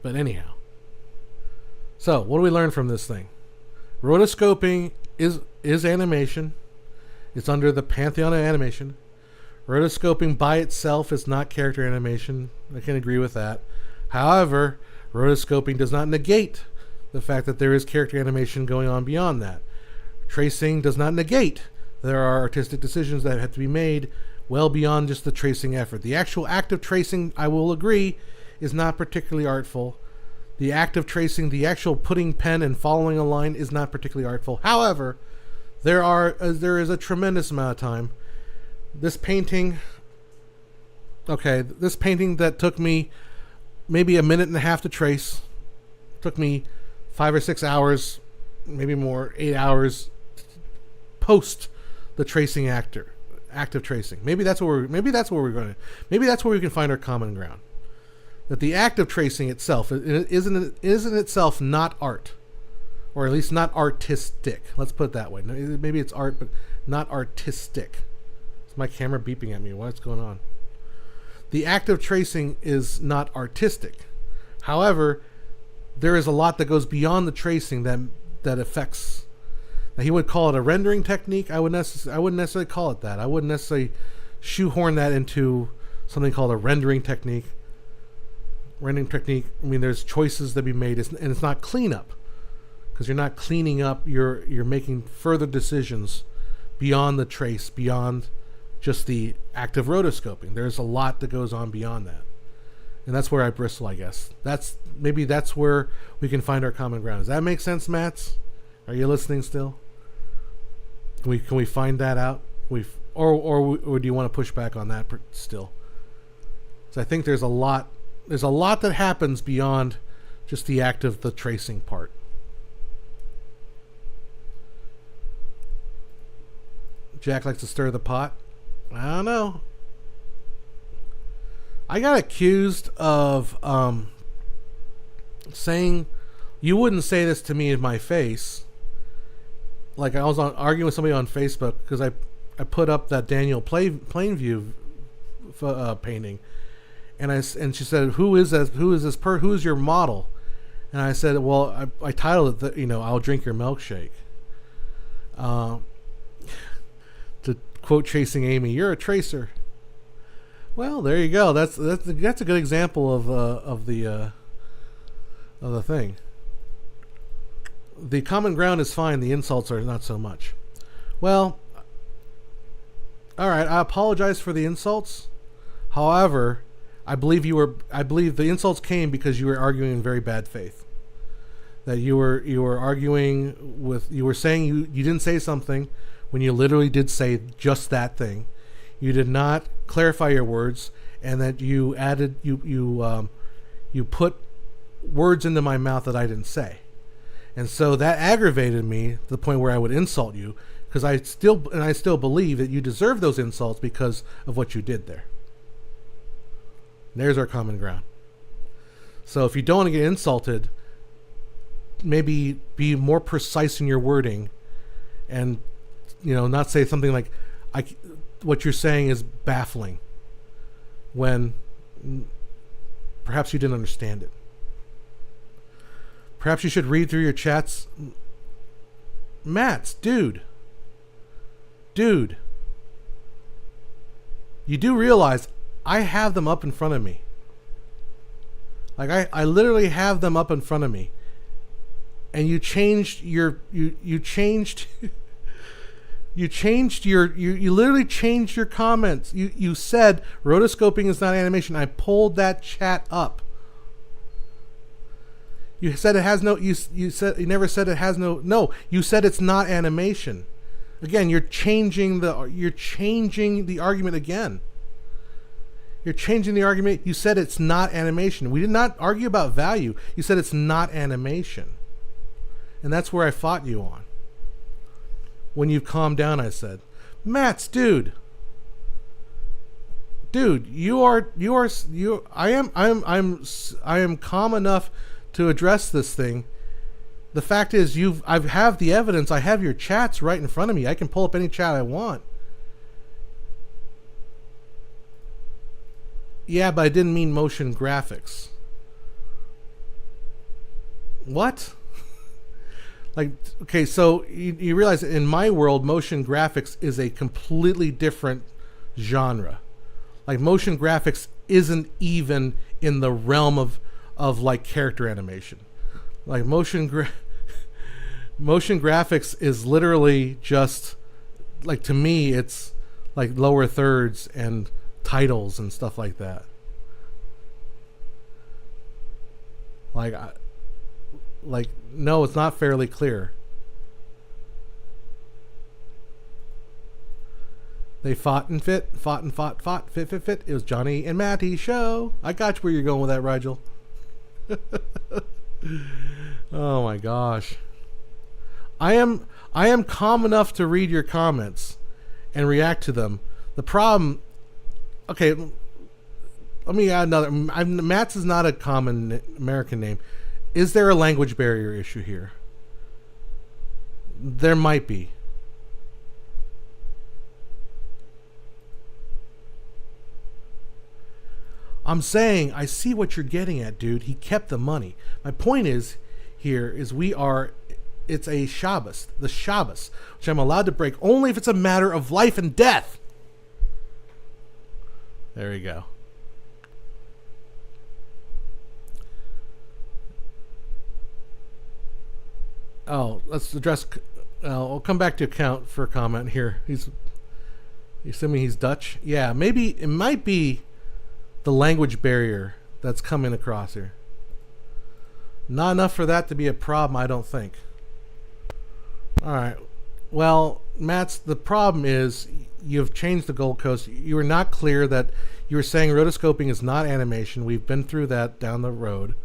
But anyhow. So, what do we learn from this thing? Rotoscoping is animation. It's under the pantheon of animation. Rotoscoping by itself is not character animation. I can agree with that. However, rotoscoping does not negate the fact that there is character animation going on beyond that. Tracing does not negate there are artistic decisions that have to be made well beyond just the tracing effort. The actual act of tracing, I will agree, is not particularly artful. The act of tracing, the actual putting pen and following a line is not particularly artful. However, there is a tremendous amount of time. This painting that took me maybe a minute and a half to trace, took me 5 or 6 hours, maybe more, 8 hours post the tracing active tracing. Maybe that's where we can find our common ground. That the act of tracing itself isn't itself not art, or at least not artistic. Let's put it that way. Maybe it's art, but not artistic. It's my camera beeping at me. What's going on? The act of tracing is not artistic. However, there is a lot that goes beyond the tracing that affects. Now, he would call it a rendering technique. I wouldn't necessarily call it that. I wouldn't necessarily shoehorn that into something called a rendering technique. Rendering technique, I mean, there's choices that be made, and it's not cleanup, because you're not cleaning up. You're making further decisions beyond the trace, beyond just the act of rotoscoping. There's a lot that goes on beyond that, and that's where I bristle, I guess. That's where we can find our common ground. Does that make sense, Mats? Are you listening still? Can we find that out? Or do you want to push back on that still? So I think there's a lot that happens beyond just the act of the tracing part. Jack likes to stir the pot. I don't know. I got accused of saying, you wouldn't say this to me in my face. Like, I was arguing with somebody on Facebook because I put up that Daniel Plainview painting, and she said, who is your model? And I said, well, I titled it, I'll drink your milkshake. To quote Chasing Amy, you're a tracer. Well, there you go. That's a good example of the thing. The common ground is fine. The insults are not so much. Well, all right. I apologize for the insults. However, I believe the insults came because you were arguing in very bad faith. That you were saying you didn't say something when you literally did say just that thing. You did not clarify your words, and that you added you put words into my mouth that I didn't say. And so that aggravated me to the point where I would insult you, because I still believe that you deserve those insults because of what you did there. There's our common ground. So if you don't want to get insulted, maybe be more precise in your wording, and not say something like, what you're saying is baffling, when perhaps you didn't understand it. Perhaps you should read through your chats. Mats, dude. You do realize I have them up in front of me. Like, I literally have them up in front of me. And you literally changed your comments. You said rotoscoping is not animation. I pulled that chat up. You said it has no. You never said it has no. No, you said it's not animation. Again, you're changing the argument again. You're changing the argument. You said it's not animation. We did not argue about value. You said it's not animation, and that's where I fought you on. When you calmed down, I said, Mats, dude, I am calm enough to address this thing. The fact is, I have the evidence. I have your chats right in front of me. I can pull up any chat I want. Yeah, but I didn't mean motion graphics. What? Like, okay, so you realize that in my world, motion graphics is a completely different genre. Like, motion graphics isn't even in the realm of like character animation. Like, motion graphics is literally just, like, to me, it's like lower thirds and titles and stuff like that. Like, Like, no, it's not fairly clear. They fought and fit, fought and fought, fit, fit, fit. It was Johnny and Matty's show. I got you where you're going with that, Rigel. Oh my gosh. I am calm enough to read your comments and react to them. The problem, okay, let me add another. Matt's is not a common American name. Is there a language barrier issue here? There might be. I'm saying, I see what you're getting at, dude. He kept the money. My point is, here is it's a Shabbos, the Shabbos, which I'm allowed to break only if it's a matter of life and death. There we go. Oh, let's address. I'll come back to account for a comment here. He's assuming he's Dutch. Yeah, maybe it might be the language barrier that's coming across here. Not enough for that to be a problem, I don't think. All right. Well, Matt's, the problem is you've changed the goalpost. You were not clear that you were saying rotoscoping is not animation. We've been through that down the road.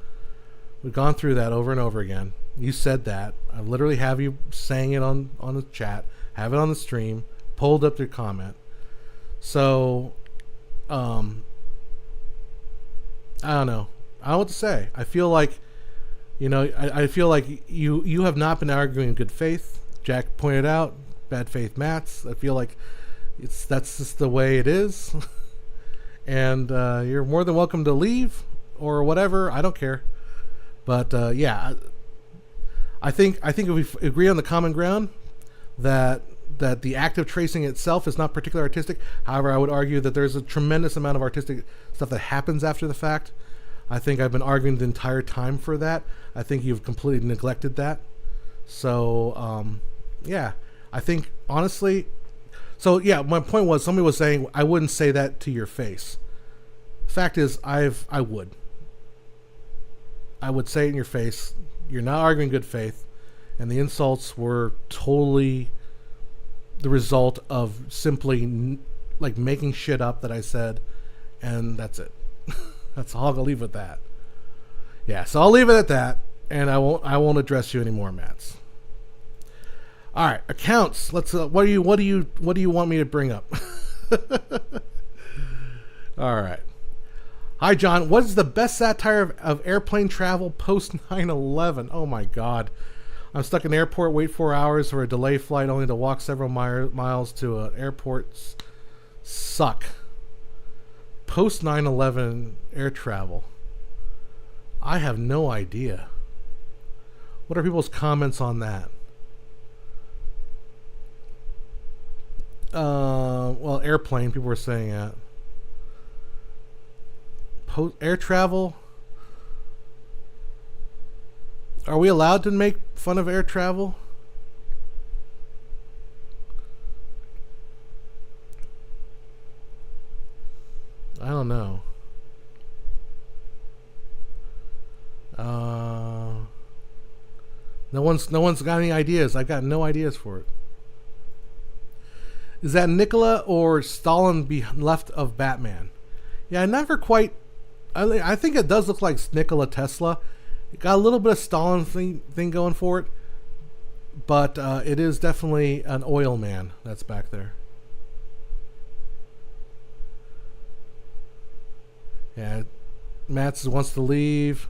We've gone through that over and over again. You said that. I literally have you saying it on the chat, have it on the stream, pulled up your comment. So, I don't know. I don't know what to say. I feel like, I feel like you have not been arguing in good faith. Jack pointed out, bad faith Mats. I feel like that's just the way it is. And you're more than welcome to leave or whatever. I don't care. But yeah, I think if we agree on the common ground that the act of tracing itself is not particularly artistic. However, I would argue that there's a tremendous amount of artistic stuff that happens after the fact. I think I've been arguing the entire time for that. I think you've completely neglected that. So, yeah, I think honestly, so yeah, my point was somebody was saying I wouldn't say that to your face. Fact is, I would say it in your face. You're not arguing good faith, and the insults were totally the result of simply like making shit up that I said, and that's it. That's all I'll leave with that. Yeah, so I'll leave it at that, and I won't address you anymore, Mats. All right, accounts. Let's. What do you want me to bring up? All right. Hi, John. What is the best satire of airplane travel post 9/11? Oh my God. I'm stuck in an airport, wait 4 hours for a delay flight only to walk several miles to an airport. Suck. Post 9/11 air travel. I have no idea. What are people's comments on that? Well, airplane, people were saying that. Air travel. Are we allowed to make fun of air travel? I don't know. No one's got any ideas. I got no ideas for it. Is that Nikola or Stalin be left of Batman? Yeah, I never quite. I think it does look like Nikola Tesla. It got a little bit of Stalin thing going for it, but it is definitely an oil man that's back there. Yeah, Mats wants to leave.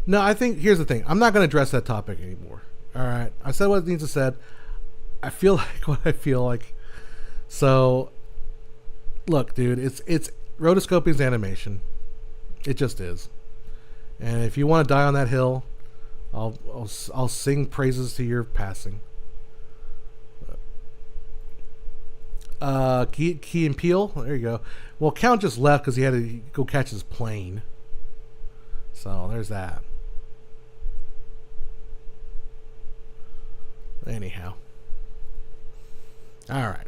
No, I think here's the thing. I'm not going to address that topic anymore. All right, I said what needs to be said. I feel like what I feel like. So, look, dude, it's rotoscoping's animation. It just is. And if you want to die on that hill, I'll sing praises to your passing. Key and Peele. There you go. Well, Count just left because he had to go catch his plane. So there's that. Anyhow. All right.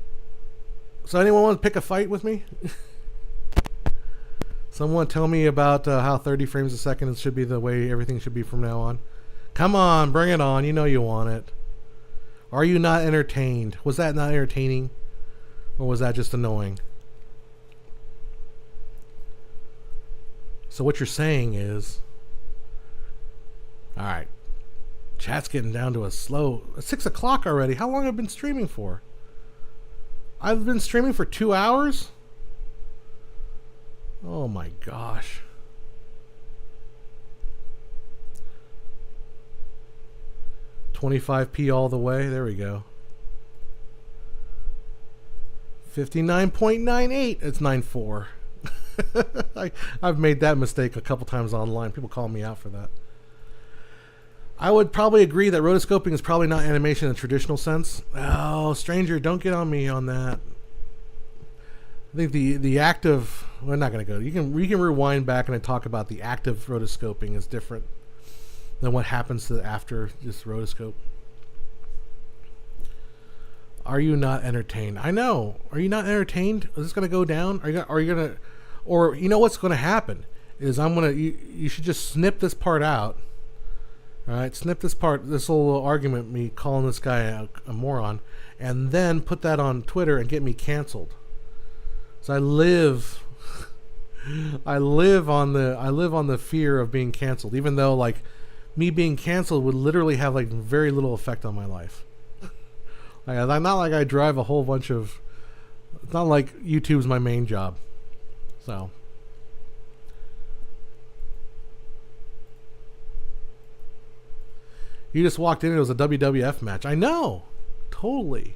So anyone want to pick a fight with me? Someone tell me about how 30 frames a second should be the way everything should be from now on. Come on, bring it on. You know you want it. Are you not entertained? Was that not entertaining? Or was that just annoying? So what you're saying is... Alright. Chat's getting down to a slow... 6 o'clock already. How long have I been streaming for? I've been streaming for 2 hours? Oh my gosh. $25p all the way. There we go. 59.98. It's 9.4. I've made that mistake a couple times online. People call me out for that. I would probably agree that rotoscoping is probably not animation in the traditional sense. Oh, stranger, don't get on me on that. I think the active... We're not going to go. We can rewind back and I talk about the active rotoscoping is different than what happens to after just rotoscope. Are you not entertained? I know. Are you not entertained? Is this going to go down? Are you going to... Or you know what's going to happen is you should just snip this part out. All right, snip this part, this little argument, me calling this guy a moron, and then put that on Twitter and get me canceled. So I live on the fear of being canceled, even though like me being canceled would literally have like very little effect on my life. Like, I'm not like I drive a whole bunch of. It's not like YouTube's my main job. So. You just walked in and it was a WWF match. I know. Totally.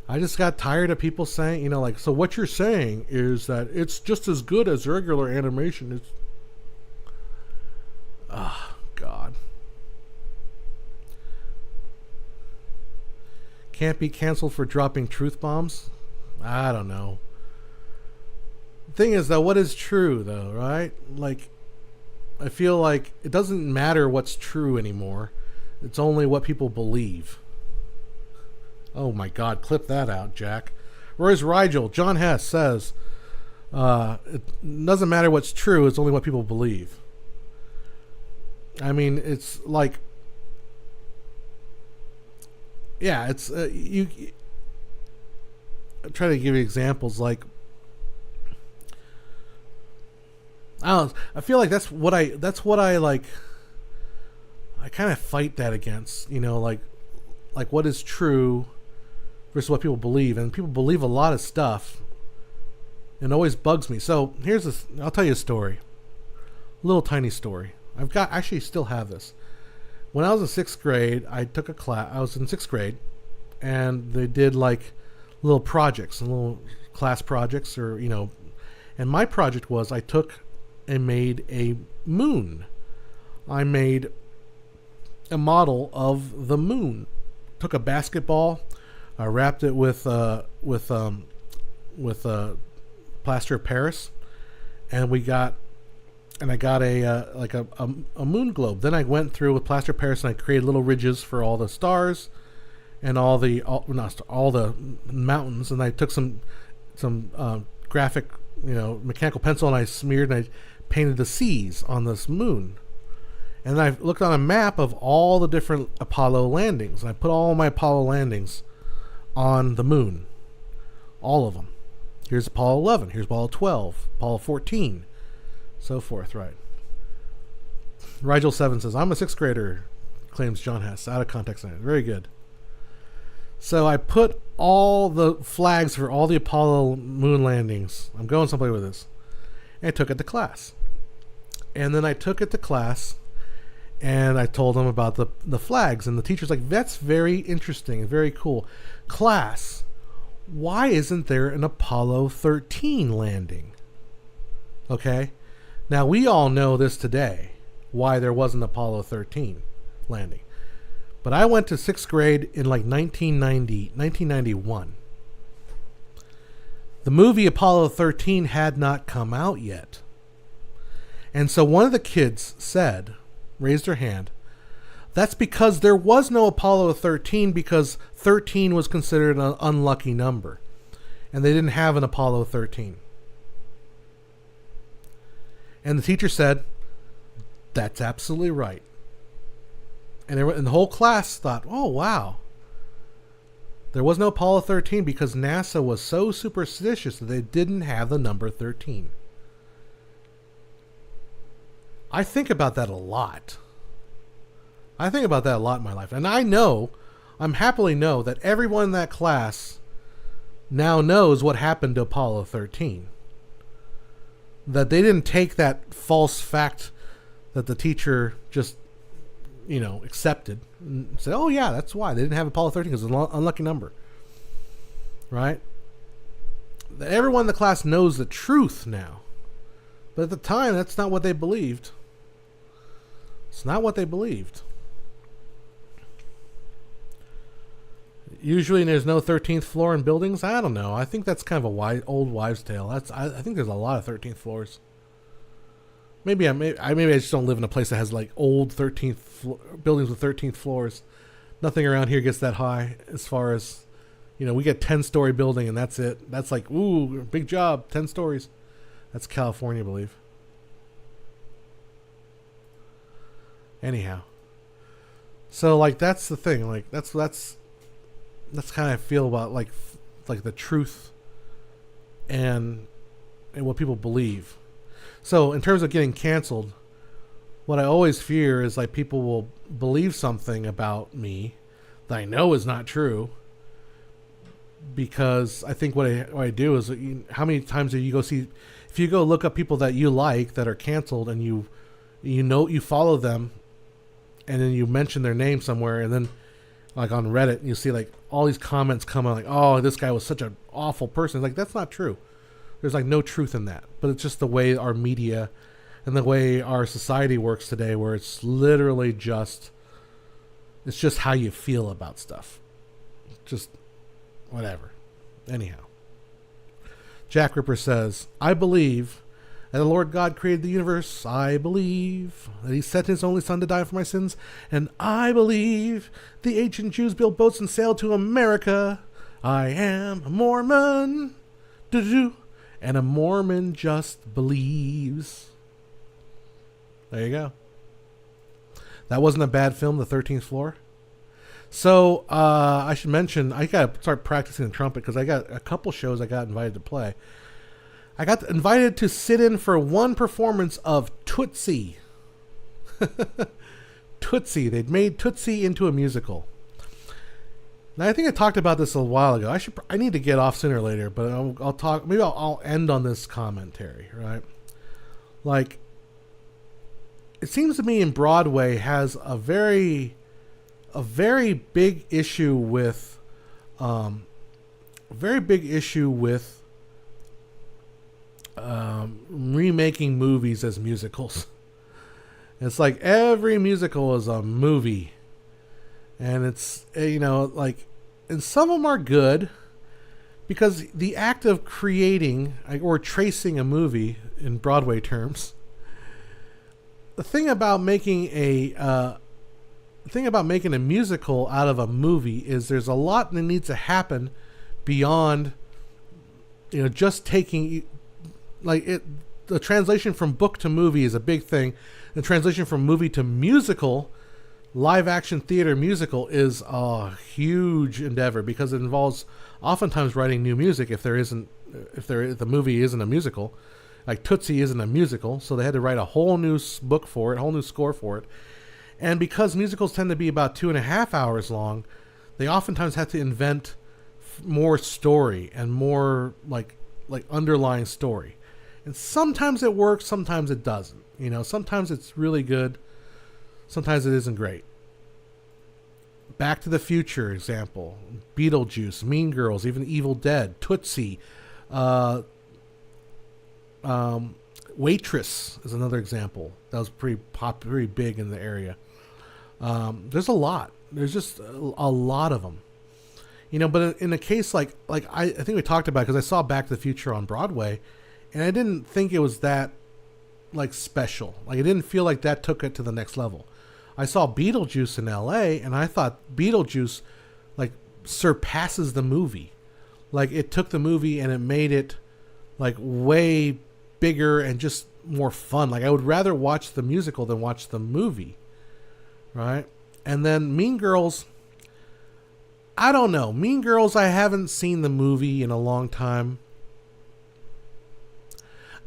I just got tired of people saying, like, so what you're saying is that it's just as good as regular animation. It's. Oh, God. Can't be canceled for dropping truth bombs? I don't know. Thing is, though, what is true, though, right? Like, I feel like it doesn't matter what's true anymore. It's only what people believe. Oh my God, clip that out, Jack. Royce Rigel, John Hess says, it doesn't matter what's true, it's only what people believe. I mean, it's like, yeah, it's, I'm trying to give you examples like, I don't know, I feel like that's what I like, I kind of fight that against, like what is true versus what people believe. And people believe a lot of stuff and it always bugs me. So I'll tell you a story, a little tiny story. Actually still have this. When I was in 6th grade, I took a class, I was in 6th grade and they did like little projects, little class projects and my project was I took and made a moon. I made a model of the moon. Took a basketball, I wrapped it with plaster of Paris, and I got a moon globe. Then I went through with plaster of Paris and I created little ridges for all the stars and all the mountains. And I took some graphic, mechanical pencil and I smeared and I painted the seas on this moon. And I looked on a map of all the different Apollo landings. And I put all my Apollo landings on the moon. All of them. Here's Apollo 11. Here's Apollo 12. Apollo 14. So forth, right. Rigel 7 says, I'm a 6th grader, claims John Hess. Out of context. Very good. So I put all the flags for all the Apollo moon landings. I'm going someplace with this. And I took it to class. And then I took it to class and I told them about the flags. And the teacher's like, that's very interesting and very cool. Class, why isn't there an Apollo 13 landing? Okay. Now we all know this today, why there wasn't Apollo 13 landing. But I went to 6th grade in like 1991. The movie Apollo 13 had not come out yet. And so one of the kids raised her hand, that's because there was no Apollo 13 because 13 was considered an unlucky number. And they didn't have an Apollo 13. And the teacher said, that's absolutely right. And the whole class thought, oh, wow. There was no Apollo 13 because NASA was so superstitious that they didn't have the number 13. I think about that a lot. I think about that a lot in my life. And I'm happily know that everyone in that class now knows what happened to Apollo 13. That they didn't take that false fact that the teacher just, accepted and said, oh yeah, that's why they didn't have Apollo 13 because it's an unlucky number. Right? That everyone in the class knows the truth now. But at the time, that's not what they believed. It's not what they believed. Usually there's no 13th floor in buildings. I don't know. I think that's kind of a old wives' tale. I think there's a lot of 13th floors. Maybe I just don't live in a place that has like old 13th buildings with 13th floors. Nothing around here gets that high as far as, we get 10-story building and that's it. That's like, ooh, big job, 10 stories. That's California, I believe. Anyhow. So like that's the thing. Like that's kind of I feel about like the truth and what people believe. So in terms of getting canceled, what I always fear is like people will believe something about me that I know is not true, because I think what I do is, how many times do you go see, if you go look up people that you like that are canceled and you follow them and then you mention their name somewhere, and then like on Reddit you see like all these comments come on like, oh, this guy was such an awful person. It's like, that's not true. There's like no truth in that, but it's just the way our media and the way our society works today, where it's literally it's just how you feel about stuff. Just whatever. Anyhow. Jack Ripper says, I believe that the Lord God created the universe. I believe that he sent his only son to die for my sins. And I believe the ancient Jews built boats and sailed to America. I am a Mormon. Do-do-do. And a Mormon just believes. There you go. That wasn't a bad film, The 13th Floor. So, I should mention, I got to start practicing the trumpet because I got a couple shows I got invited to play. I got invited to sit in for one performance of Tootsie. Tootsie. They'd made Tootsie into a musical. Now, I think I talked about this a while ago. I need to get off sooner or later, but I'll talk. Maybe I'll end on this commentary, right? Like, it seems to me in Broadway has a very big issue with, remaking movies as musicals. It's like every musical is a movie. And it's, like, and some of them are good because the act of creating or tracing a movie in Broadway terms, the thing about making a musical out of a movie is there's a lot that needs to happen beyond, just taking, the translation from book to movie is a big thing. The translation from movie to musical, live action theater musical, is a huge endeavor because it involves oftentimes writing new music if the movie isn't a musical. Like Tootsie isn't a musical, so they had to write a whole new book for it, a whole new score for it. And because musicals tend to be about 2.5 hours long, they oftentimes have to invent more story and more like underlying story. And sometimes it works, sometimes it doesn't. Sometimes it's really good, sometimes it isn't great. Back to the Future example, Beetlejuice, Mean Girls, even Evil Dead, Tootsie, Waitress is another example that was pretty big in the area. There's a lot. There's just a lot of them. But in a case like I think we talked about it because I saw Back to the Future on Broadway, and I didn't think it was that special. Like, I didn't feel like that took it to the next level. I saw Beetlejuice in LA, and I thought Beetlejuice surpasses the movie. Like, it took the movie and it made it way bigger and just more fun. Like, I would rather watch the musical than watch the movie, right? And then Mean Girls, I don't know. Mean Girls, I haven't seen the movie in a long time.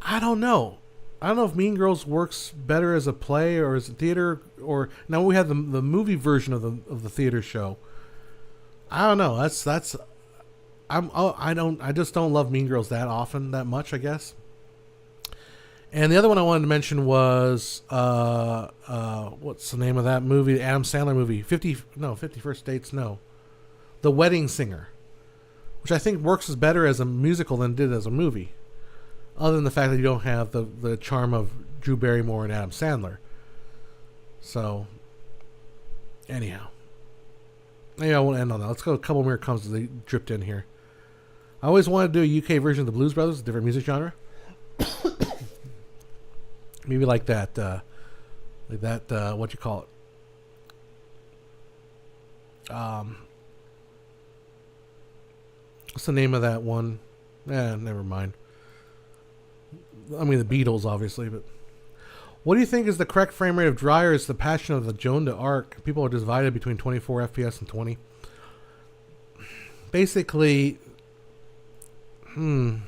I don't know. I don't know if Mean Girls works better as a play or as a theater, or now we have the movie version of the theater show. I don't know. I just don't love Mean Girls that much, I guess. And the other one I wanted to mention was what's the name of that movie? The Adam Sandler movie, 51st Dates, no. The Wedding Singer, which I think works as better as a musical than it did as a movie. Other than the fact that you don't have the charm of Drew Barrymore and Adam Sandler. So, anyhow. Maybe I won't end on that. Let's go a couple more comments as they dripped in here. I always wanted to do a UK version of the Blues Brothers, a different music genre. Maybe like that, what you call it? What's the name of that one? Never mind. I mean, the Beatles, obviously, but what do you think is the correct frame rate of Dry, or is the Passion of the Joan d'Arc? People are divided between 24 FPS and 20. Basically, I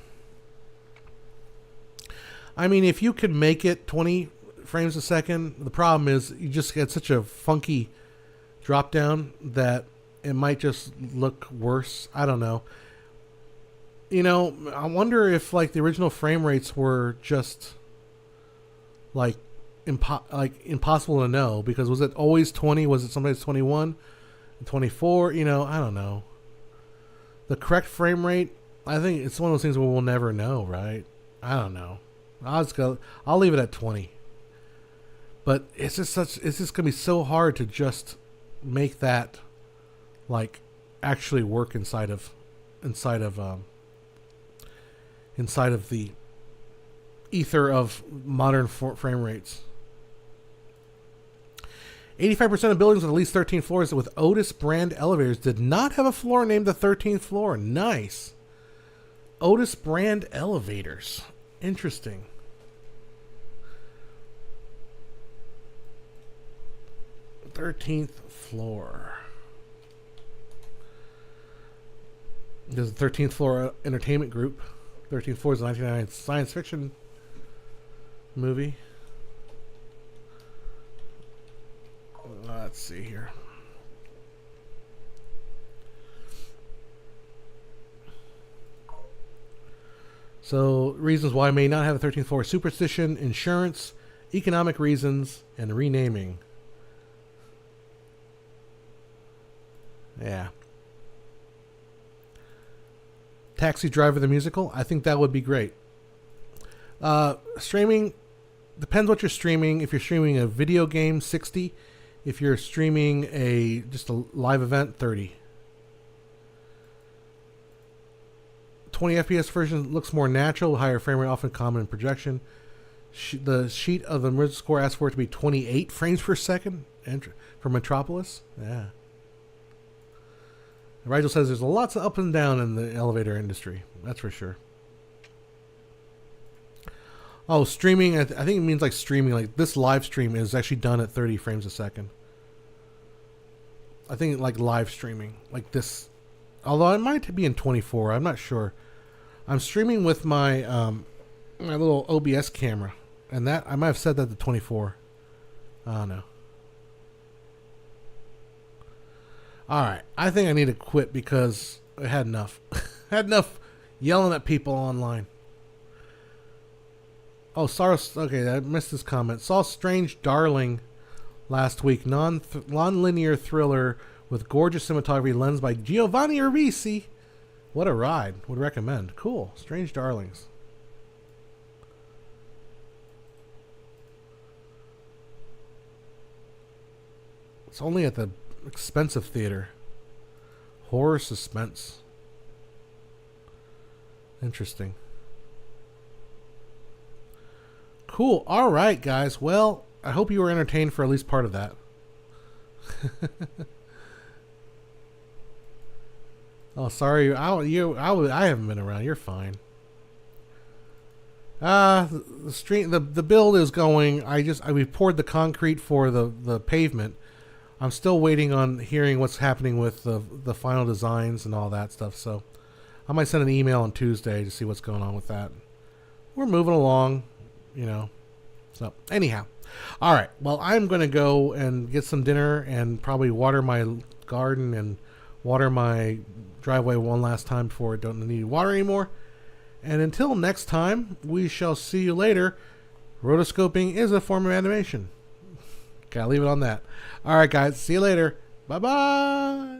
mean, if you could make it 20 frames a second, the problem is you just get such a funky drop down that it might just look worse. I don't know. You know, I wonder if like the original frame rates were just like impossible to know, because was it always 20? Was it sometimes 21 and 24? You know, I don't know. The correct frame rate, I think it's one of those things where we'll never know, right? I don't know. I'll leave it at 20. But it's just gonna be so hard to just make that like actually work inside of the ether of modern frame rates. 85% of buildings with at least 13 floors with Otis brand elevators did not have a floor named the 13th floor. Nice. Otis brand elevators. Interesting. Thirteenth floor. There's the 13th floor entertainment group. 13th floor is a 1999 science fiction movie. Let's see here. So, reasons why I may not have a 13th floor: superstition, insurance, economic reasons, and renaming. Yeah. Taxi Driver the musical. I think that would be great. Streaming depends what you're streaming. If you're streaming a video game, 60. If you're streaming just a live event, 30. 20 FPS version looks more natural. Higher frame rate, often common in projection. The sheet of the original score asks for it to be 28 frames per second for Metropolis. Yeah. Rigel says there's lots of up and down in the elevator industry. That's for sure. Oh, streaming. I think it means like streaming. Like this live stream is actually done at 30 frames a second. I think like live streaming. Like this. Although it might be in 24. I'm not sure. I'm streaming with my my little OBS camera. And that I might have said that to 24. I don't know. Alright, I think I need to quit because I had enough. I had enough yelling at people online. Oh, sorry. Okay, I missed this comment. Saw Strange Darling last week. Non-linear thriller with gorgeous cinematography, lens by Giovanni Ribisi. What a ride. Would recommend. Cool. Strange Darlings. It's only at the expensive theater. Horror suspense. Interesting. Cool. All right, guys. Well, I hope you were entertained for at least part of that. Oh, sorry. I haven't been around. You're fine. The build is going. We poured the concrete for the pavement. I'm still waiting on hearing what's happening with the final designs and all that stuff. So I might send an email on Tuesday to see what's going on with that. We're moving along, you know. So anyhow, all right. Well, I'm going to go and get some dinner and probably water my garden and water my driveway one last time before I don't need water anymore. And until next time, we shall see you later. Rotoscoping is a form of animation. Gotta leave it on that. All right, guys. See you later. Bye-bye.